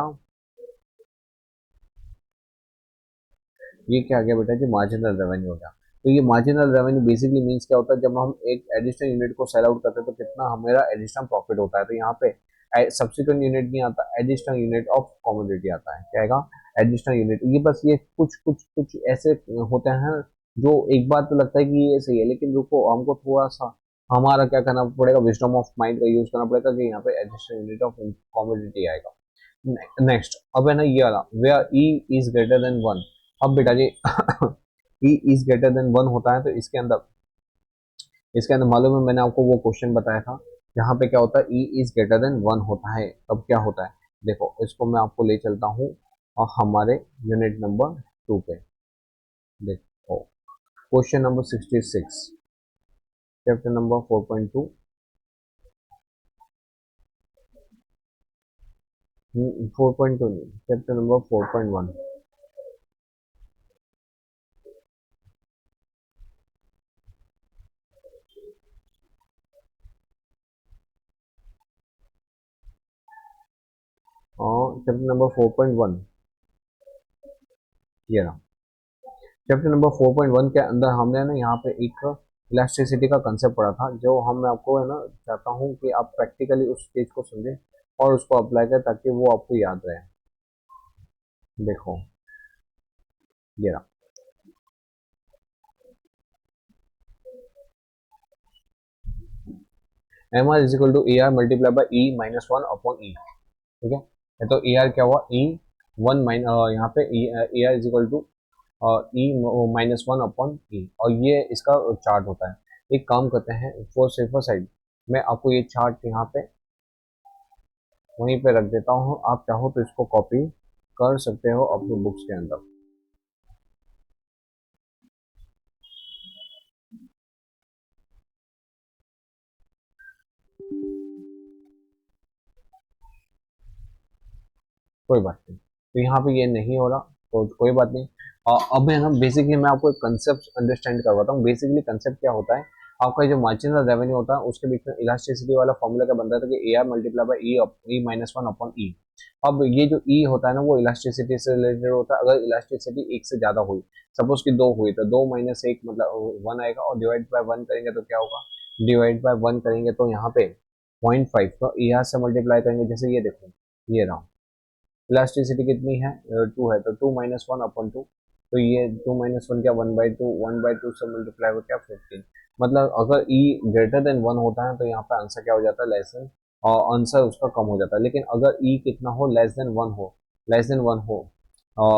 ये क्या आ गया बेटा जी मार्जिनल रेवेन्यू हो गया। तो ये मार्जिनल रेवेन्यू बेसिकली मींस क्या होता है, जब हम एक एडिशनल यूनिट को सेल आउट करते हैं तो कितना हमारा एडिशनल प्रॉफिट होता है, तो यहाँ पे सब्सिक्वेंट यूनिट नहीं आता, एडिशनल यूनिट ऑफ कमोडिटी आता है, क्या आएगा एडिशनल यूनिट। ये बस ये कुछ कुछ कुछ ऐसे होते हैं जो एक बार तो लगता है कि ये सही है, लेकिन रुको हमको थोड़ा सा हमारा क्या करना पड़ेगा, विजडम ऑफ माइंड का यूज करना पड़ेगा कि यहाँ पे एडिशनल यूनिट ऑफ कमोडिटी आएगा। नेक्स्ट अब है ना ये वाला, where E is greater than 1। अब बेटा जी ई इज ग्रेटर देन 1 होता है, तो इसके अंदर मालूम है मैंने आपको वो क्वेश्चन बताया था जहाँ पे क्या होता है ई इज ग्रेटर देन 1 होता है, तब क्या होता है, देखो इसको मैं आपको ले चलता हूँ और हमारे यूनिट नंबर 2 पे, देखो क्वेश्चन नंबर 66 चैप्टर नंबर 4.2, 4.2 नहीं चैप्टर नंबर 4.1। और चैप्टर नंबर 4.1 ये रहा, चैप्टर नंबर 4.1 के अंदर हमने ना यहाँ पे एक इलास्टिसिटी का कंसेप्ट पढ़ा था, जो हम मैं आपको है ना चाहता हूँ कि आप प्रैक्टिकली उस चीज को समझें और उसको अप्लाई करें ताकि वो आपको याद रहे। देखो ये रहा, M R is equal to A R multiply by E minus 1 upon E, ठीक है, तो ए आर क्या हुआ ई 1 यहाँ पे A R is equal to E minus 1 upon E, और ये इसका चार्ट होता है। एक काम करते हैं फॉर सेफर साइड, मैं आपको ये चार्ट यहाँ पे वहीं पे रख देता हूँ, आप चाहो तो इसको कॉपी कर सकते हो अपनी बुक्स के अंदर। कोई बात नहीं, तो यहाँ पे ये नहीं हो रहा तो कोई बात नहीं। अब है ना बेसिकली मैं आपको एक कंसेप्ट अंडरस्टैंड करवाता हूँ। बेसिकली कंसेप्ट क्या होता है, आपका जो मार्जिनल रेवेन्यू होता है उसके बीच में इलास्टिसिटी वाला फॉर्मूला क्या बनता है कि A R multiply by E minus 1 upon E. अब ये जो ई होता है ना वो इलास्टिसिटी से रिलेटेड होता है। अगर इलास्टिसिटी एक से ज्यादा हुई, सपोज कि 2 हुई, तो 2 माइनस 1 मतलब 1 आएगा, और डिवाइड बाय 1 करेंगे तो क्या होगा, डिवाइड बाय 1 करेंगे तो यहाँ पे 0.5, तो ई आर से मल्टीप्लाई करेंगे, जैसे ये देखो ये रहा इलास्टिसिटी कितनी है 2 है, तो 2 माइनस 1 अपॉन 2, तो ये 2 माइनस 1 क्या 1/2, 1/2 से मल्टीप्लाई हो क्या 15। मतलब अगर ई ग्रेटर देन 1 होता है तो यहाँ पे आंसर क्या हो जाता है लेस देन, और आंसर उसका कम हो जाता है। लेकिन अगर ई कितना हो लेस देन 1 हो, लेस देन 1 हो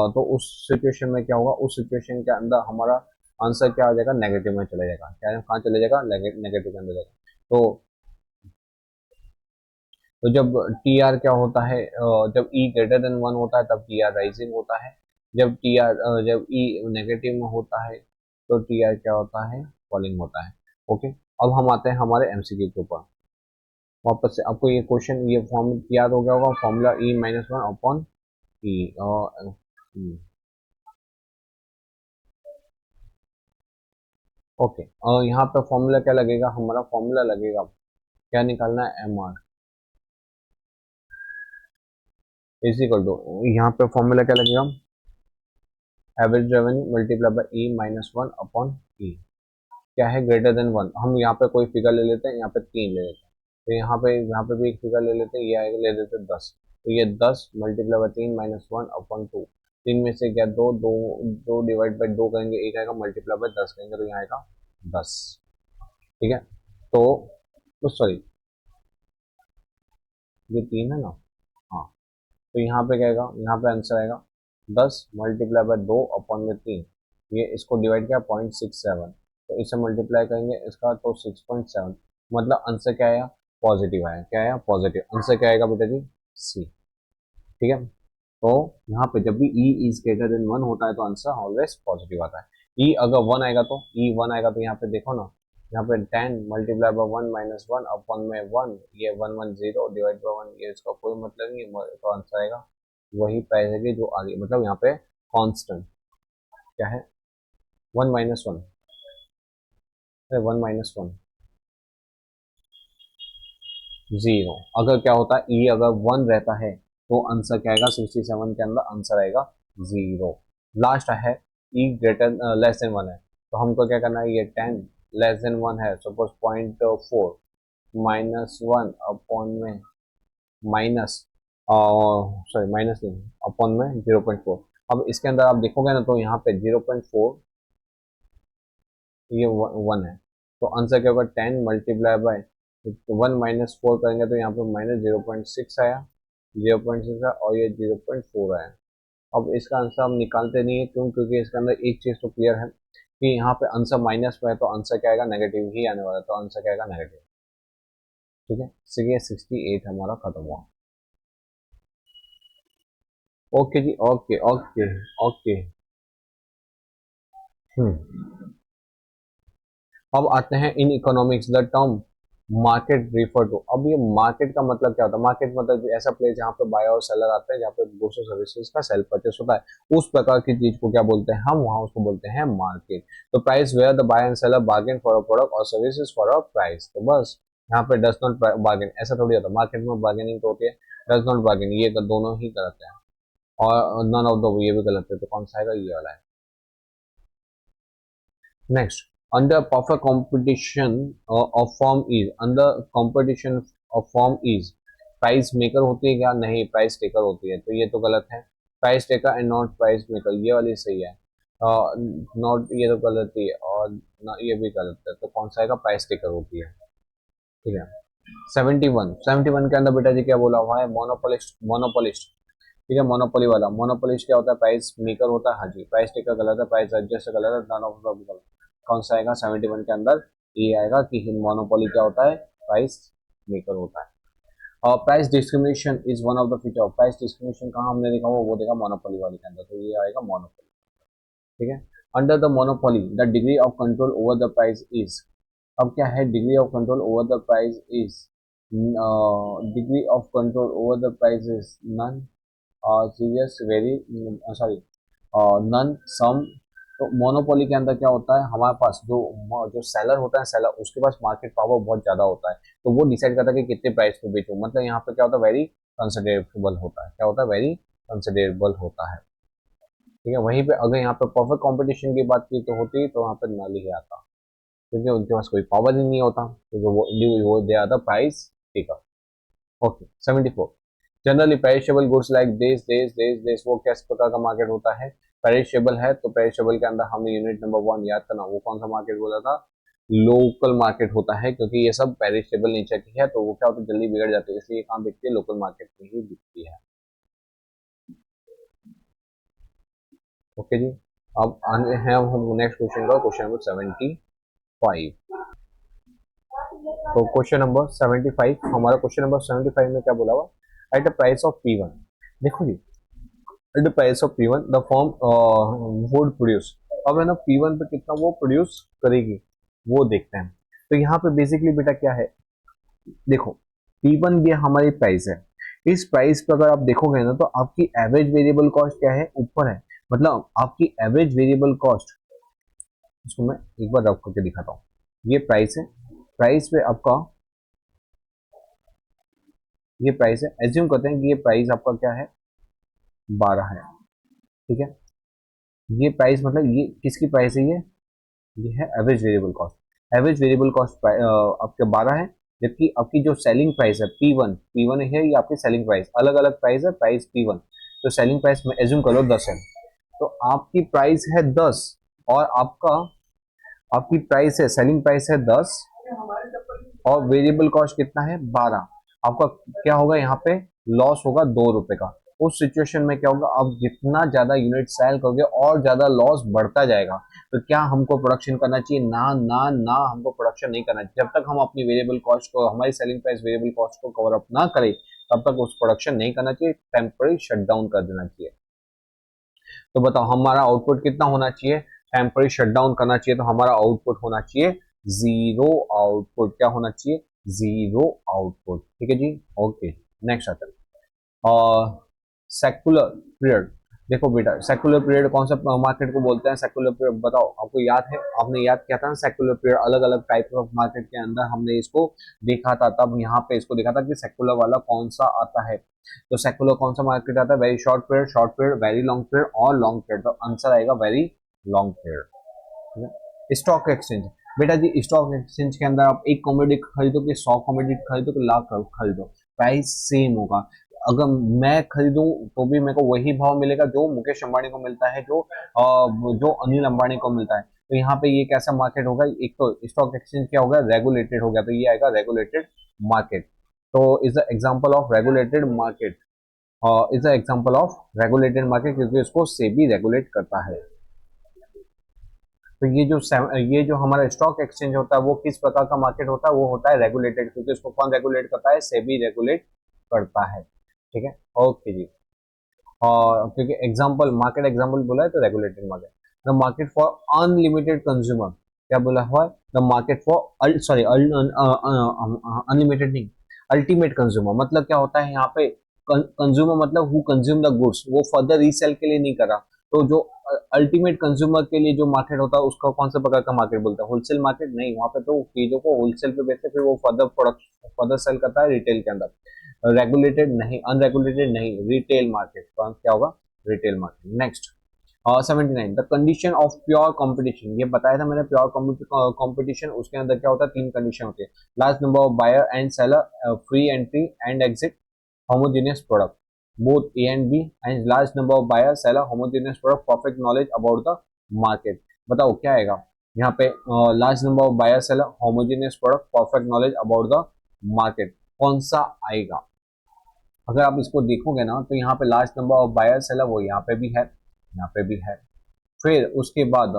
तो उस सिचुएशन में क्या होगा, उस सिचुएशन के अंदर हमारा आंसर क्या हो जाएगा, नेगेटिव में चले जाएगा। क्या कहाँ चले जाएगा, नेगेटिव के अंदर जाएगा। तो जब टी आर क्या होता है, जब ई ग्रेटर देन वन होता है तब टी आर राइजिंग होता है। जब ई नेगेटिव में होता है तो टी आर क्या होता है, फॉलिंग होता है। ओके, अब हम आते हैं हमारे एमसीक्यू के ऊपर। वापस से आपको ये क्वेश्चन, ये फॉर्म याद हो गया होगा, फॉर्मूला ई माइनस वन अपॉन ई। ओके, और यहाँ पे फॉर्मूला क्या लगेगा, हमारा फॉर्मूला लगेगा, क्या निकालना है, M R is equal to, यहाँ पे फॉर्मूला क्या लगेगा, average revenue multiply by E minus one upon E. क्या है, ग्रेटर देन वन। हम यहाँ पे कोई फिगर ले लेते हैं, यहाँ पे 3 ले लेते हैं, तो यहाँ पे भी एक फिगर ले लेते हैं, ये आएगा, ले लेते हैं 10। तो ये 10 multiply by 3 minus one upon 2। 3 में से क्या, दो दो, 2 डिवाइड बाई 2 करेंगे, एक आएगा, मल्टीप्लाई बाय 10 करेंगे तो यहाँ आएगा 10। ठीक है, तो सॉरी, ये 3 है ना, हाँ। तो यहाँ पे क्या आएगा, यहाँ पे आंसर आएगा 10 मल्टीप्लाई बाय 2 अपॉन में 3। ये इसको डिवाइड किया 0.67, तो इसे मल्टीप्लाई करेंगे इसका तो 6.7, मतलब आंसर क्या आया, पॉजिटिव आया। क्या आया, पॉजिटिव। आंसर क्या आएगा बेटा जी, सी। ठीक है, तो यहाँ पे जब भी ई इज ग्रेटर देन वन होता है तो आंसर ऑलवेज पॉजिटिव आता है। ई अगर वन आएगा तो, ई वन आएगा तो यहाँ पे देखो ना, यहाँ पे 10 multiply by 1 minus one upon में 1, ये 110 डिवाइड बाय 1, ये इसका कोई मतलब नहीं है, तो आंसर आएगा वही प्राइस है जो आगे, मतलब यहाँ पे कांस्टेंट क्या है, 1 - 1, अरे 1 - 1 जीरो। अगर क्या होता है, ई अगर 1 रहता है तो आंसर क्या आएगा, 67 के अंदर आंसर आएगा जीरो। लास्ट है, ई ग्रेटर लेस देन वन है, तो हमको क्या करना है, ये 10 लेस देन वन है, सपोज 0.4 माइनस वन अपॉन में माइनस, सॉरी माइनस नहीं, अपॉन में 0.4। अब इसके अंदर आप देखोगे ना, तो यहाँ पे 0.4, ये 1 है, तो आंसर क्या होगा, 10 मल्टीप्लाई बाय 1 - 4 करेंगे तो यहाँ पे -0.6 आया, 0.6 आया, और ये 0.4 आया। अब इसका आंसर हम निकालते नहीं है, क्यों, क्योंकि इसके अंदर एक चीज तो क्लियर है कि यहाँ पे आंसर माइनस में है, तो आंसर क्या आएगा, नेगेटिव ही आने वाला है, तो आंसर क्या आएगा, नेगेटिव। ठीक है, ये 68 हमारा खत्म हुआ। ओके जी, ओके ओके ओके। हम्म, अब आते हैं in economics the term market refer to. अब ये मार्केट का मतलब क्या होता है, मार्केट मतलब ऐसा प्लेस जहाँ पे बायर और सेलर आते हैं, जहाँ पे गुड्स और सर्विसेज का सेल परचेस होता है, उस प्रकार की चीज को क्या बोलते हैं हम, वहां उसको बोलते हैं मार्केट। तो price where the buyer and seller bargain for a product और सर्विसेज फॉर अ प्राइस। तो बस यहाँ पे डज नॉट बार्गेन, ऐसा थोड़ी होता, मार्केट में बार्गेनिंग तो होती है, डज नॉट बार्गेन ये दोनों ही गलत है, और नन ऑफ द ये भी गलत है, तो कौन सा आएगा, ये वाला है। Next, under perfect competition of firm is, under competition of firm is, price maker होती है क्या, नहीं, प्राइस टेकर होती है, तो ये तो गलत है। Price taker and not price maker, ये वाली सही है, नॉट ये तो गलत ही है, और ना ये भी गलत है, तो कौन सा आएगा, प्राइस टेकर होती है। ठीक है, 71 के अंदर बेटा जी क्या बोला हुआ है, मोनोपोलिस्ट, मोनोपोलिस्ट। ठीक है, मोनोपोली वाला, मोनोपोलिस्ट क्या होता है, प्राइस मेकर होता है, हाँ जी, प्राइस टेकर गलत है, प्राइस एडजस्ट गलत है, नॉन ऑफ द गलत। कौन सा आएगा, 71 के अंदर ये आएगा कि मोनोपोली क्या होता है, प्राइस मेकर होता है। और price discrimination is one of the feature, price discrimination कहाँ हमने देखा वो देखा मोनोपोली वाले के अंदर, तो ये आएगा मोनोपोली। ठीक है, under the monopoly the degree of control over the price is. अब क्या है, degree of control over the price is, degree of control over the price is none, serious, very, sorry, none, some. तो मोनोपोली के अंदर क्या होता है, हमारे पास जो जो सेलर होता है, सेलर उसके पास मार्केट पावर बहुत ज्यादा होता है, तो वो डिसाइड करता है कि कितने प्राइस पे बेचूं, मतलब यहाँ पे क्या होता है, वेरी कंसिडरेबल होता है, क्या होता है, वेरी कंसिडरेबल होता है। ठीक है, वहीं पे अगर यहाँ पे परफेक्ट कंपटीशन की बात की तो होती, तो वहाँ पे नल ही आता, क्योंकि उनके पास कोई पावर ही नहीं होता, क्योंकि वो they are the price taker. Okay, 74, generally perishable goods like this वो किस प्रकार का मार्केट होता है, पेरिशेबल है, तो पेरिशेबल के अंदर हमें यूनिट नंबर 1 याद करना, वो कौन सा मार्केट बोला था, लोकल मार्केट होता है, क्योंकि ये सब पेरिशेबल नेचर की है, तो वो क्या होता है, जल्दी बिगड़ जाती है, इसलिए कहाँ बिकती है, लोकल मार्केट में ही बिकती है। ओके जी, अब आगे हैं हम नेक्स्ट क्वेश्चन का, क्वेश्चन नंबर 75। तो क्वेश्चन नंबर 75, हमारा क्वेश्चन नंबर 75 में क्या बोला हुआ, eight the price of P1। देखो जी, at the price of P1 the firm would produce. अब है ना P1 पे कितना वो प्रोड्यूस करेगी, वो देखते हैं। तो यहाँ पे बेसिकली बेटा क्या है, देखो P1 ये हमारी प्राइस है। इस प्राइस पे अगर आप देखोगे ना तो आपकी एवरेज वेरिएबल कॉस्ट क्या है, ऊपर है। मतलब आपकी एवरेज वेरिएबल कॉस्ट, इसको मैं एक बार रफ करके दिखाता हूँ। ये प्राइस है, प्राइस पे आपका ये प्राइस है, एज्यूम करते हैं कि ये प्राइस आपका क्या है, 12 है। ठीक है, ये प्राइस मतलब ये किसकी प्राइस है, ये है average variable cost. Average variable cost आपके 12 है, जबकि आपकी जो सेलिंग प्राइस है P1, P1 है ये आपकी सेलिंग प्राइस, अलग अलग प्राइस है, प्राइस P1। तो सेलिंग प्राइस में एज्यूम करो 10 है, तो आपकी प्राइस है 10, और आपकी प्राइस है, सेलिंग प्राइस है 10, और वेरिएबल कॉस्ट कितना है, 12। आपका क्या होगा यहाँ पे, लॉस होगा 2 रुपए का। उस सिचुएशन में क्या होगा, आप जितना ज्यादा यूनिट सेल करोगे और ज्यादा लॉस बढ़ता जाएगा। तो क्या हमको प्रोडक्शन करना चाहिए, ना ना ना, हमको प्रोडक्शन नहीं करना चाहिए। जब तक हम अपनी वेरिएबल कॉस्ट को, हमारी सेलिंग प्राइस वेरिएबल कॉस्ट को कवर अप ना करें, तब तक उस प्रोडक्शन नहीं करना चाहिए, टेम्पररी शट डाउन कर देना चाहिए। तो बताओ हमारा आउटपुट कितना होना चाहिए, टेम्पररी शटडाउन करना चाहिए, तो हमारा आउटपुट होना चाहिए जीरो आउटपुट। क्या होना चाहिए, जीरो आउटपुट। ठीक है जी, ओके। नेक्स्ट आता है सेकुलर पीरियड। देखो बेटा, सेकुलर पीरियड कौन सा मार्केट को बोलते हैं, सेकुलर पीरियड बताओ, आपको याद है, आपने याद किया था ना सेकुलर पीरियड, अलग अलग टाइप ऑफ मार्केट के अंदर हमने इसको देखा था, तब यहाँ पे इसको देखा था कि सेकुलर वाला कौन सा आता है। तो सेकुलर कौन सा मार्केट आता है, very short period, very long period और लॉन्ग पीरियड। तो आंसर आएगा very long period. Stock exchange, बेटा जी स्टॉक एक्सचेंज के अंदर आप एक कमोडिटी खरीदो कि 100 कमोडिटी खरीदो कि लाख खरीदो, प्राइस सेम होगा। अगर मैं खरीदूं तो भी मेरे को वही भाव मिलेगा जो मुकेश अंबानी को मिलता है, जो अनिल अंबानी को मिलता है। तो यहाँ पे ये कैसा मार्केट होगा, एक तो स्टॉक एक्सचेंज क्या होगा, रेगुलेटेड हो गया, तो ये आएगा रेगुलेटेड मार्केट। तो is the example of regulated market, is the example of regulated market, क्योंकि उसको सेबी रेगुलेट करता है। तो ये जो हमारा स्टॉक एक्सचेंज होता है वो किस प्रकार का मार्केट होता है, वो होता है रेगुलेटेड, क्योंकि उसको कौन रेगुलेट करता है, सेबी रेगुलेट करता है। ठीक है, ओके जी। और क्योंकि एग्जांपल मार्केट एग्जांपल बोला है तो regulated market. The market for unlimited consumer, क्या बोला हुआ है, the market for sorry unlimited नहीं, अल्टीमेट कंज्यूमर। मतलब क्या होता है यहाँ पे, कंज्यूमर मतलब हु कंज्यूम द गुड्स, वो फर्दर रीसेल के लिए नहीं कर रहा। तो जो अल्टीमेट कंज्यूमर के लिए जो मार्केट होता है उसका कौन सा प्रकार का मार्केट बोलता है, होलसेल मार्केट नहीं, वहां पे तो चीजों को होलसेल पे बेचते फिर वो फर्दर प्रोडक्ट फर्दर सेल करता है रिटेल के अंदर। रेगुलेटेड नहीं, अनरेगुलेटेड नहीं, रिटेल मार्केट, कौन क्या होगा, retail market. Next 79, the condition of pure competition, ये बताया था मैंने, प्योर कंपटीशन उसके अंदर क्या होता है, 3 कंडीशन होती है, large number of buyer and seller, free entry and exit, homogeneous product, both A and B, and large number of buyer seller, homogeneous product, perfect knowledge about the market। बताओ क्या आएगा यहाँ पे, large number of buyer seller, homogeneous product, perfect knowledge about the market, कौन सा आएगा। अगर आप इसको देखोगे ना तो यहाँ पे large number of buyer seller वो यहाँ पे भी है, यहाँ पे भी है। फिर उसके बाद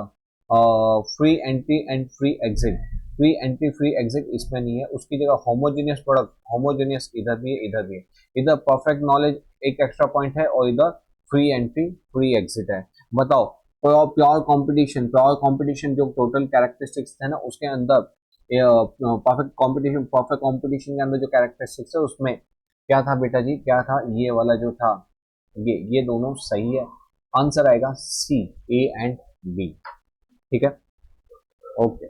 free entry and free exit, free entry free exit इसमें नहीं है, उसकी जगह होमोजेनियस प्रोडक्ट, होमोजेनियस इधर भी है इधर भी है, इधर परफेक्ट नॉलेज एक एक्स्ट्रा पॉइंट है और इधर फ्री एंट्री फ्री एग्जिट है। बताओ प्योर कंपटीशन जो टोटल कैरेक्टरिस्टिक्स है ना उसके अंदर, परफेक्ट कंपटीशन के अंदर जो कैरेक्टरिस्टिक्स है उसमें क्या था बेटा जी, क्या था, ये वाला जो था, ये दोनों सही है। आंसर आएगा सी, ए एंड बी। ठीक है, ओके।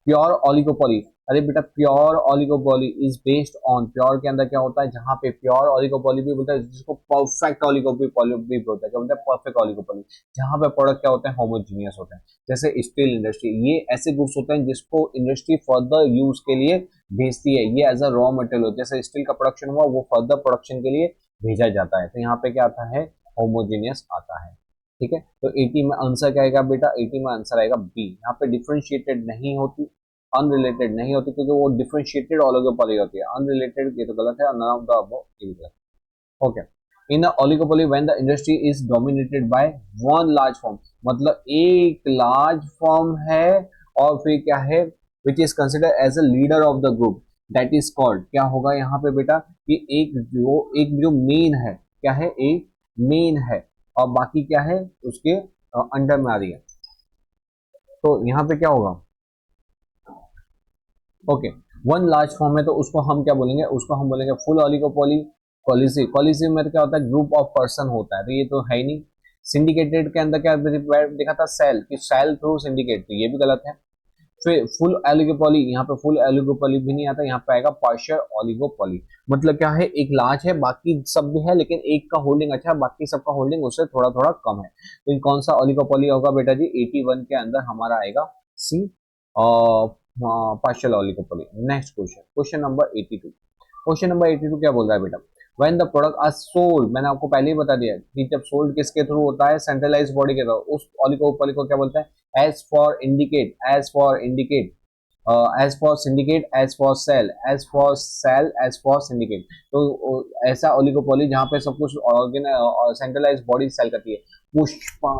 प्योर ऑलिगोपोली, अरे बेटा pure oligopoly is based on, pure के अंदर क्या होता है, जहां पे प्योर ऑलिगोपोली भी बोलता है, जिसको परफेक्ट ऑलिगोपोली भी बोलता है, क्या बोलता है, परफेक्ट ऑलिगोपोली, जहां पे प्रोडक्ट क्या होते हैं, होमोजीनियस होते हैं। जैसे स्टील इंडस्ट्री, ये ऐसे गुड्स होते हैं जिसको इंडस्ट्री फर्दर यूज के लिए भेजती है, ये एज अ रॉ मटेरियल होता है, जैसे स्टील का प्रोडक्शन हुआ वो फर्दर प्रोडक्शन के लिए भेजा जाता है। तो यहाँ पे क्या आता है, होमोजीनियस आता है। ठीक है, तो 80 में आंसर क्या आएगा बेटा, 80 में आंसर आएगा बी। यहाँ पे डिफरेंशिएटेड नहीं होती, अनरिलेटेड नहीं होती, क्योंकि वो डिफरेंशिएटेड ऑलिगोपोली होती है, अनरिलेटेड ये तो गलत है, नन ऑफ द अबव ये भी गलत है। Okay, in oligopoly when the industry is dominated by one large firm, मतलब एक लार्ज फर्म है और फिर क्या है which is consider as a leader of the group, that is called, क्या होगा यहाँ पे बेटा कि एक जो मेन है, क्या है, एक मेन है और बाकी क्या है उसके अंडर में आ रही है, तो यहाँ पे क्या होगा, ओके, वन लार्ज फॉर्म है तो उसको हम क्या बोलेंगे, उसको हम बोलेंगे फुल ऑलिगोपोली। कॉलिसिव, कॉलिसिव में तो क्या होता है, ग्रुप ऑफ पर्सन होता है, तो ये तो है ही नहीं। सिंडिकेटेड के अंदर क्या देखा था, सेल, कि सेल थ्रू सिंडिकेट, तो ये भी गलत है। फिर फुल ऑलिगोपोली, यहाँ पे फुल ऑलिगोपोली भी नहीं आता, यहाँ पे आएगा पार्शियल ऑलिगोपोली, मतलब क्या है, एक लार्ज है बाकी सब भी है लेकिन एक का होल्डिंग अच्छा है बाकी सबका होल्डिंग उससे थोड़ा थोड़ा कम है, तो ये कौन सा ऑलिगोपोली होगा बेटा जी, 81 के अंदर हमारा आएगा C, partial oligopoly. Next question, question number 82। Question number 82 क्या बोल रहा है बेटा, when the product are sold, मैंने आपको पहले ही बता दिया कि जब सोल्ड किसके थ्रू होता है, सेंट्रलाइज बॉडी के थ्रू, उस ऑलिगोपोली को क्या बोलते हैं, as for indicate, as for indicate, as for syndicate, as for sale, as for sale, as for syndicate, तो ऐसा ओलिगोपोली जहां पे सब कुछ सेंट्रलाइज बॉडी सेल करती है। पुष्पा,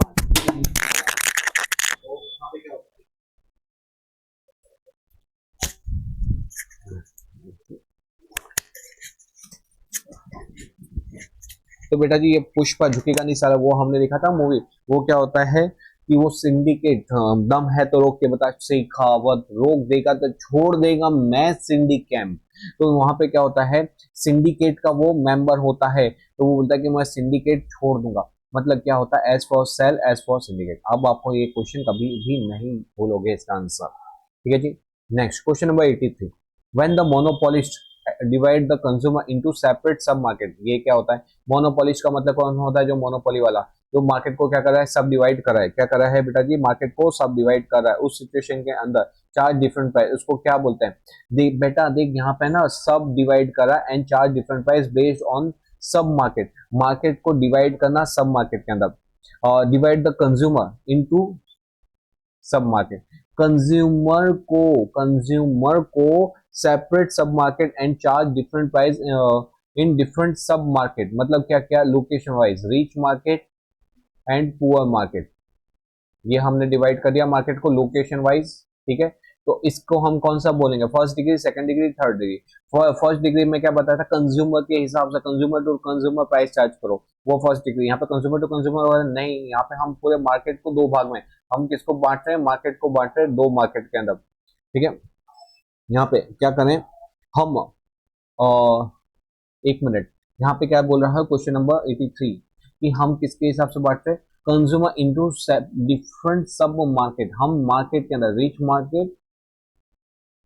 तो बेटा जी ये पुष्पा झुकेगा नहीं साला, वो हमने देखा था मूवी, वो क्या होता है कि वो सिंडिकेट, दम है तो रोक के बता, शेखावत रोक देगा तो छोड़ देगा, मैं सिंडिकेट, तो वहां पे क्या होता है, सिंडिकेट का वो मेंबर होता है तो वो बोलता है कि मैं सिंडिकेट छोड़ दूंगा, मतलब क्या होता है, as for sale, as for syndicate. अब आपको ये क्वेश्चन कभी भी नहीं भूलोगे इसका आंसर, ठीक है जी। Next question number 83, when the monopolist divide the consumer into separate sub market, ये क्या होता है, मोनोपोलिस्ट का मतलब कौन होता है, जो मोनोपोली वाला, जो मार्केट को क्या कर रहा है, सब डिवाइड कर रहा है, क्या कर रहा है बेटा जी, मार्केट को सब डिवाइड कर रहा है, उस सिचुएशन के अंदर चार डिफरेंट प्राइस, उसको क्या बोलते हैं, देख बेटा देख यहाँ पे ना, सब डिवाइड कर रहा है एंड चार डिफरेंट प्राइस बेस्ड ऑन सब मार्केट, मार्केट को डिवाइड करना सब मार्केट के अंदर, डिवाइड द कंज्यूमर इनटू सब मार्केट, कंज्यूमर को separate sub market and charge different price in different सब मार्केट, मतलब क्या क्या, location wise, rich market and poor market, ये हमने डिवाइड कर दिया मार्केट को लोकेशन वाइज, ठीक है। तो इसको हम कौन सा बोलेंगे, first degree, second degree, third degree. First degree में क्या बताया था, कंज्यूमर के हिसाब से, consumer to consumer price charge करो, वो फर्स्ट डिग्री। यहाँ पे कंज्यूमर टू कंज्यूमर नहीं, यहाँ पे हम पूरे मार्केट को दो भाग में, हम किसको बांट रहे हैं, मार्केट को बांट रहे हैं दो मार्केट के अंदर, ठीक है। यहाँ पे क्या करें हम, एक मिनट, यहाँ पे क्या बोल रहा है क्वेश्चन नंबर 83 कि हम किसके हिसाब से बांट रहे हैं, कंज्यूमर इनटू डिफरेंट सब मार्केट, हम मार्केट के अंदर rich market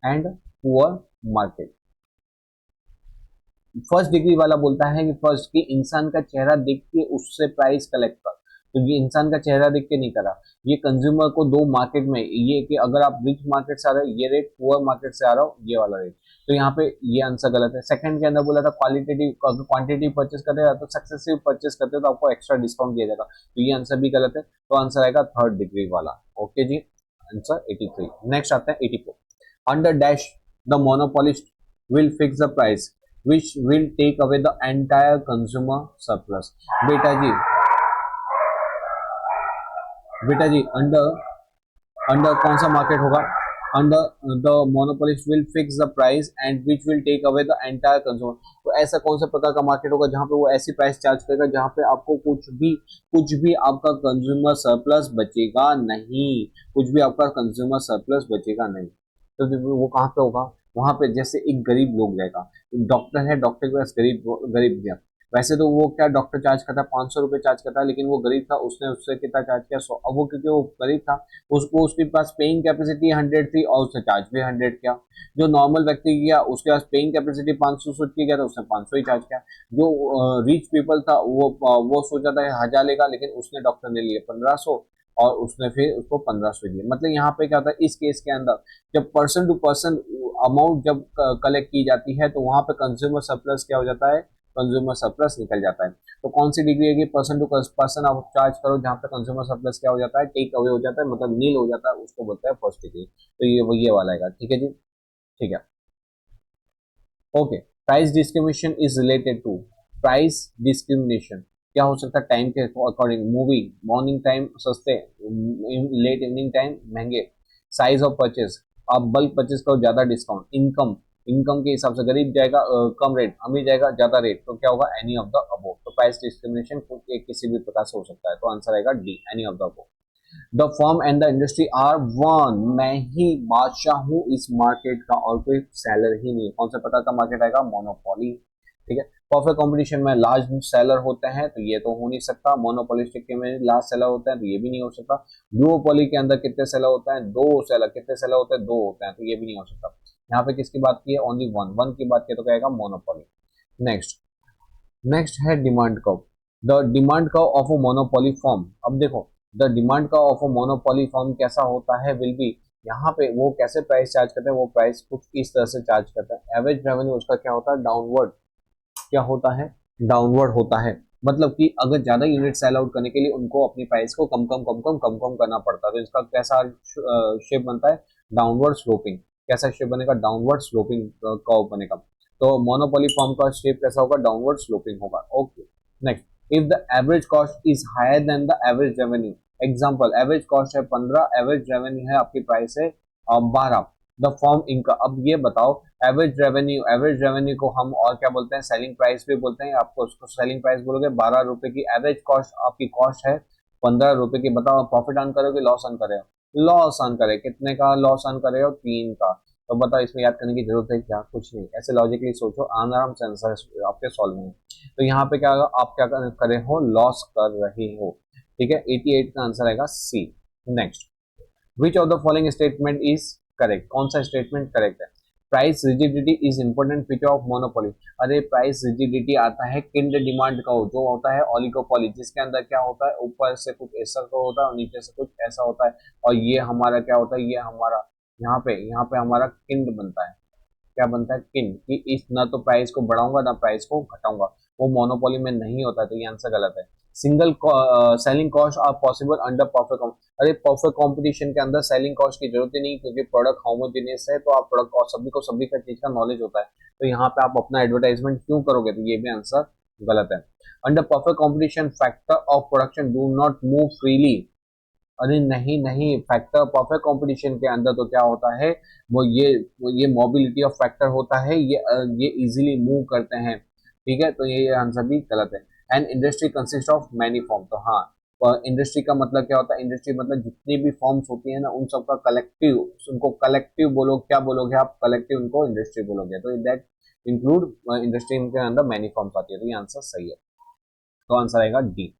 and poor market. First degree वाला बोलता है कि फर्स्ट कि इंसान का चेहरा देख के उससे प्राइस कलेक्ट कर, तो ये इंसान का चेहरा देख के नहीं करा, ये कंज्यूमर को दो मार्केट में, ये कि अगर आप रिच मार्केट से आ रहे हो ये रेट, पुअर मार्केट से आ रहा हो ये वाला रेट, तो यहाँ पे ये आंसर गलत है। सेकंड के अंदर बोला था क्वालिटेटिव, क्वांटिटी परचेस करते हैं तो सक्सेसिव परचेस करते हो तो आपको एक्स्ट्रा डिस्काउंट दिया जाएगा, तो ये आंसर भी गलत है, तो आंसर आएगा थर्ड डिग्री वाला। ओके जी, आंसर 83। नेक्स्ट आता है 84, under dash the monopolist will fix the price which will take away the entire consumer surplus। बेटा जी अंडर, अंडर कौन सा मार्केट होगा, under the monopolist will fix the price and which will take away the entire consumer, तो ऐसा कौन सा प्रकार का मार्केट होगा जहां पे वो ऐसी प्राइस चार्ज करेगा जहां पे आपको कुछ भी आपका कंज्यूमर सरप्लस बचेगा नहीं, कुछ भी आपका कंज्यूमर सरप्लस बचेगा नहीं, तो वो कहाँ पे होगा, वहां पे जैसे एक गरीब लोग जाएगा, डॉक्टर है, डॉक्टर के पास गरीब गरीब गया, वैसे तो वो क्या डॉक्टर चार्ज करता है 500 रुपये चार्ज करता है, लेकिन वो गरीब था उसने उससे कितना चार्ज किया 100, अब वो क्योंकि वो गरीब था उसको उसके पास पेइंग कैपेसिटी 100 थी और उसने चार्ज भी 100 किया, जो नॉर्मल व्यक्ति किया उसके पास पेइंग कैपेसिटी 500 की गया था उसने 500 ही चार्ज किया, जो रिच पीपल था वो सोचा था 1000 लेगा लेकिन उसने डॉक्टर ने लिए 1500 और उसने फिर उसको 1500 दिए, मतलब यहाँ पे क्या होता है इस केस के अंदर जब पर्सन टू पर्सन अमाउंट जब कलेक्ट की जाती है तो वहां पे कंज्यूमर सरप्लस क्या हो जाता है, कंज्यूमर सरप्लस निकल जाता है। तो कौन सी डिग्री है, पर्सन टू पर्सन आप चार्ज करो जहां पे कंज्यूमर सरप्लस क्या हो जाता है, टेक अवे हो जाता है, मतलब नील हो जाता है, उसको बोलते हैं फर्स्ट डिग्री, तो ये वाला आएगा, ठीक है जी, ठीक है। Okay, price discrimination is related to, price discrimination क्या हो सकता है, टाइम के अकॉर्डिंग, मूवी मॉर्निंग टाइम सस्ते, लेट इवनिंग टाइम महंगे, साइज ऑफ परचेज, आप बल्क परचेज करो ज्यादा डिस्काउंट, इनकम, इनकम के हिसाब से गरीब जाएगा कम रेट, अमीर जाएगा ज्यादा रेट, तो क्या होगा, एनी ऑफ द अबोव। तो प्राइस डिस्क्रिमिनेशन किसी भी प्रकार से हो सकता है, तो आंसर आएगा D, any of the above. The firm and the industry are one, मैं ही बादशाह हूं इस मार्केट का और कोई सेलर ही नहीं। कौन सा प्रकार का मार्केट आएगा, मोनोपोली। ठीक है, परफेक्ट कंपटीशन में लार्ज सेलर होते हैं तो ये तो हो नहीं सकता, मोनोपोलिस्टिक के में लार्ज सेलर होते हैं तो ये भी नहीं हो सकता, डुओपोली के अंदर कितने सेलर होते हैं, दो सेलर, कितने सेलर होते हैं, दो होते हैं, तो ये भी नहीं हो सकता। यहाँ पे किसकी बात की है, ओनली वन, वन की बात की तो कहेगा मोनोपोली। नेक्स्ट, नेक्स्ट है demand curve. The demand curve of a monopoly firm, अब देखो the demand curve of a monopoly firm कैसा होता है, विल बी, यहाँ पे वो कैसे प्राइस चार्ज करते हैं, वो प्राइस कुछ इस तरह से चार्ज करते हैं, एवरेज रेवेन्यू उसका क्या होता है, डाउनवर्ड, क्या होता है, डाउनवर्ड होता है, मतलब कि अगर ज्यादा यूनिट सेल आउट करने के लिए उनको अपनी प्राइस को कम करना पड़ता है, तो इसका कैसा शेप बनता है, डाउनवर्ड स्लोपिंग। कैसा शेप बनेगा, डाउनवर्ड स्लोपिंग कर्व बनेगा। तो मोनोपोली फॉर्म का शेप कैसा होगा, डाउनवर्ड स्लोपिंग होगा। Okay, next, if the average cost is higher than the average revenue, example average cost है 15, एवरेज रेवेन्यू है आपकी प्राइस है 12, द फॉर्म इनका, अब ये बताओ एवरेज रेवेन्यू, एवरेज रेवेन्यू को हम और क्या बोलते हैं, सेलिंग प्राइस भी बोलते हैं, आपको उसको सेलिंग प्राइस बोलोगे, 12 रुपए की एवरेज कॉस्ट, आपकी कॉस्ट है 15 रुपए की, बताओ प्रॉफिट अर्न करोगे, लॉस अर्न करेगा, लॉस अर्न करे, कितने का लॉस अर्न करेगा, 3 का। तो बताओ इसमें याद करने की जरूरत है क्या, कुछ नहीं, ऐसे लॉजिकली सोचो, आराम से आंसर आपके सॉल्व में। तो यहाँ पे क्या होगा, आप क्या कर रहे हो, लॉस कर रहे हो। ठीक है, 88 का आंसर आएगा C. Next, which of the following statement is correct, कौन सा स्टेटमेंट करेक्ट है, price rigidity is important feature of monopoly, अरे प्राइस रिजिडिटी आता है किंड डिमांड का, जो होता है ओलिगोपोली, जिसके अंदर क्या होता है, ऊपर से कुछ ऐसा होता है और नीचे से कुछ ऐसा होता है, और ये हमारा क्या होता है, ये हमारा यहाँ पे हमारा किंड बनता है, क्या बनता है, किन, कि इस ना तो प्राइस को बढ़ाऊंगा ना प्राइस को घटाऊंगा, वो मोनोपोली में नहीं होता, तो ये आंसर गलत है। Single selling cost are possible under perfect, अरे परफेक्ट कंपटीशन के अंदर सेलिंग कॉस्ट की जरूरत ही नहीं, क्योंकि प्रोडक्ट होमोजेनियस है, तो आप प्रोडक्ट और सभी को सभी का चीज का नॉलेज होता है, तो यहाँ पे आप अपना एडवर्टाइजमेंट क्यों करोगे, तो ये भी आंसर गलत है। Under perfect competition factor of production do not move freely, अरे नहीं नहीं, फैक्टर परफेक्ट कंपटीशन के अंदर तो क्या होता है, वो ये मोबिलिटी ऑफ फैक्टर होता है, ये इजीली मूव करते हैं। ठीक है, तो ये आंसर भी गलत है। And industry consist of many form, तो हाँ, इंडस्ट्री का मतलब क्या होता है, इंडस्ट्री मतलब जितनी भी फॉर्म्स होती है ना, उन सबका कलेक्टिव, उनको कलेक्टिव बोलो, क्या बोलोगे आप, कलेक्टिव उनको इंडस्ट्री बोलोगे, तो दैट इंक्लूड इंडस्ट्री के अंदर मैनी फॉर्म्स आती है, तो ये आंसर सही है, तो आंसर आएगा D.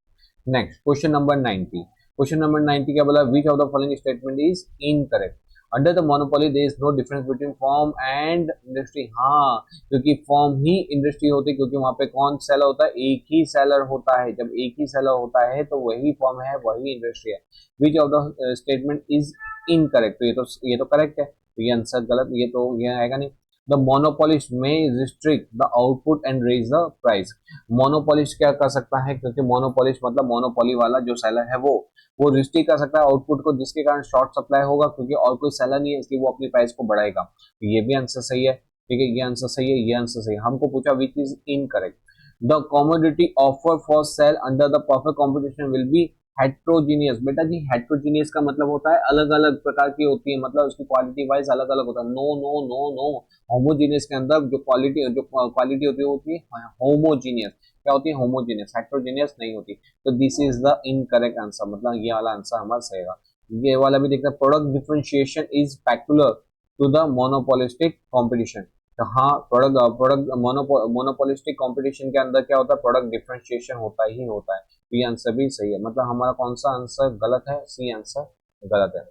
Next, question number 90, question number 90 क्या बोला, which of the following statement is incorrect, under the monopoly there is no difference between form and industry, हाँ, क्योंकि फॉर्म ही इंडस्ट्री होती है, क्योंकि वहां पे कौन सेलर होता है, एक ही सेलर होता है, जब एक ही सेलर होता है तो वही फॉर्म है, वही इंडस्ट्री है। Which of the statement is incorrect, तो ये तो करेक्ट है, तो ये आंसर गलत, ये आएगा नहीं। द मोनोपोलिस्ट में restrict the output and raise the price, monopolist क्या कर सकता है, क्योंकि मोनोपोलिस्ट मतलब मोनोपोली वाला जो सेलर है वो रिस्ट्रिक्ट कर सकता है आउटपुट को, जिसके कारण शॉर्ट सप्लाई होगा, क्योंकि और कोई सेलर नहीं है, इसलिए वो अपनी प्राइस को बढ़ाएगा, तो ये भी आंसर सही है। ठीक है, ये आंसर सही है, ये आंसर सही है। हमको पूछा which is incorrect, the commodity offer for cell under the perfect competition will be heterogeneous, बेटा जी हेट्रोजीनियस का मतलब होता है अलग अलग प्रकार की होती है, मतलब उसकी क्वालिटी वाइज अलग अलग होता है, no no no no, homogeneous के अंदर जो क्वालिटी होती है होमोजीनियस, क्या होती है, होमोजीनियस, हेट्रोजीनियस नहीं होती, तो this is the incorrect answer, मतलब ये वाला आंसर हमारा सही है। ये वाला भी देखते हैं, product differentiation is peculiar to the monopolistic competition, तो हाँ, प्रोडक्ट मोनोपोलिस्टिक कंपटीशन के अंदर क्या होता है, प्रोडक्ट डिफरेंशिएशन होता ही होता है, तो ये आंसर भी सही है, मतलब हमारा कौन सा आंसर गलत है, सी आंसर गलत है।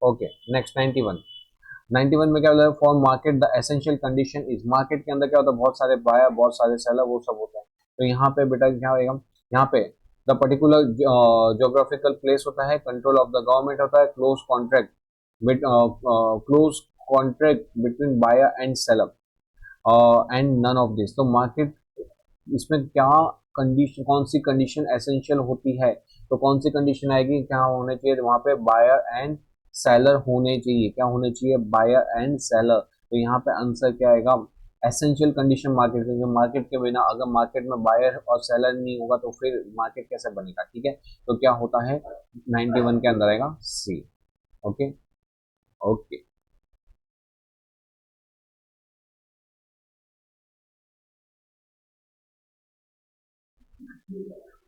ओके, नेक्स्ट 91, 91 में क्या होता है, for market the essential condition is, market के अंदर क्या होता है, बहुत सारे बायर, बहुत सारे सेलर, वो सब होता है, तो यहाँ पे बेटा क्या होगा, यहाँ पे द पर्टिकुलर जोग्राफिकल प्लेस होता है, कंट्रोल ऑफ द गवर्नमेंट होता है, close contract between buyer and seller, and none of this, तो मार्केट, इसमें क्या कंडीशन, कौन सी कंडीशन एसेंशियल होती है, तो कौन सी कंडीशन आएगी, क्या होने चाहिए, वहां पे बायर एंड सेलर होने चाहिए, क्या होने चाहिए, बायर एंड सेलर, तो यहाँ पे आंसर क्या आएगा, एसेंशियल कंडीशन मार्केट, क्योंकि मार्केट के बिना अगर मार्केट में बायर और सेलर नहीं होगा तो फिर मार्केट कैसे बनेगा, ठीक है। तो क्या होता है 91 के अंदर आएगा सी। Okay okay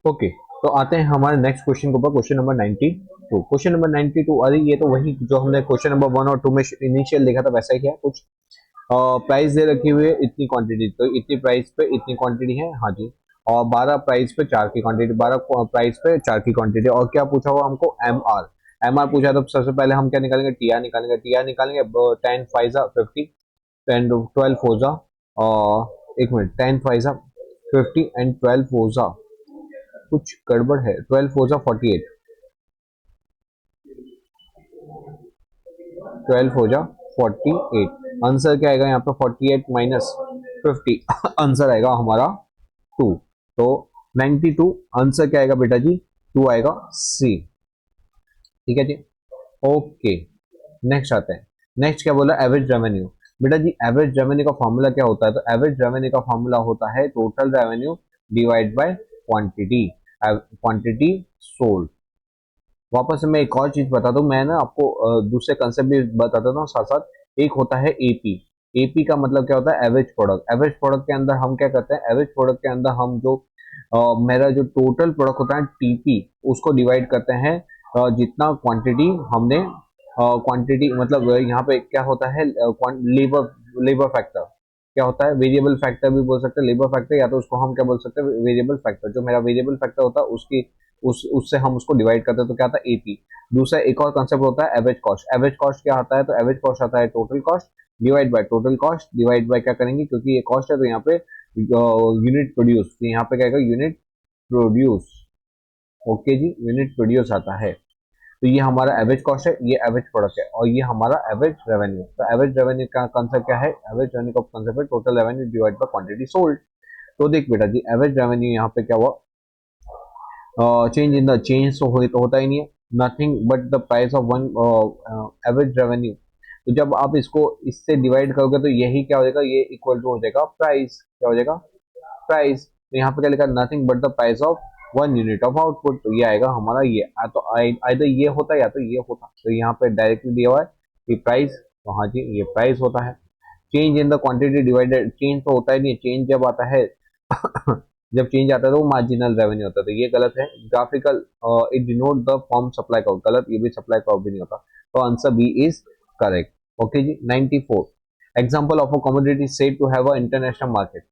okay. तो आते हैं हमारे नेक्स्ट क्वेश्चन के ऊपर, क्वेश्चन नंबर 92। क्वेश्चन नंबर 92, अरे ये तो वही जो हमने क्वेश्चन नंबर 1 और 2 में इनिशियल देखा था वैसा ही है कुछ। प्राइस दे रखी हुई है इतनी क्वांटिटी, तो इतनी प्राइस पे इतनी क्वांटिटी है, हाँ जी। और 12 प्राइस पे 4 की क्वांटिटी, 12 प्राइस पे 4 की क्वांटिटी। और क्या पूछा हुआ हमको, एम आर। एम आर पूछा, तो सबसे पहले हम क्या निकालेंगे, टी आर निकालेंगे। टी आर निकालेंगे 10 फाइजा 50, 10 12 फोजा, और एक मिनट, 10 फाइजा 50 एंड 12 फोजा, कुछ गड़बड़ है, 12 फोजा 48, 12 हो जा 48। आंसर क्या आएगा यहाँ पे, 48 माइनस 50 आंसर आएगा हमारा 2। तो 92 आंसर क्या आएगा बेटा जी, 2 आएगा सी। ठीक है जी, ओके। नेक्स्ट आते हैं। नेक्स्ट क्या बोला, एवरेज रेवेन्यू। बेटा जी एवरेज रेवेन्यू का फॉर्मूला क्या होता है, तो एवरेज रेवेन्यू का फॉर्मूला होता है total revenue divide by quantity, quantity sold. वापस से मैं एक और चीज बता दूं, मैं ना आपको दूसरे कंसेप्ट भी बता देता हूँ साथ साथ। एक होता है एपी। एपी का मतलब क्या होता है, एवरेज प्रोडक्ट। एवरेज प्रोडक्ट के अंदर हम क्या करते हैं, एवरेज प्रोडक्ट के अंदर हम जो मेरा जो टोटल प्रोडक्ट होता है टीपी, उसको डिवाइड करते हैं जितना क्वांटिटी हमने, क्वांटिटी मतलब यहाँ पे क्या होता है, लेबर लेबर फैक्टर क्या होता है, वेरिएबल फैक्टर भी बोल सकते हैं, लेबर फैक्टर, या तो उसको हम क्या बोल सकते हैं, वेरिएबल फैक्टर। जो मेरा वेरिएबल फैक्टर होता है उसकी उससे हम उसको डिवाइड करते हैं, तो क्या आता है एपी। दूसरा एक और कंसेप्ट होता है एवरेज कॉस्ट। एवरेज कॉस्ट क्या आता है, तो एवरेज कॉस्ट आता है total cost divide by total cost divide by क्या करेंगे, क्योंकि ये कॉस्ट है तो यहाँ पे यूनिट प्रोड्यूस, तो यहाँ पे क्या आएगा, यूनिट प्रोड्यूस। ओके जी, यूनिट प्रोड्यूस आता है। तो ये हमारा एवरेज कॉस्ट है, ये एवरेज प्रोडक्ट है, और ये हमारा एवरेज रेवेन्यू। तो एवरेज रेवेन्यू का कंसेप्ट क्या है, एवरेज रेवेन्यू का कंसेप्ट है total revenue divide by quantity sold. तो देख बेटा जी एवरेज रेवेन्यू यहाँ पे क्या हुआ, चेंज इन द चेंज तो होता ही नहीं है, nothing but the price of one average revenue. तो जब आप इसको इससे डिवाइड करोगे तो यही क्या हो जाएगा, ये इक्वल टू हो जाएगा प्राइस, क्या हो जाएगा प्राइस। तो यहाँ पे क्या लिखा, nothing but the price of 1 unit of output. तो ये आएगा हमारा ये, तो आइदर ये होता है या तो ये होता। तो यहाँ पे डायरेक्टली दिया हुआ है कि प्राइस, तो हाँ जी ये प्राइस होता है। Change in the quantity divided, change तो होता ही नहीं, चेंज जब आता है जब चेंज आता है तो वो मार्जिनल रेवेन्यू होता है, तो ये गलत है। Graphical it denote the form supply curve, गलत, ये भी सप्लाई कर्व भी नहीं होता। तो answer B is correct. Okay जी, 94 example of a commodity said to have a international market.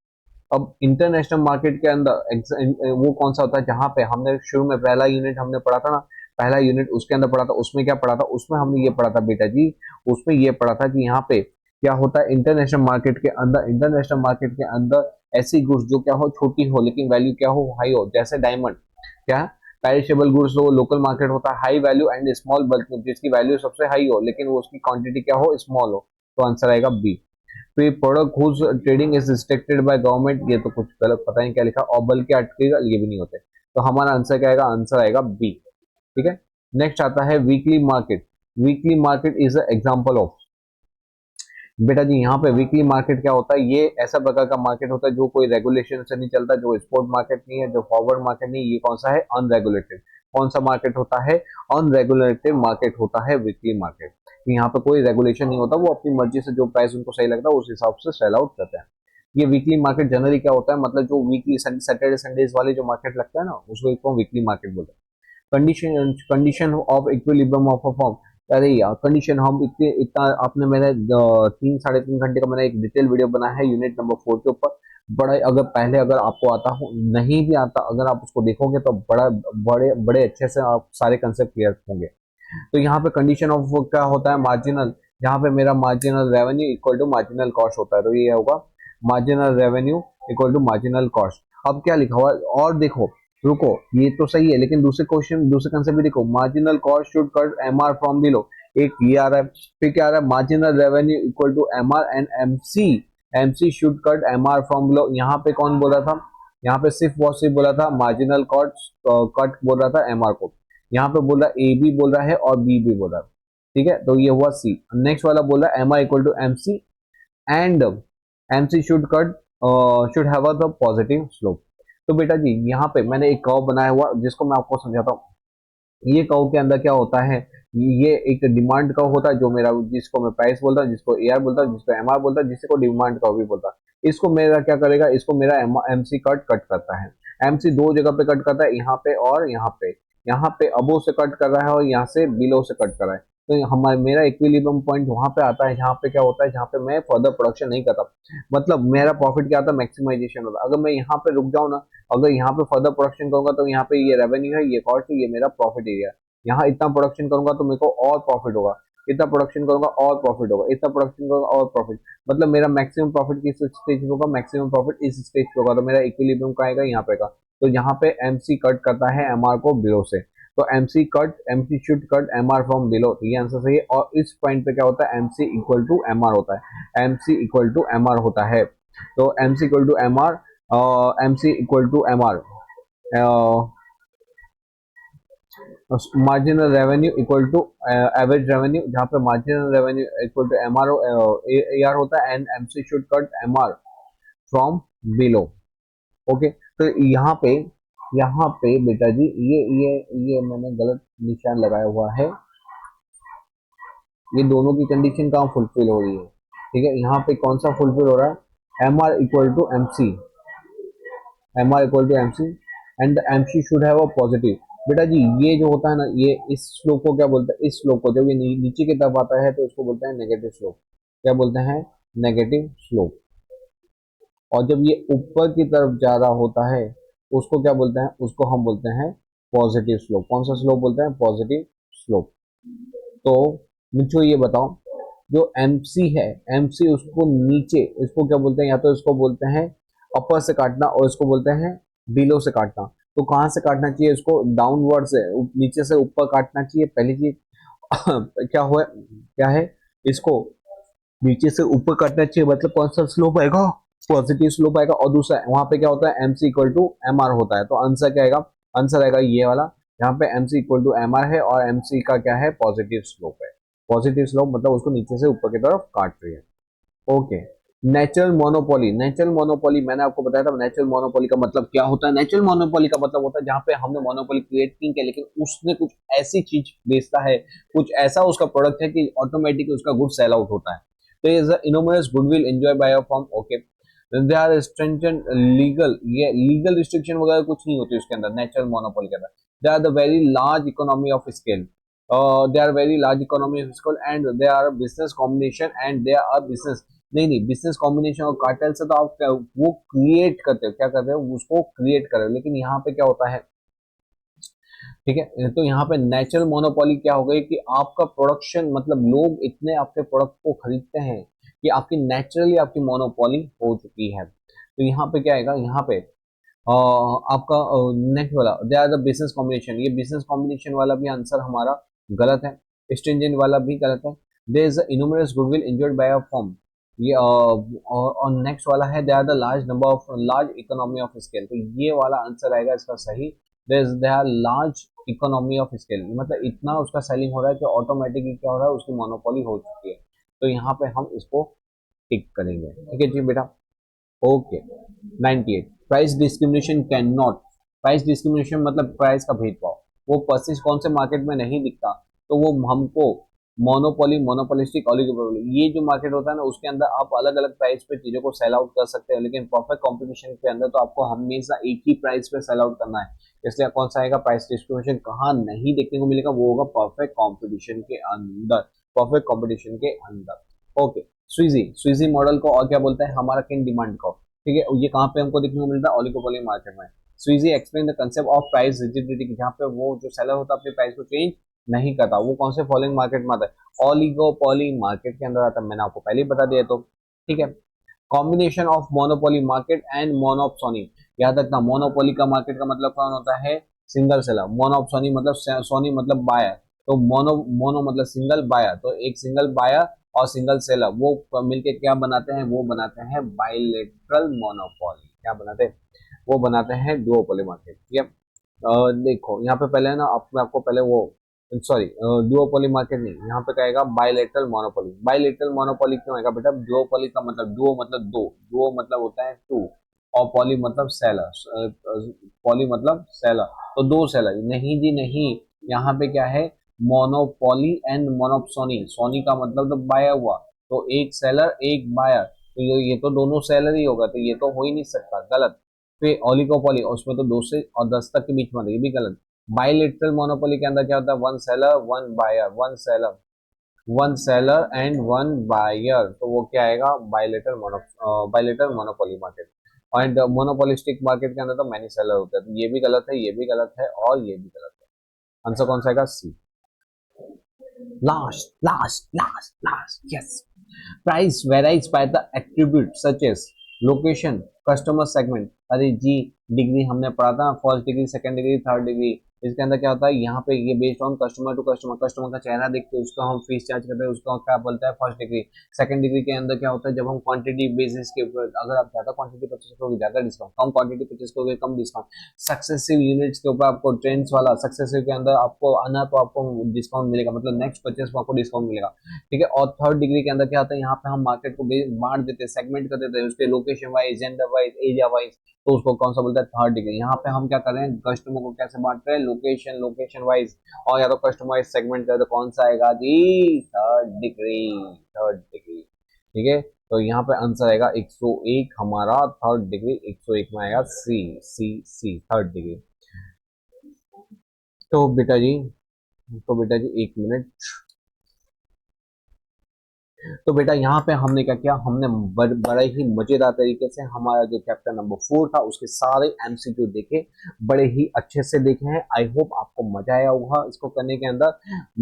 अब इंटरनेशनल मार्केट के अंदर वो कौन सा होता है, जहां पे हमने शुरू में पहला यूनिट हमने पढ़ा था ना, पहला यूनिट उसके अंदर पढ़ा था, उसमें क्या पढ़ा था, उसमें हमने ये पढ़ा था बेटा जी, उसमें ये पढ़ा था कि यहाँ पे क्या होता है इंटरनेशनल मार्केट के अंदर, इंटरनेशनल मार्केट के अंदर ऐसी गुड्स जो क्या हो छोटी हो लेकिन वैल्यू क्या हो हाई हो, जैसे डायमंड, क्या पेरिशेबल गुड्स हो, लोकल मार्केट होता है high value and small bulk, जिसकी वैल्यू सबसे हाई हो लेकिन वो उसकी क्वांटिटी क्या हो, स्मॉल हो। तो आंसर आएगा बी। तो product whose trading is restricted by government, ये तो कुछ गलत, पता नहीं क्या लिखा, और बल्कि अटकेगा, ये भी नहीं होते। तो हमारा आंसर क्या आएगा, आंसर आएगा बी। ठीक है, नेक्स्ट आता है weekly market. Weekly market is example of, बेटा जी यहाँ पे वीकली मार्केट क्या होता है, ये ऐसा प्रकार का मार्केट होता है जो कोई रेगुलेशन से नहीं चलता, जो स्पोर्ट मार्केट नहीं है, जो फॉरवर्ड मार्केट नहीं, ये कौन सा है, अनरेगुलेटेड। कौन सा मार्केट होता है, अनरेगुलेटेड मार्केट होता है वीकली मार्केट। यहाँ पे कोई रेगुलेशन नहीं होता, वो अपनी मर्जी से जो प्राइस उनको सही लगता है उस हिसाब से सेल आउट करते हैं। ये वीकली मार्केट जनरली क्या होता है, मतलब जो वीकली सैटरडे संडेज वाले जो मार्केट लगता है ना, उसको वीकली मार्केट बोलते हैं। Condition of equilibrium of a form, अरे यार कंडीशन हम इतने इतना आपने, मैंने 3 साढ़े 3 घंटे का मैंने एक डिटेल वीडियो बनाया है यूनिट नंबर 4 के ऊपर। बड़ा अगर पहले अगर आपको आता हो, नहीं भी आता, अगर आप उसको देखोगे तो बड़ा बड़े बड़े अच्छे से आप सारे कंसेप्ट क्लियर होंगे। तो यहाँ पे कंडीशन ऑफ क्या होता है, मार्जिनल, जहाँ पे मेरा marginal revenue equal to marginal cost होता है, तो ये होगा marginal revenue equal to marginal cost. अब क्या लिखा हुआ है, और देखो, रुको, ये तो सही है लेकिन दूसरे क्वेश्चन दूसरे कंसेप्ट भी देखो, marginal cost should cut MR from below, एक ये आ रहा है। फिर क्या आ रहा है, marginal revenue equal to MR and MC, MC should cut MR from below. यहाँ पे कौन बोला था, यहाँ पे सिर्फ वो सिर्फ बोला था मार्जिनल कॉस्ट कट बोल रहा था एमआर को, यहाँ पे बोल रहा ए बी बोल रहा है और बी भी बोल रहा है। ठीक है, तो ये हुआ सी। नेक्स्ट वाला बोला M I equal to M C and MC should have the positive slope. तो बेटा जी यहाँ पे मैंने एक कर्व बनाया हुआ जिसको मैं आपको समझाता हूँ। ये कर्व के अंदर क्या होता है, ये एक डिमांड कर्व होता है जो मेरा, जिसको मैं प्राइस बोलता हूँ, जिसको AR बोलता हूँ, जिसको MR बोलता हूँ, जिसको डिमांड कर्व भी बोलता है। इसको मेरा क्या करेगा, इसको मेरा MC कट करता है। MC दो जगह पे कट करता है, यहाँ पे और यहाँ पे। यहाँ पे अबो से कट कर रहा है और यहाँ से बिलो से कट कर रहा है। तो हमारा मेरा इक्विलिब्रियम पॉइंट वहां पे आता है जहाँ पे क्या होता है, जहाँ पे मैं फर्दर प्रोडक्शन नहीं करता, मतलब मेरा प्रॉफिट क्या आता है, मैक्सिमाइजेशन होता है। अगर मैं यहाँ पे रुक जाऊँ ना, अगर यहाँ पे फर्दर प्रोडक्शन करूंगा तो यहाँ पे ये रेवेन्यू है, ये कॉस्ट है, ये मेरा प्रॉफिट एरिया है। यहाँ इतना प्रोडक्शन करूंगा तो मेरे को और प्रॉफिट होगा, इतना प्रोडक्शन करूंगा और प्रॉफिट होगा, इतना प्रोडक्शन करूंगा और प्रॉफिट, मतलब मेरा मैक्सिमम प्रॉफिट किस स्टेज पे होगा, मैक्सिमम प्रॉफिट इस स्टेज पे होगा। तो मेरा इक्विलिब्रियम का आएगा यहाँ पे का। तो यहाँ पे MC कट करता है MR को बिलो से। तो MC should cut MR from below, तो ये आंसर सही है। और इस पॉइंट पे क्या होता है, MC इक्वल टू MR होता है, MC इक्वल टू MR होता है। तो MC equal to MR, MC equal to MR, marginal revenue equal to average revenue, जहाँ पे marginal revenue equal to MR AR होता है, and MC should cut MR from below. Okay, तो यहाँ पे बेटा जी ये मैंने गलत निशान लगाया हुआ है। ये दोनों की कंडीशन कहाँ फुलफिल हो रही है, ठीक है। यहाँ पे कौन सा फुलफिल हो रहा है, MR equal to MC, MR equal to MC, and MC should have a positive. बेटा जी ये जो होता है ना, ये इस स्लोप को क्या बोलते हैं, इस स्लोप को जब ये नीचे की तरफ आता है तो इसको बोलते हैं नेगेटिव स्लोप। क्या बोलते हैं, नेगेटिव स्लोप। और जब ये ऊपर की तरफ जा रहा होता है उसको क्या बोलते हैं, उसको हम बोलते हैं पॉजिटिव स्लोप। कौन सा स्लोप बोलते हैं, पॉजिटिव स्लोप। तो मुझे ये बताओ, जो MC है, MC उसको नीचे, इसको क्या बोलते हैं, या तो इसको बोलते हैं अपर से काटना और इसको बोलते हैं बिलो से काटना। तो कहाँ से काटना चाहिए इसको, डाउनवर्ड से, नीचे से ऊपर काटना चाहिए पहली चीज। क्या है, इसको नीचे से ऊपर काटना चाहिए, मतलब कौन सा स्लोप आएगा, पॉजिटिव स्लोप आएगा। और दूसरा वहां पे क्या होता है, MC इक्वल टू MR होता है। तो आंसर क्या आएगा, आंसर आएगा ये वाला, यहाँ पे MC इक्वल टू MR है और MC का क्या है, पॉजिटिव स्लोप है। पॉजिटिव स्लोप मतलब उसको नीचे से ऊपर की तरफ काट रही है। Okay, natural monopoly. Natural monopoly मैंने आपको बताया था, नेचुरल मोनोपोली का मतलब क्या होता है। नेचुरल मोनोपोली का मतलब होता है जहाँ पे हमने मोनोपोली क्रिएट की है, लेकिन उसने कुछ ऐसी चीज बेचता है, कुछ ऐसा उसका प्रोडक्ट है कि ऑटोमेटिकली उसका गुड सेल आउट होता है। तो is the enormous goodwill enjoy by a firm. Okay, they are strengthened legal, ये लीगल रिस्ट्रिक्शन वगैरह कुछ नहीं होती उसके अंदर, नेचुरल मोनोपोली के अंदर। They are the very large economy of scale, they are very large economy of scale and they are business combination and they are business, नहीं बिजनेस कॉम्बिनेशन और कार्टेल से तो आप वो क्रिएट करते हो, क्या करते हो, उसको क्रिएट कर रहे हो। लेकिन यहाँ पे क्या होता है, ठीक है, तो यहाँ पे नेचुरल मोनोपोली क्या हो गई कि आपका प्रोडक्शन, मतलब लोग इतने आपके प्रोडक्ट को खरीदते हैं कि आपकी नेचुरली आपकी मोनोपोली हो चुकी है। तो यहाँ पे क्या आएगा, यहाँ पे आपका नेक्स्ट वाला, they are the business combination, ये बिजनेस कॉम्बिनेशन वाला भी आंसर हमारा गलत है। स्ट्रिंजेंट वाला भी गलत है। There is enormous goodwill enjoyed by a firm, ये और नेक्स्ट वाला है, they are the large number of large economy of scale. तो ये वाला आंसर आएगा इसका सही। They are large economy of scale, मतलब इतना उसका सेलिंग हो रहा है कि ऑटोमेटिकली क्या हो रहा है, उसकी मोनोपोली हो चुकी है। तो यहाँ पे हम इसको टिक करेंगे, ठीक है जी बेटा। Okay, 98, price discrimination can not. Price discrimination मतलब प्राइस का भेदभाव, वो परसिस्ट कौन से मार्केट में नहीं दिखता, तो वो हमको मोनोपोली, मोनोपोलिस्टिक, ओलिगोपोली, ये जो मार्केट होता है ना उसके अंदर आप अलग अलग प्राइस पे चीजों को सेल आउट कर सकते हैं, लेकिन परफेक्ट कंपटीशन के अंदर तो आपको हमेशा एक ही प्राइस पे सेल आउट करना है। इसलिए कौन सा आएगा, प्राइस डिस्क्रिमिनेशन कहाँ नहीं देखने को मिलेगा, वो होगा परफेक्ट कंपटीशन के अंदर, परफेक्ट कंपटीशन के अंदर। ओके, स्विजी, स्विजी मॉडल को और क्या बोलते हैं, हमारा किन डिमांड को, ठीक है। ये कहाँ पे हमको देखने को मिलता है, ओलिगोपोली मार्केट में। स्विजी explain the concept of price rigidity, जहाँ पे वो जो सेलर होता है अपने प्राइस को चेंज नहीं करता, वो कौन से फॉलोइंग मार्केट में आता है, ओलिगोपोली मार्केट के अंदर आता है। मैंने आपको पहले ही बता दिया, तो ठीक है। Combination of monopoly market and monopsony, याद रखना मोनोपोली का मार्केट का मतलब कौन होता है, सिंगल सेलर। मोनोपसोनी मतलब सोनी मतलब बायर, तो मोनो मोनो मतलब सिंगल, बायर तो एक सिंगल बायर और सिंगल सेलर वो मिलके क्या बनाते हैं, वो बनाते हैं बाइलेटरल मोनोपोली। क्या बनाते हैं, वो बनाते हैं डुओपोली मार्केट, ठीक है। देखो यहाँ पे पहले ना मैं आपको पहले वो सॉरी डुओपोली मार्केट नहीं, यहाँ पे कहेगा बायलेटरल मोनोपोली। बायलेटरल मोनोपोली क्यों आएगा बेटा? डुओपोली का मतलब डुओ मतलब दो, डुओ मतलब होता है टू, और पॉली मतलब सेलर, पॉली मतलब सेलर, तो दो सेलर। नहीं जी नहीं, यहाँ पे क्या है? मोनोपोली एंड मोनोप्सोनी, सोनी का मतलब तो बायर हुआ, तो एक सेलर एक बायर, तो ये तो दोनों सेलर ही होगा, तो ये तो हो ही नहीं सकता, गलत। फिर ओलिगोपोली, उसमें तो 2 से 10 तक के बीच में, ये भी गलत। बाइलेटरल मोनोपोली के अंदर क्या होता है? One seller one buyer, one seller and one buyer, तो वो क्या आएगा? Bilateral monopoly market. And monopolistic market के अंदर तो मैनी सेलर होते हैं, तो ये भी गलत है, ये भी गलत है, और ये भी गलत है। आंसर कौन सा आएगा? C. Last, yes. Price varies by the attribute such as location, customer segment. अरे जी, डिग्री हमने पढ़ा था, first degree, second degree, third degree. इसके अंदर क्या होता है? यहाँ पे ये based on customer to customer, customer का चेहरा देख के उसका हम फीस चार्ज करते हैं, उसका क्या बोलता है? First degree. सेकंड डिग्री के अंदर क्या होता है? जब हम क्वांटिटी बेसिस के ऊपर, अगर आप ज्यादा क्वांटिटी परचेज करोगे ज्यादा डिस्काउंट, कम क्वांटिटी परचेज करोगे कम डिस्काउंट, सक्सेसिव यूनिट्स के ऊपर आपको ट्रेंड्स वाला, सक्सेसिव के अंदर आपको आना तो आपको डिस्काउंट मिलेगा, मतलब नेक्स्ट परचेज में आपको डिस्काउंट मिलेगा। ठीक है, और थर्ड डिग्री के अंदर क्या होता है? यहाँ पे हम मार्केट को बांट देते हैं, सेगमेंट कर देते हैं, उसके location wise, gender wise, area wise, तो उसको कौन सा बोलता है? Third degree. यहाँ पे हम क्या कर रहे हैं? कस्टमर को कैसे बांट रहे हैं? लोकेशन वाइज, और या तो कस्टमाइज सेगमेंट करे, तो कौन सा आएगा जी? Third degree. ठीक है, तो यहाँ पे आंसर आएगा 101 हमारा, थर्ड डिग्री 101 में आएगा सी, सी थर्ड डिग्री। तो बेटा जी, एक मिनट। तो बेटा यहाँ पे हमने क्या किया? हमने बड़े ही मजेदार तरीके से हमारा जो चैप्टर नंबर 4 था उसके सारे एमसीक्यू देखे, बड़े ही अच्छे से देखे हैं। आई होप आपको मजा आया होगा इसको करने के अंदर।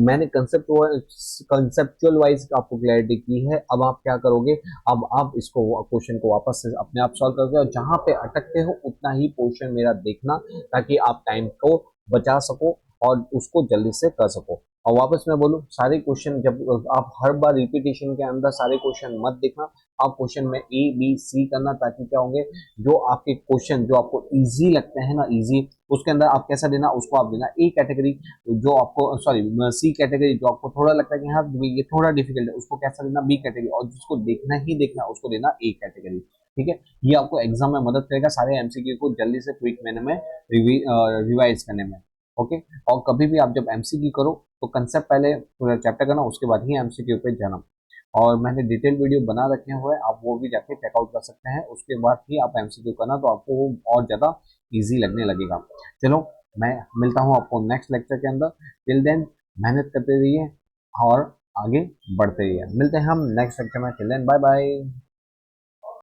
मैंने कंसेप्चुअल वाइज आपको क्लैरिटी की है। अब आप क्या करोगे? अब आप इसको क्वेश्चन को वापस से अपने आप सॉल्व करोगे, और जहां पे अटकते हो उतना ही पोर्शन मेरा देखना, ताकि आप टाइम को बचा सको और उसको जल्दी से कर सको। और वापस मैं बोलूं, सारे क्वेश्चन जब आप हर बार रिपीटेशन के अंदर सारे क्वेश्चन मत देखना, आप क्वेश्चन में ए बी सी करना, ताकि क्या होंगे? जो आपके क्वेश्चन जो आपको इजी लगते हैं ना, इजी, उसके अंदर आप कैसा देना? उसको आप देना ए कैटेगरी। जो आपको सॉरी सी कैटेगरी, जो आपको थोड़ा लगता है कि हाँ ये थोड़ा डिफिकल्ट है, उसको कैसा देना? B category. और जिसको देखना ही देखना उसको देना ए कैटेगरी। ठीक है, ये आपको एग्जाम में मदद करेगा सारे एमसीक्यू को जल्दी से क्विक मैनर में रिवाइज करने में। ओके, और कभी भी आप जब एमसीक्यू करो तो कंसेप्ट पहले पूरा चैप्टर करना, उसके बाद ही एमसीक्यू पे जाना। और मैंने डिटेल वीडियो बना रखे हुए हैं, आप वो भी जाके चेकआउट कर सकते हैं, उसके बाद ही आप एमसीक्यू करना, तो आपको वो और ज़्यादा इजी लगने लगेगा। चलो, मैं मिलता हूँ आपको नेक्स्ट लेक्चर के अंदर। टिल देन मेहनत करते रहिए और आगे बढ़ते रहिए। मिलते हैं हम नेक्स्ट लेक्चर में। Till then bye bye.